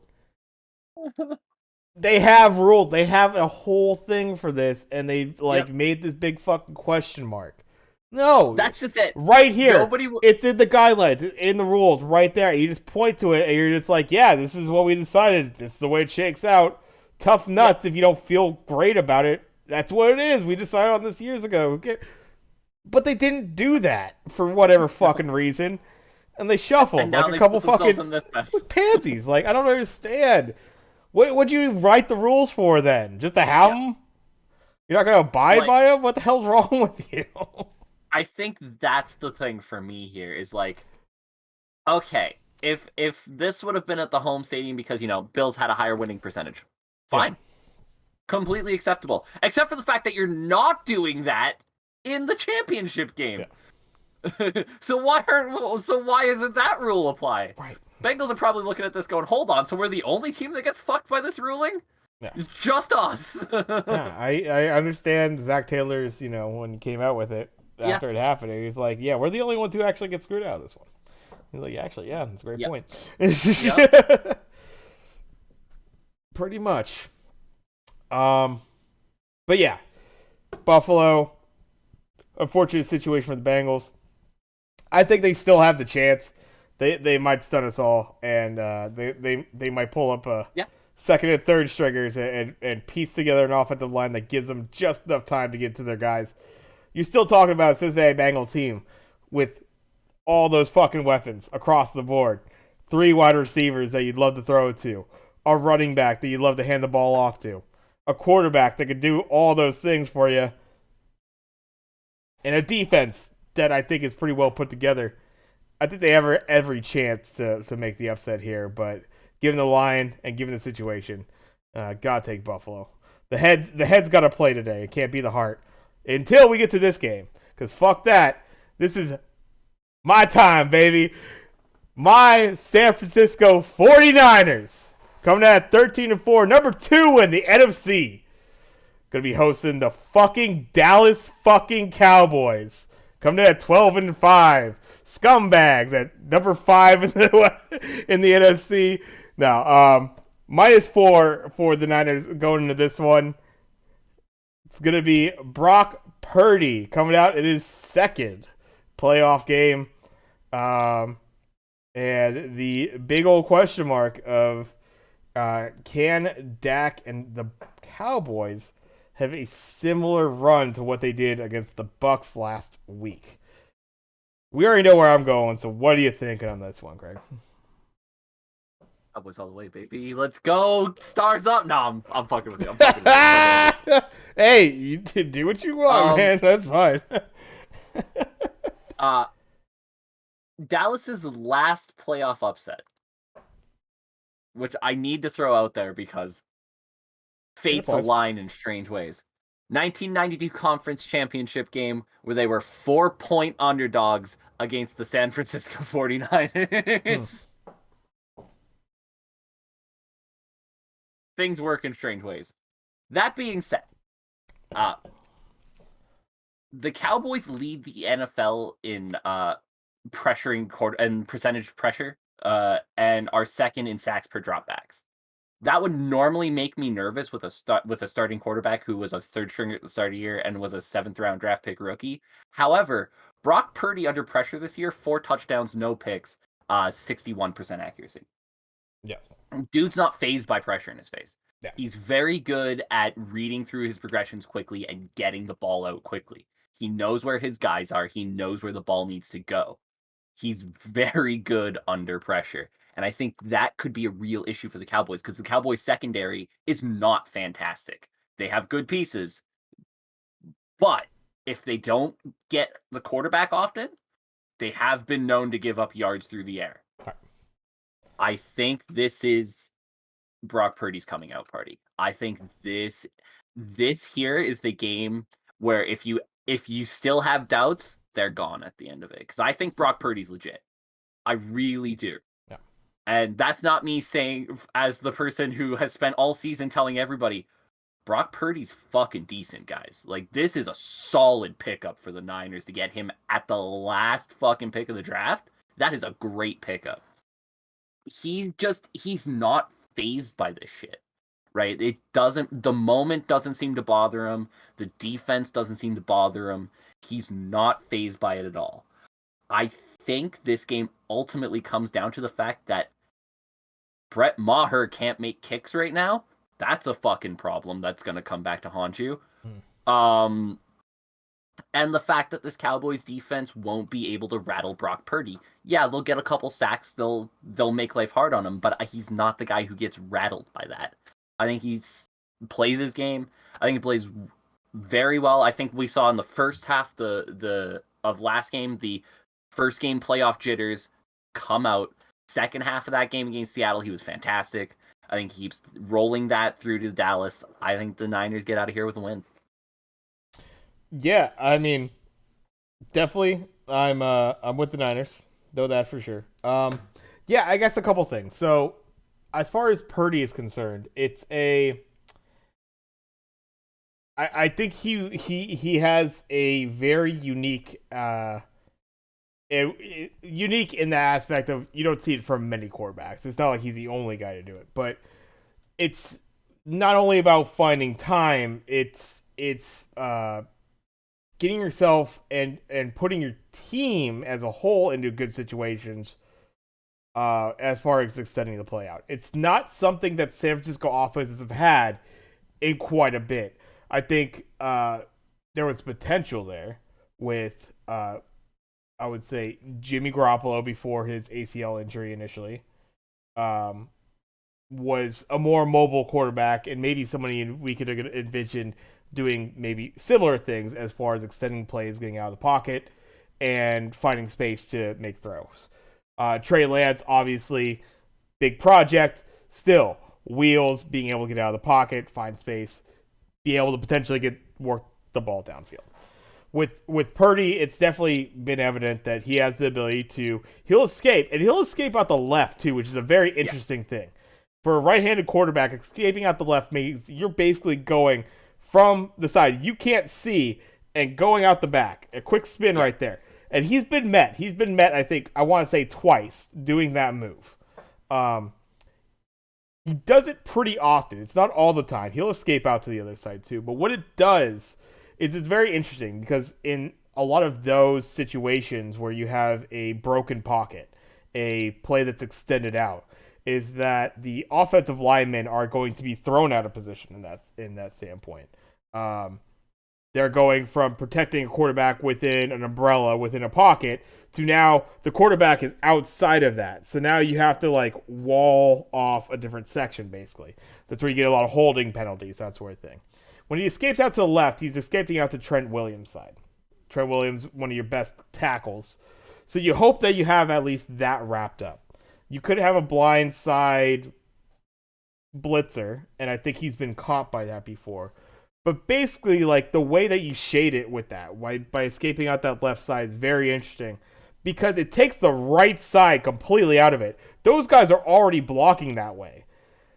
They have rules. They have a whole thing for this, and they made this big fucking question mark. No, that's just it. Right here, it's in the guidelines, it's in the rules, right there. You just point to it, and you're just like, "Yeah, this is what we decided. This is the way it shakes out." Tough nuts if you don't feel great about it. That's what it is. We decided on this years ago. Okay. But they didn't do that for whatever fucking reason, and they shuffled like a couple fucking pansies. Like, I don't understand. What would you write the rules for then? Just to have them? You're not going to abide by them? What the hell's wrong with you? I think that's the thing for me here is like, okay, if this would have been at the home stadium because, Bills had a higher winning percentage, fine. Yeah. Completely acceptable. Except for the fact that you're not doing that in the championship game. Yeah. So why isn't that rule apply? Right. Bengals are probably looking at this going, hold on, so we're the only team that gets fucked by this ruling? Yeah. Just us. Yeah, I understand Zach Taylor's, when he came out with it after it happened, he's like, yeah, we're the only ones who actually get screwed out of this one. He's like, that's a great point. Pretty much. But yeah, Buffalo, unfortunate situation for the Bengals. I think they still have the chance. They might stun us all, and they might pull up second and third stringers and piece together an offensive line that gives them just enough time to get to their guys. You're still talking about a Cincinnati Bengals team with all those fucking weapons across the board. 3 wide receivers that you'd love to throw it to. A running back that you'd love to hand the ball off to. A quarterback that could do all those things for you. And a defense that I think is pretty well put together. I think they have every chance to make the upset here, but given the line and given the situation, gotta take Buffalo. The head's got to play today. It can't be the heart until we get to this game, because fuck that. This is my time, baby. my San Francisco 49ers coming at 13-4, number 2 in the NFC. Gonna be hosting the fucking Dallas fucking Cowboys. Coming in at 12-5. Scumbags at number 5 in the NFC. Now, -4 for the Niners going into this one. It's gonna be Brock Purdy coming out in his second playoff game. And the big old question mark of can Dak and the Cowboys have a similar run to what they did against the Bucs last week? We already know where I'm going, so what are you thinking on this one, Greg? Cowboys all the way, baby. Let's go. Stars up. No, I'm fucking with you. Hey, you do what you want, man. That's fine. Dallas's last playoff upset, which I need to throw out there because fates align in strange ways. 1992 conference championship game where they were 4-point underdogs against the San Francisco 49ers. Things work in strange ways. That being said, the Cowboys lead the NFL in pressuring and percentage pressure, and are second in sacks per dropbacks. That would normally make me nervous with a starting quarterback who was a third stringer at the start of the year and was a 7th round draft pick rookie. However, Brock Purdy under pressure this year, 4 touchdowns, no picks, 61% accuracy. Yes. Dude's not fazed by pressure in his face. Yeah. He's very good at reading through his progressions quickly and getting the ball out quickly. He knows where his guys are. He knows where the ball needs to go. He's very good under pressure. And I think that could be a real issue for the Cowboys because the Cowboys secondary is not fantastic. They have good pieces, but if they don't get the quarterback often, they have been known to give up yards through the air. Right. I think this is Brock Purdy's coming out party. I think this here is the game where if you still have doubts, they're gone at the end of it. Because I think Brock Purdy's legit. I really do. Yeah. And that's not me saying as the person who has spent all season telling everybody, Brock Purdy's fucking decent, guys. Like, this is a solid pickup for the Niners to get him at the last fucking pick of the draft. That is a great pickup. He's not fazed by this shit, right? The moment doesn't seem to bother him. The defense doesn't seem to bother him. He's not fazed by it at all. I think this game ultimately comes down to the fact that Brett Maher can't make kicks right now. That's a fucking problem that's going to come back to haunt you. And the fact that this Cowboys defense won't be able to rattle Brock Purdy. Yeah, they'll get a couple sacks. They'll make life hard on him, but he's not the guy who gets rattled by that. I think he plays his game. I think he plays very well. I think we saw in the first half of last game, the first game playoff jitters come out. Second half of that game against Seattle, he was fantastic. I think he keeps rolling that through to Dallas. I think the Niners get out of here with a win. Yeah, I mean, definitely, I'm with the Niners, know that for sure. Yeah, I guess a couple things. So, as far as Purdy is concerned, it's I think he has a very unique unique in the aspect of you don't see it from many quarterbacks. It's not like he's the only guy to do it, but it's not only about finding time. It's getting yourself and putting your team as a whole into good situations. As far as extending the play out, it's not something that San Francisco offenses have had in quite a bit. I think there was potential there with I would say Jimmy Garoppolo before his ACL injury initially was a more mobile quarterback and maybe somebody we could envision doing maybe similar things as far as extending plays, getting out of the pocket, and finding space to make throws. Trey Lance, obviously, big project. Still, wheels, being able to get out of the pocket, find space, be able to potentially work the ball downfield. With Purdy, it's definitely been evident that he has the ability he'll escape, and he'll escape out the left too, which is a very interesting thing. For a right-handed quarterback, escaping out the left means you're basically going from the side you can't see and going out the back. A quick spin right there. And he's been met. He's been met, I think, I want to say twice doing that move. He does it pretty often. It's not all the time. He'll escape out to the other side too. But what it does is it's very interesting because in a lot of those situations where you have a broken pocket, a play that's extended out, is that the offensive linemen are going to be thrown out of position in that standpoint. They're going from protecting a quarterback within an umbrella, within a pocket, to now the quarterback is outside of that. So now you have to like wall off a different section, basically. That's where you get a lot of holding penalties, that sort of thing. When he escapes out to the left, he's escaping out to Trent Williams' side. Trent Williams, one of your best tackles. So you hope that you have at least that wrapped up. You could have a blind side blitzer, and I think he's been caught by that before. But basically, like, the way that you shade it with that, by escaping out that left side, is very interesting. Because it takes the right side completely out of it. Those guys are already blocking that way.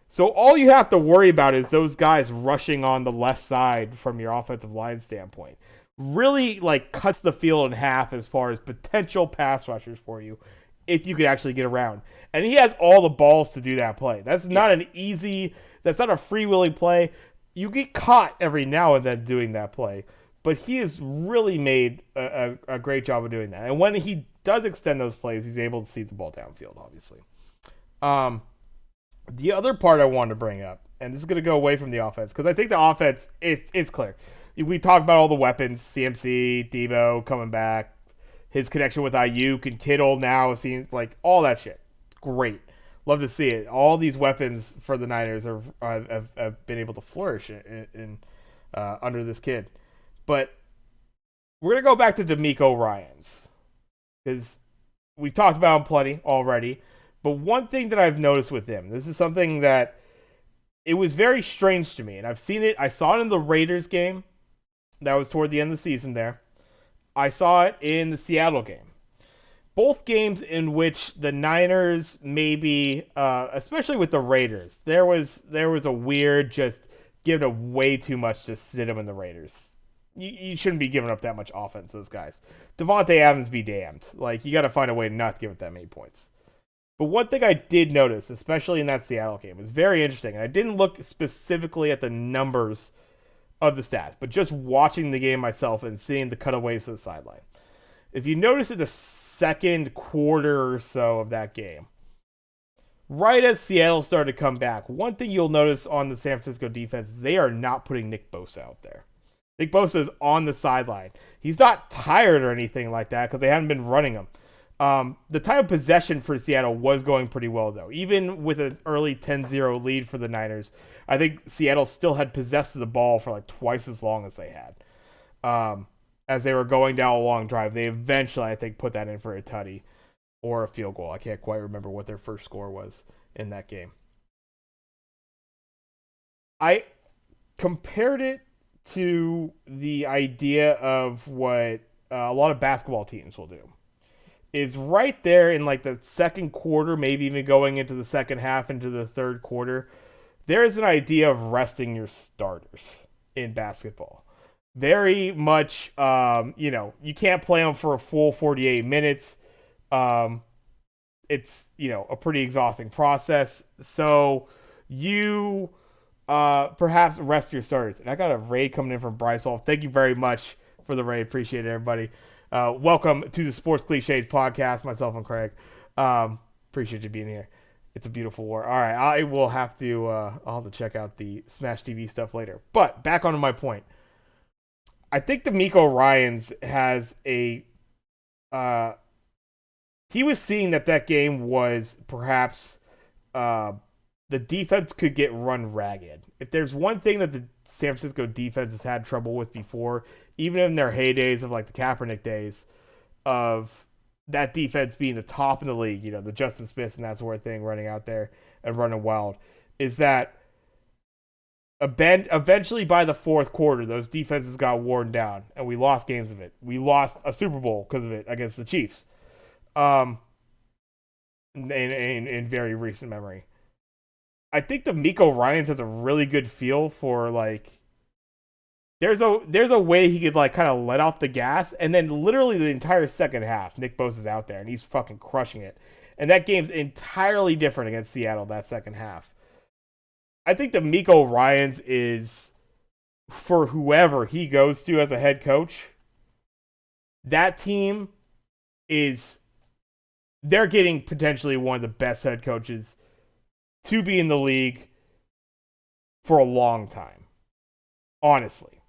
So all you have to worry about is those guys rushing on the left side from your offensive line standpoint. Really, like, cuts the field in half as far as potential pass rushers for you, if you could actually get around. And he has all the balls to do that play. That's not that's not a freewheeling play. You get caught every now and then doing that play, but he has really made a great job of doing that. And when he does extend those plays, he's able to see the ball downfield, obviously. The other part I wanted to bring up, and this is going to go away from the offense, because I think the offense, it's clear. We talked about all the weapons, CMC, Debo coming back, his connection with Ayuk and Kittle now seems like all that shit. Great. Love to see it. All these weapons for the Niners have been able to flourish under this kid. But we're going to go back to D'Amico Ryans, because we've talked about him plenty already. But one thing that I've noticed with him, this is something that it was very strange to me, and I've seen it. I saw it in the Raiders game. That was toward the end of the season there. I saw it in the Seattle game. Both games in which the Niners maybe, especially with the Raiders, there was a weird just giving up way too much to sit them in the Raiders. You shouldn't be giving up that much offense, those guys. Devontae Adams be damned. Like, you got to find a way to not give it that many points. But one thing I did notice, especially in that Seattle game, was very interesting. And I didn't look specifically at the numbers of the stats, but just watching the game myself and seeing the cutaways to the sideline. If you notice in the second quarter or so of that game, right as Seattle started to come back, one thing you'll notice on the San Francisco defense, they are not putting Nick Bosa out there. Nick Bosa is on the sideline. He's not tired or anything like that because they haven't been running him. The time of possession for Seattle was going pretty well, though. Even with an early 10-0 lead for the Niners, I think Seattle still had possessed the ball for like twice as long as they had. As they were going down a long drive, they eventually, I think, put that in for a tutty or a field goal. I can't quite remember what their first score was in that game. I compared it to the idea of what a lot of basketball teams will do. Is right there in like the second quarter, maybe even going into the second half, into the third quarter, there is an idea of resting your starters in basketball. Very much, you can't play them for a full 48 minutes. It's, a pretty exhausting process. So you perhaps rest your starters. And I got a raid coming in from Bryce Hall. Thank you very much for the raid. Appreciate it, everybody. Welcome to the Sports Cliches podcast, myself and Craig. Appreciate you being here. It's a beautiful war. All right, I will have to, I'll have to check out the Smash TV stuff later. But back onto my point. I think D'Amico Ryans has he was seeing that game was perhaps the defense could get run ragged. If there's one thing that the San Francisco defense has had trouble with before, even in their heydays of like the Kaepernick days, of that defense being the top in the league, the Justin Smith and that sort of thing running out there and running wild, is that Eventually, by the fourth quarter, those defenses got worn down, and we lost games of it. We lost a Super Bowl because of it against the Chiefs, um, in very recent memory. I think the Miko Ryans has a really good feel for like there's a way he could like kind of let off the gas, and then literally the entire second half, Nick Bosa's out there and he's fucking crushing it. And that game's entirely different against Seattle that second half. I think the Miko Ryans is for whoever he goes to as a head coach. That team is they're getting potentially one of the best head coaches to be in the league for a long time. Honestly.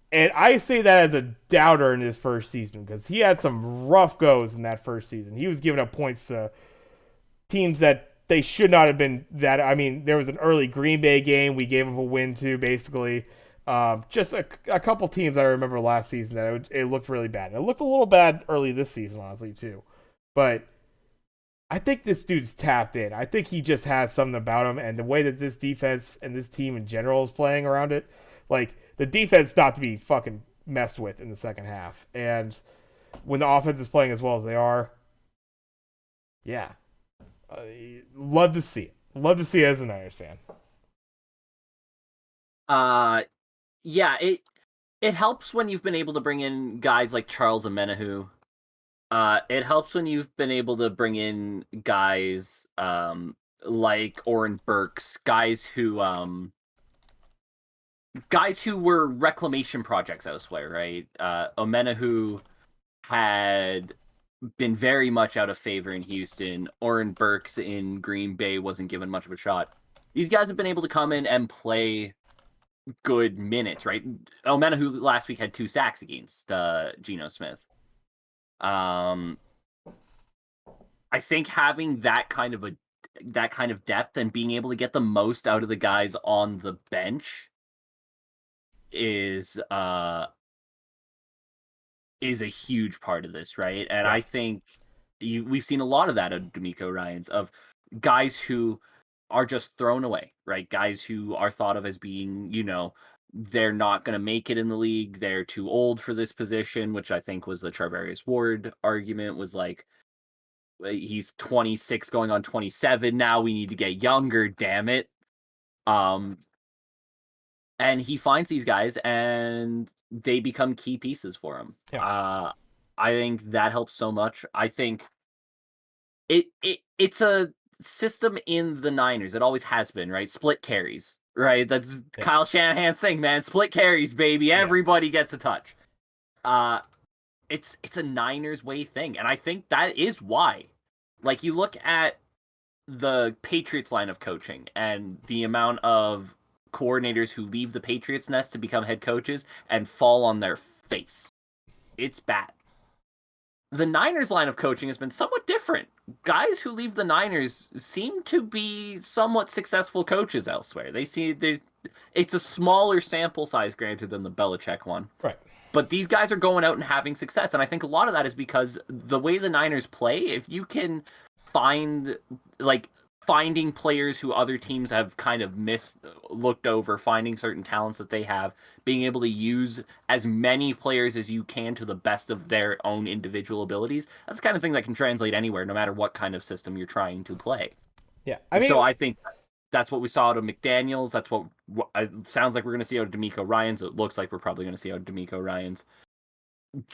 And I say that as a doubter in his first season because he had some rough goes in that first season. He was giving up points to teams that they should not have been. That I mean, there was an early Green Bay game we gave him a win to, basically. Just a couple teams I remember last season that it looked really bad. It looked a little bad early this season, honestly, too. But I think this dude's tapped in. I think he just has something about him, and the way that this defense and this team in general is playing around it, like the defense not to be fucking messed with in the second half. And when the offense is playing as well as they are, yeah, love to see it. Love to see it as a Niners fan. Yeah, it helps when you've been able to bring in guys like Charles Omenihu. It helps when you've been able to bring in guys like Oren Burks, guys who were reclamation projects elsewhere, right? Omenihu had been very much out of favor in Houston. Oren Burks in Green Bay wasn't given much of a shot. These guys have been able to come in and play good minutes, right? Omenihu last week had 2 sacks against Geno Smith. I think having that kind of depth and being able to get the most out of the guys on the bench is a huge part of this, right? And yeah. I think we've seen a lot of that of D'Amico Ryans, of guys who are just thrown away, right? Guys who are thought of as being, they're not going to make it in the league. They're too old for this position, which I think was the Charvarius Ward argument, was like, he's 26 going on 27 now. We need to get younger, damn it. And he finds these guys and they become key pieces for him. Yeah. I think that helps so much. I think it's a system in the Niners. It always has been, right? Split carries, right? That's Kyle Shanahan's thing, man. Split carries, baby. Everybody gets a touch. It's a Niners way thing. And I think that is why. Like, you look at the Patriots line of coaching and the amount of coordinators who leave the Patriots nest to become head coaches and fall on their face. It's bad. The Niners line of coaching has been somewhat different. Guys who leave the Niners seem to be somewhat successful coaches elsewhere. It's a smaller sample size, granted, than the Belichick one. Right. But these guys are going out and having success. And I think a lot of that is because the way the Niners play, if you can finding players who other teams have kind of looked over, finding certain talents that they have, being able to use as many players as you can to the best of their own individual abilities, that's the kind of thing that can translate anywhere, no matter what kind of system you're trying to play. Yeah, so I think that's what we saw out of McDaniels. That's what it sounds like we're going to see out of D'Amico Ryans. It looks like we're probably going to see out of D'Amico Ryans.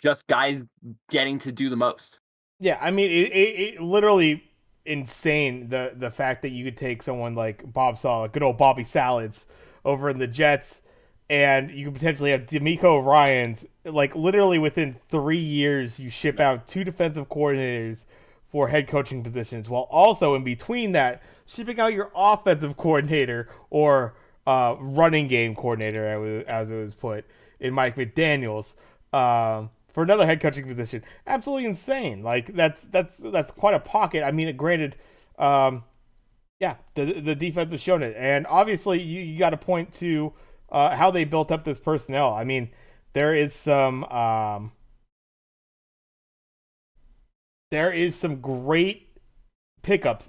Just guys getting to do the most. Yeah, I mean, it literally insane the fact that you could take someone like Bob Sala, good old Bobby Salads, over in the Jets, and you could potentially have D'Amico Ryans. Like, literally within 3 years, you ship out 2 defensive coordinators for head coaching positions, while also in between that, shipping out your offensive coordinator or running game coordinator, as it was put, in Mike McDaniels, for another head coaching position. Absolutely insane. Like, that's quite a pocket. I mean, granted, the defense has shown it, and obviously you got to point to how they built up this personnel. I mean, there is some great pickups.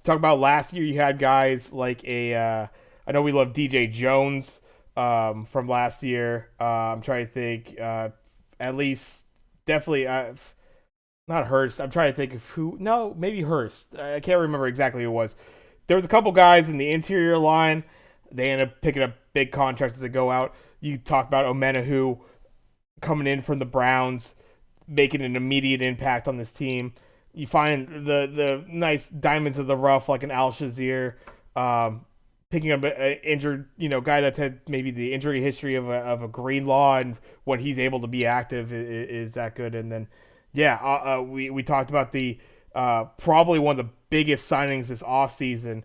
Talk about last year, you had guys like a I know we love DJ Jones from last year. I'm trying to think. At least, definitely, not Hurst. I'm trying to think of who. No, maybe Hurst. I can't remember exactly who it was. There was a couple guys in the interior line. They end up picking up big contracts as they go out. You talk about Omenahu coming in from the Browns, making an immediate impact on this team. You find the nice diamonds of the rough like an Al Shazier, picking up an injured guy that's had maybe the injury history of a Greenlaw, and when he's able to be active is that good. And then we talked about the probably one of the biggest signings this offseason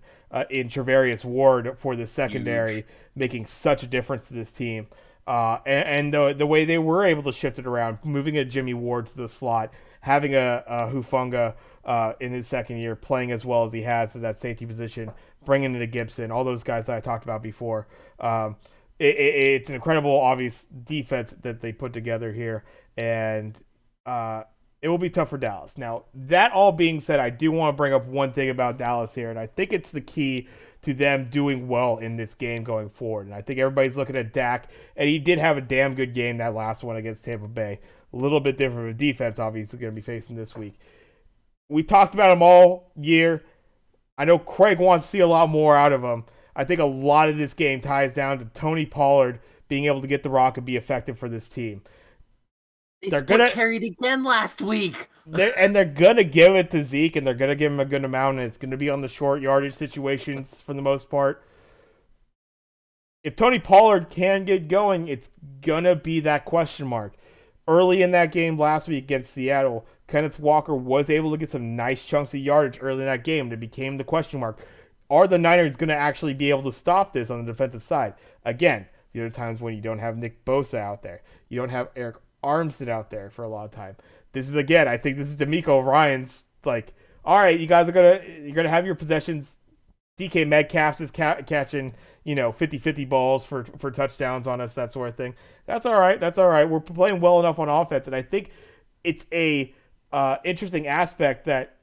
in Travarius Ward for the secondary, making such a difference to this team. And the way they were able to shift it around, moving a Jimmy Ward to the slot, having a Hufunga in his second year playing as well as he has at that safety position, bringing in a Gibson, all those guys that I talked about before. It's an incredible, obvious defense that they put together here, and it will be tough for Dallas. Now, that all being said, I do want to bring up one thing about Dallas here, and I think it's the key to them doing well in this game going forward. And I think everybody's looking at Dak, and he did have a damn good game that last one against Tampa Bay. A little bit different of a defense, obviously, going to be facing this week. We talked about him all year. I know Craig wants to see a lot more out of him. I think a lot of this game ties down to Tony Pollard being able to get the rock and be effective for this team. They're gonna carried again last week. They're gonna give it to Zeke, and they're gonna give him a good amount, and it's gonna be on the short yardage situations for the most part. If Tony Pollard can get going, it's gonna be that question mark. Early in that game last week against Seattle, Kenneth Walker was able to get some nice chunks of yardage early in that game, and it became the question mark. Are the Niners gonna actually be able to stop this on the defensive side? Again, the other times when you don't have Nick Bosa out there, you don't have Eric Armstead out there for a lot of time. This is, again, I think this is D'Amico Ryan's like, all right, you guys you're gonna have your possessions. DK Metcalf is catching 50-50 balls for touchdowns on us, that sort of thing. That's all right. We're playing well enough on offense, and I think it's a interesting aspect that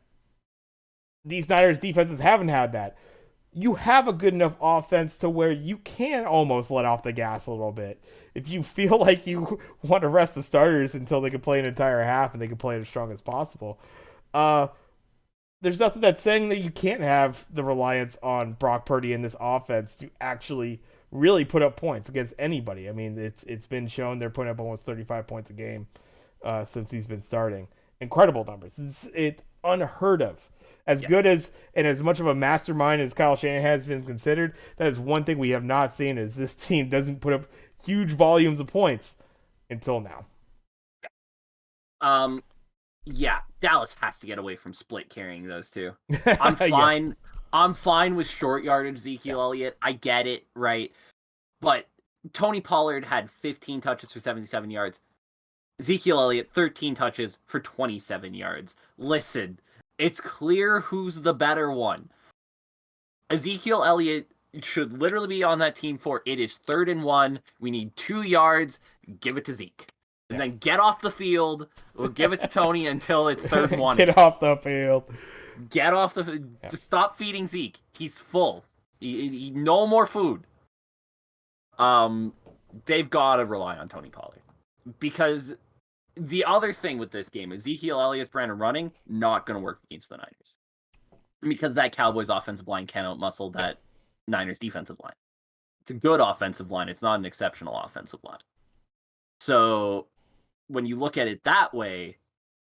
these Niners defenses haven't had that. You have a good enough offense to where you can almost let off the gas a little bit. If you feel like you want to rest the starters until they can play an entire half and they can play it as strong as possible, there's nothing that's saying that you can't have the reliance on Brock Purdy in this offense to actually really put up points against anybody. I mean, it's been shown they're putting up almost 35 points a game since he's been starting. Incredible numbers. It's unheard of. As good as and as much of a mastermind as Kyle Shanahan has been considered, that is one thing we have not seen, is this team doesn't put up huge volumes of points until now. Dallas has to get away from split carrying those two. I'm fine. Yeah. I'm fine with short yardage Ezekiel Elliott. I get it, right? But Tony Pollard had 15 touches for 77 yards. Ezekiel Elliott, 13 touches for 27 yards. Listen, it's clear who's the better one. Ezekiel Elliott should literally be on that team for it is 3rd and 1. We need 2 yards. Give it to Zeke. And then get off the field. We'll give it to Tony until it's 3rd and 1. Get off the field. Get off the Stop feeding Zeke. He's full. He no more food. They've got to rely on Tony Pollard. Because the other thing with this game, Ezekiel Elliott's brand of running, not going to work against the Niners. Because that Cowboys offensive line can't outmuscle that Niners defensive line. It's a good offensive line. It's not an exceptional offensive line. So when you look at it that way,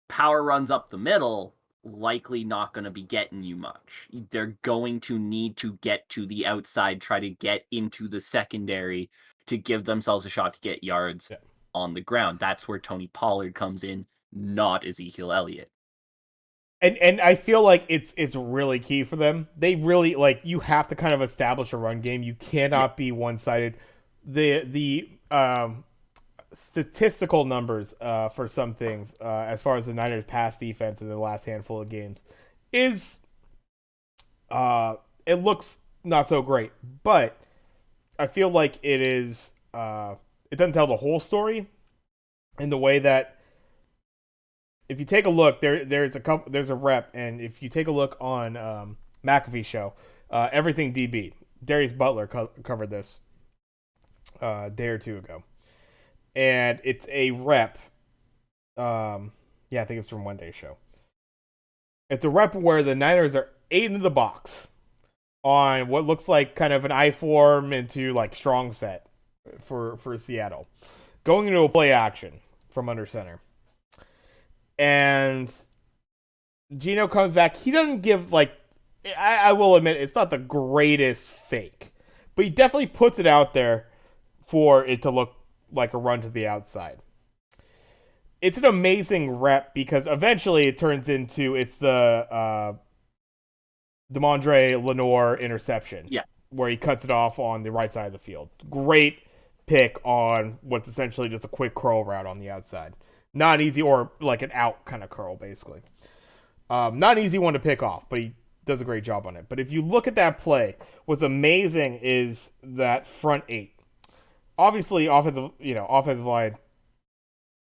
power runs up the middle, likely not going to be getting you much. They're going to need to get to the outside, try to get into the secondary to give themselves a shot to get yards on the ground. That's where Tony Pollard comes in, not Ezekiel Elliott. And I feel like it's really key for them. They really, you have to kind of establish a run game. You cannot be one-sided. The statistical numbers for some things, as far as the Niners' pass defense in the last handful of games, is it looks not so great. But I feel like it is it doesn't tell the whole story in the way that if you take a look, there's a rep, and if you take a look on McAfee's show, everything DB, Darius Butler covered this a day or two ago, and it's a rep. Yeah, I think it's from One Day Show. It's a rep where the Niners are 8 in the box on what looks like kind of an I form into like strong set for Seattle, going into a play action from under center, and Gino comes back. He doesn't give like I will admit it's not the greatest fake, but he definitely puts it out there for it to look like a run to the outside. It's an amazing rep because eventually it turns into it's the Demondre Lenore interception. Yeah. Where he cuts it off on the right side of the field. Great pick on what's essentially just a quick curl route on the outside. Not an easy, or like an out kind of curl, basically. Not an easy one to pick off, but he does a great job on it. But if you look at that play, what's amazing is that front 8. Obviously, offensive line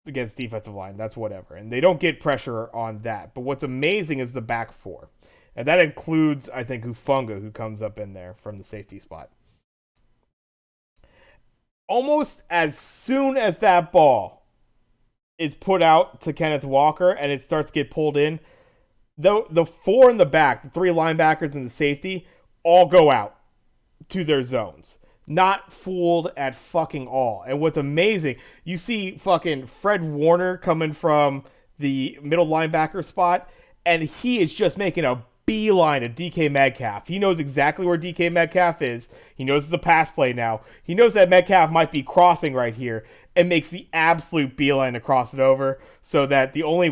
against defensive line, that's whatever. And they don't get pressure on that. But what's amazing is the back 4. And that includes, I think, Hufanga, who comes up in there from the safety spot. Almost as soon as that ball is put out to Kenneth Walker and it starts to get pulled in, the 4 in the back, the 3 linebackers and the safety, all go out to their zones. Not fooled at fucking all. And what's amazing, you see fucking Fred Warner coming from the middle linebacker spot, and he is just making a beeline to DK Metcalf. He knows exactly where DK Metcalf is. He knows it's a pass play now. He knows that Metcalf might be crossing right here and makes the absolute beeline to cross it over so that the only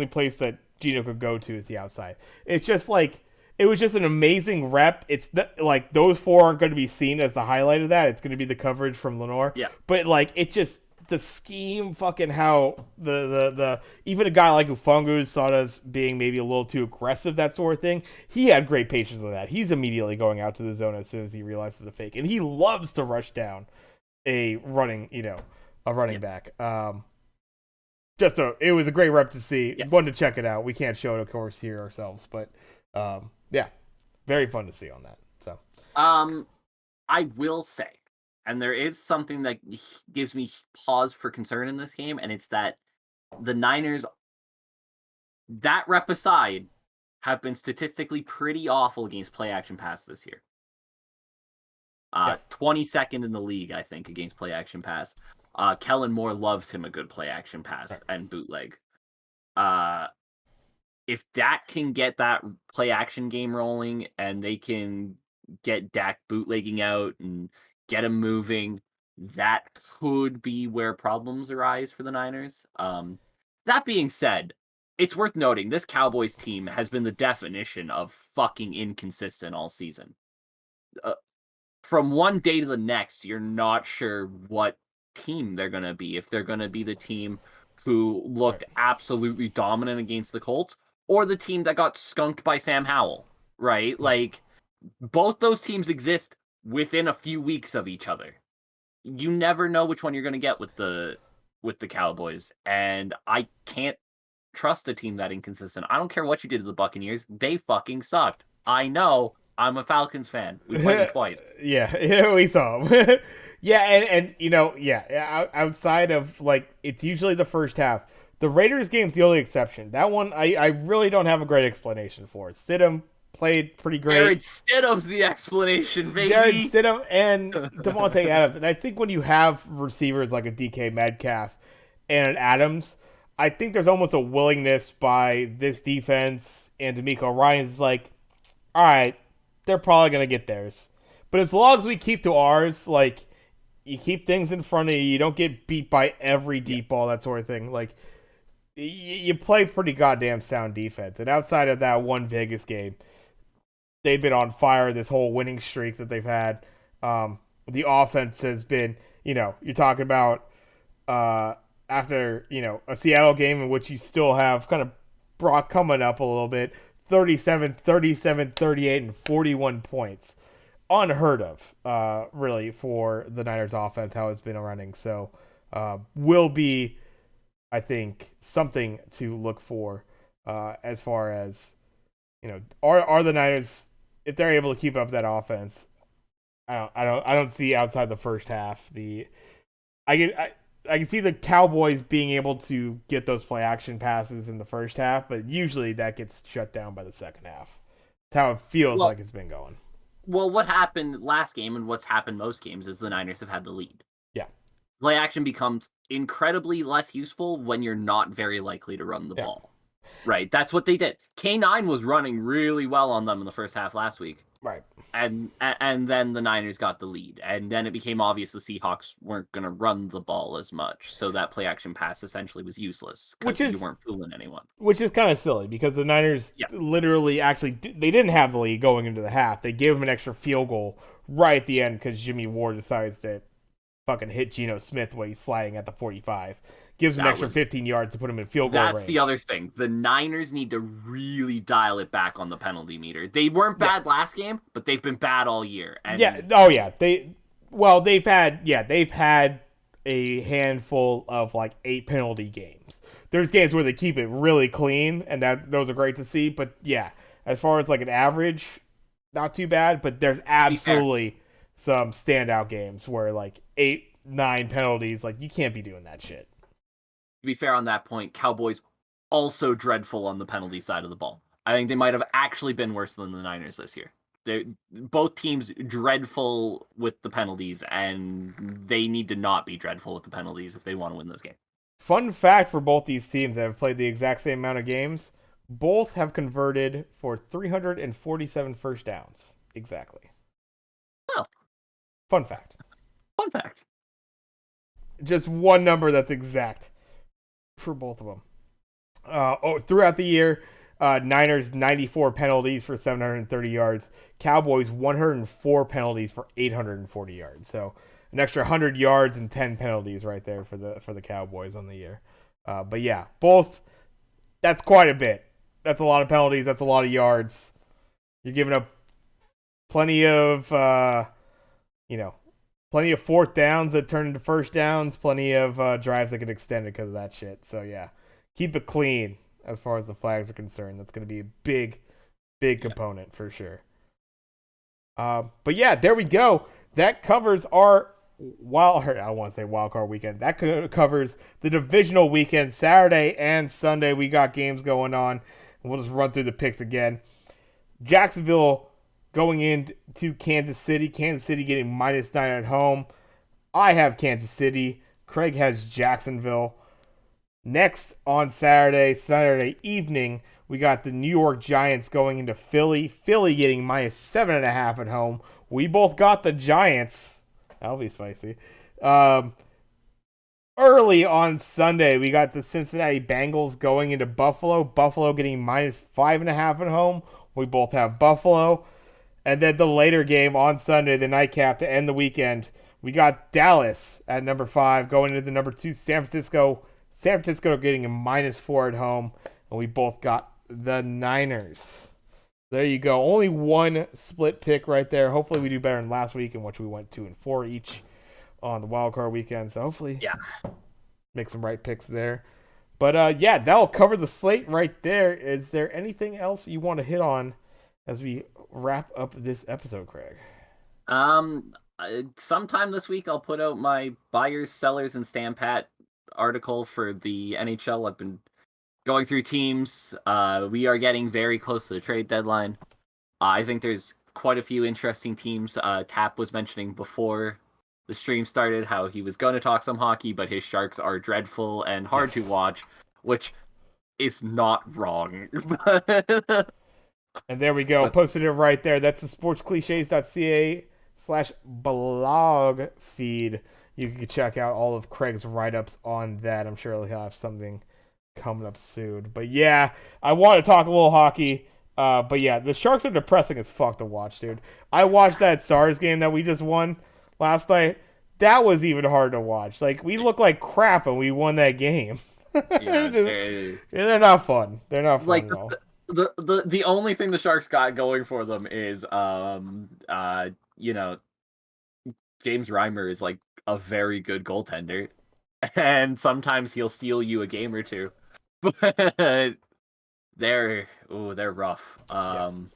place that Gino could go to is the outside. It's just like, it was just an amazing rep. It's like those 4 aren't going to be seen as the highlight of that. It's going to be the coverage from Lenore. Yeah. But like, it just, the scheme, fucking how the even a guy like Ufungu saw it as being maybe a little too aggressive, that sort of thing. He had great patience with that. He's immediately going out to the zone as soon as he realizes the fake, and he loves to rush down a running back. It was a great rep to see. Yeah. Fun to check it out. We can't show it, of course, here ourselves, but yeah, very fun to see on that. So, I will say, and there is something that gives me pause for concern in this game, and it's that the Niners, that rep aside, have been statistically pretty awful against play-action pass this year. 22nd in the league, I think, against play-action pass. Kellen Moore loves him a good play-action pass and bootleg. If Dak can get that play-action game rolling, and they can get Dak bootlegging out and get him moving, that could be where problems arise for the Niners. That being said, it's worth noting this Cowboys team has been the definition of fucking inconsistent all season. From one day to the next, you're not sure what team they're going to be. If they're going to be the team who looked absolutely dominant against the Colts, or the team that got skunked by Sam Howell, right? Like, both those teams exist within a few weeks of each other. You never know which one you're going to get with the Cowboys, and I can't trust a team that inconsistent. I don't care what you did to the Buccaneers; they fucking sucked. I know. I'm a Falcons fan. We played them twice. Yeah, we saw them. And outside of like, it's usually the first half. The Raiders game's the only exception. That one, I really don't have a great explanation for. Stidham played pretty great. Jared Stidham's the explanation, baby. Jared Stidham and Devontae Adams. And I think when you have receivers like a DK Metcalf and an Adams, I think there's almost a willingness by this defense and D'Amico Ryans like, all right, they're probably going to get theirs. But as long as we keep to ours, like, you keep things in front of you, you don't get beat by every deep ball, that sort of thing. Like, you play pretty goddamn sound defense. And outside of that one Vegas game, they've been on fire this whole winning streak that they've had. The offense has been, you're talking about after, a Seattle game in which you still have kind of Brock coming up a little bit, 37, 38, and 41 points. Unheard of, really, for the Niners offense, how it's been running. So, will be, I think, something to look for as far as, are the Niners, if they're able to keep up that offense, I don't see outside the first half I can I can see the Cowboys being able to get those play action passes in the first half, but usually that gets shut down by the second half. That's how it feels Well, like it's been going. what happened last game and what's happened most games is the Niners have had the lead. Yeah. Play action becomes incredibly less useful when you're not very likely to run the Yeah. ball. Right. That's what they did. K9 was running really well on them in the first half last week. Right. And then the Niners got the lead. And then it became obvious the Seahawks weren't going to run the ball as much. So that play action pass essentially was useless because you weren't fooling anyone. Which is kind of silly because the Niners literally actually they didn't have the lead going into the half. They gave them an extra field goal right at the end because Jimmy Ward decides to fucking hit Geno Smith when he's sliding at the 45. Gives him an extra 15 yards to put him in field goal range. That's the other thing. The Niners need to really dial it back on the penalty meter. They weren't bad last game, but they've been bad all year. And They've had a handful of like 8 penalty games. There's games where they keep it really clean, and those are great to see. But yeah, as far as like an average, not too bad. But there's absolutely some standout games where like 8, 9 penalties. Like you can't be doing that shit. To be fair on that point, Cowboys also dreadful on the penalty side of the ball. I think they might have actually been worse than the Niners this year. They're both teams dreadful with the penalties, and they need to not be dreadful with the penalties if they want to win this game. Fun fact for both these teams that have played the exact same amount of games, both have converted for 347 first downs. Exactly. Oh. Fun fact. Fun fact. Just one number that's exact for both of them. Throughout the year, Niners 94 penalties for 730 yards. Cowboys 104 penalties for 840 yards. So an extra 100 yards and 10 penalties right there for the Cowboys on the year. But yeah, both. That's quite a bit. That's a lot of penalties. That's a lot of yards. You're giving up plenty of plenty of fourth downs that turn into first downs. Plenty of drives that get extended because of that shit. So yeah, keep it clean as far as the flags are concerned. That's going to be a big component for sure. But yeah, there we go. That covers our I want to say wild card weekend. That covers the divisional weekend, Saturday and Sunday. We got games going on. We'll just run through the picks again. Jacksonville going into Kansas City. Kansas City getting -9 at home. I have Kansas City. Craig has Jacksonville. Next on Saturday evening, we got the New York Giants going into Philly. Philly getting -7.5 at home. We both got the Giants. That'll be spicy. Early on Sunday, we got the Cincinnati Bengals going into Buffalo. Buffalo getting -5.5 at home. We both have Buffalo. And then the later game on Sunday, the nightcap to end the weekend, we got Dallas at number 5 going into the number 2 San Francisco. San Francisco getting a -4 at home. And we both got the Niners. There you go. Only one split pick right there. Hopefully we do better than last week, in which we went 2 and 4 each on the wild card weekend. So hopefully make some right picks there. But yeah, that'll cover the slate right there. Is there anything else you want to hit on as we wrap up this episode, Craig? Sometime this week I'll put out my buyers, sellers, and Stampat article for the NHL. I've been going through teams. We are getting very close to the trade deadline. I think there's quite a few interesting teams. Tap was mentioning before the stream started how he was going to talk some hockey, but his Sharks are dreadful and hard to watch, which is not wrong. And there we go. Posted it right there. That's the sportscliches.ca/blog feed. You can check out all of Craig's write-ups on that. I'm sure he'll have something coming up soon. But yeah, I want to talk a little hockey. But yeah, the Sharks are depressing as fuck to watch, dude. I watched that Stars game that we just won last night. That was even hard to watch. Like, we looked like crap and we won that game. They're not fun. They're not fun at all. The only thing the Sharks got going for them is James Reimer is like a very good goaltender, and sometimes he'll steal you a game or two, but they're rough. And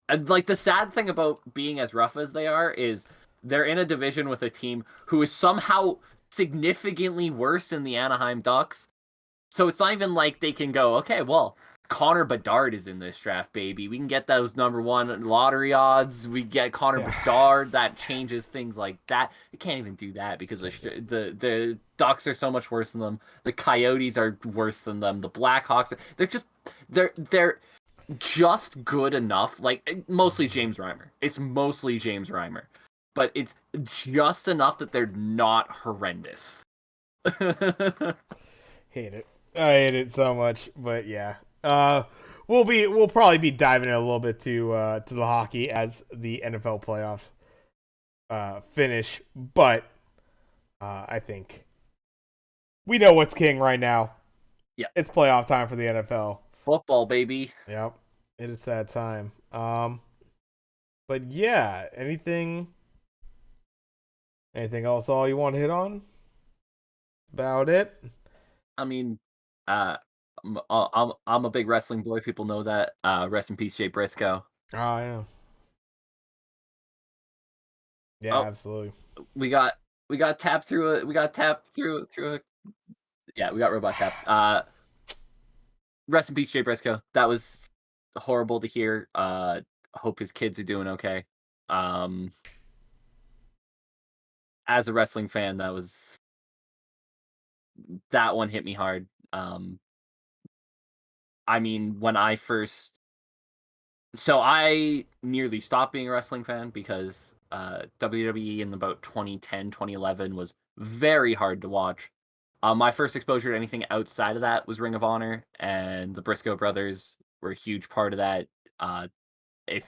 like the sad thing about being as rough as they are is they're in a division with a team who is somehow significantly worse than the Anaheim Ducks. So it's not even like they can go, okay, well, Connor Bedard is in this draft, baby. We can get those number one lottery odds. We get Connor Bedard. That changes things like that. You can't even do that because the Ducks are so much worse than them. The Coyotes are worse than them. The Blackhawks, they're just good enough. Like, mostly James Reimer. It's mostly James Reimer. But it's just enough that they're not horrendous. Hate it. I hate it so much, but yeah. We'll probably be diving in a little bit to the hockey as the NFL playoffs finish, but I think we know what's king right now. Yeah, it's playoff time for the NFL. Football, baby. Yep, it is that time. But yeah, anything else? All you want to hit on? About it. I mean, I'm a big wrestling boy. People know that. Rest in peace, Jay Briscoe. Oh yeah. Yeah, absolutely. We got tapped through a. We got tapped through a. Yeah, we got robot tapped. Rest in peace, Jay Briscoe. That was horrible to hear. Hope his kids are doing okay. As a wrestling fan, that one hit me hard. I mean, when I first... So I nearly stopped being a wrestling fan because WWE in about 2010, 2011 was very hard to watch. My first exposure to anything outside of that was Ring of Honor, and the Briscoe brothers were a huge part of that. If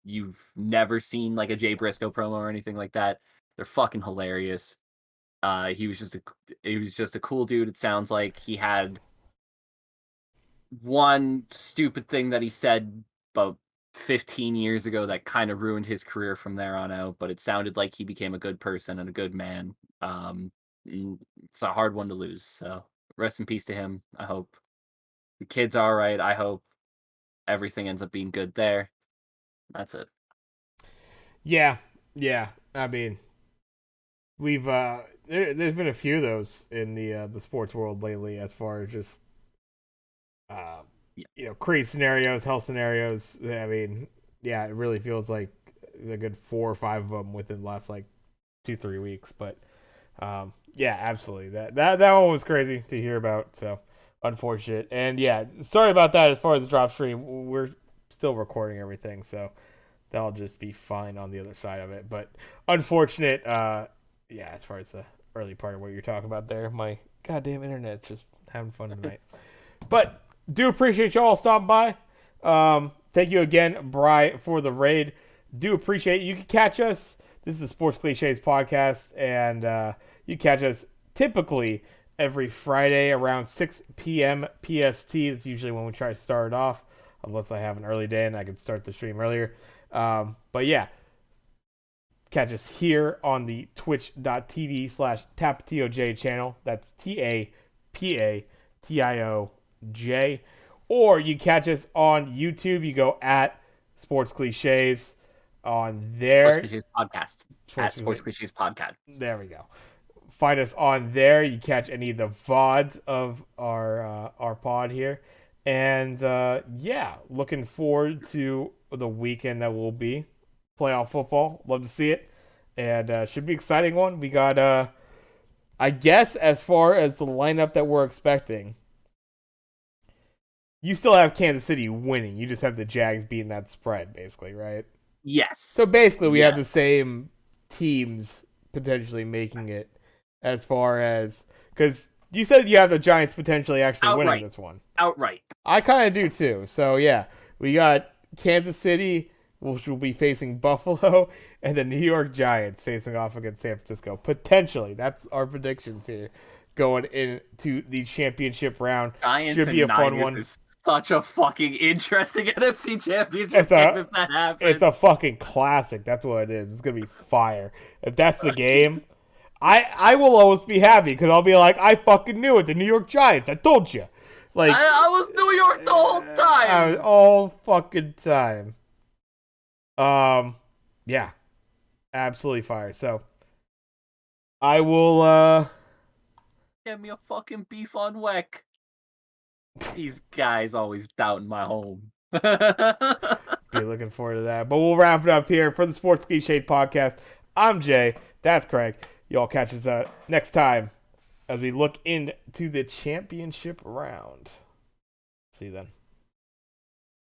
you've never seen like a Jay Briscoe promo or anything like that, they're fucking hilarious. He was just a cool dude. It sounds like he had one stupid thing that he said about 15 years ago that kind of ruined his career from there on out, but it sounded like he became a good person and a good man. It's a hard one to lose, so rest in peace to him. I hope the kid's all right. I hope everything ends up being good there. That's it. Yeah. I mean, we've there's been a few of those in the sports world lately, as far as just crazy scenarios, hell scenarios. I mean, yeah, it really feels like a good 4 or 5 of them within the last like 2-3 weeks. But yeah, absolutely, that one was crazy to hear about. So unfortunate, and yeah, sorry about that. As far as the drop stream, we're still recording everything, so that'll just be fine on the other side of it. But unfortunate, yeah, as far as the early part of what you're talking about there, my goddamn internet's just having fun tonight. But do appreciate y'all stopping by. Thank you again, Bri, for the raid. Do appreciate it. You can catch us. This is the Sports Cliches podcast, and you catch us typically every Friday around 6 p.m. PST. That's usually when we try to start it off, unless I have an early day and I can start the stream earlier. But yeah, catch us here on the twitch.tv/taptioj channel. That's TAPATIOJ. Or you catch us on YouTube. You go at Sports Cliches on there. Sports Cliches podcast. At Sports Cliches podcast. There we go. Find us on there. You catch any of the VODs of our pod here. And yeah, looking forward to the weekend that will be playoff football. Love to see it. And should be an exciting one. We got, I guess, as far as the lineup that we're expecting, you still have Kansas City winning. You just have the Jags beating that spread, basically, right? Yes. So basically, we have the same teams potentially making it, as far as, because you said you have the Giants potentially actually winning this one. Outright. I kind of do too. So yeah, we got Kansas City, which will be facing Buffalo, and the New York Giants facing off against San Francisco. Potentially. That's our predictions here going into the championship round. Giants should be a fun one. Is such a fucking interesting NFC championship game if that happens. It's a fucking classic. That's what it is. It's going to be fire. If that's the game, I will always be happy because I'll be like, I fucking knew it. The New York Giants. I told you. Like, I was New York the whole time. All fucking time. Yeah. Absolutely fire. So I will Get me a fucking beef on Weck. These guys always doubting my home. be looking forward to that. But we'll wrap it up here for the Sports Clichés podcast. I'm Jay. That's Craig. Y'all catch us next time as we look into the championship round. See you then.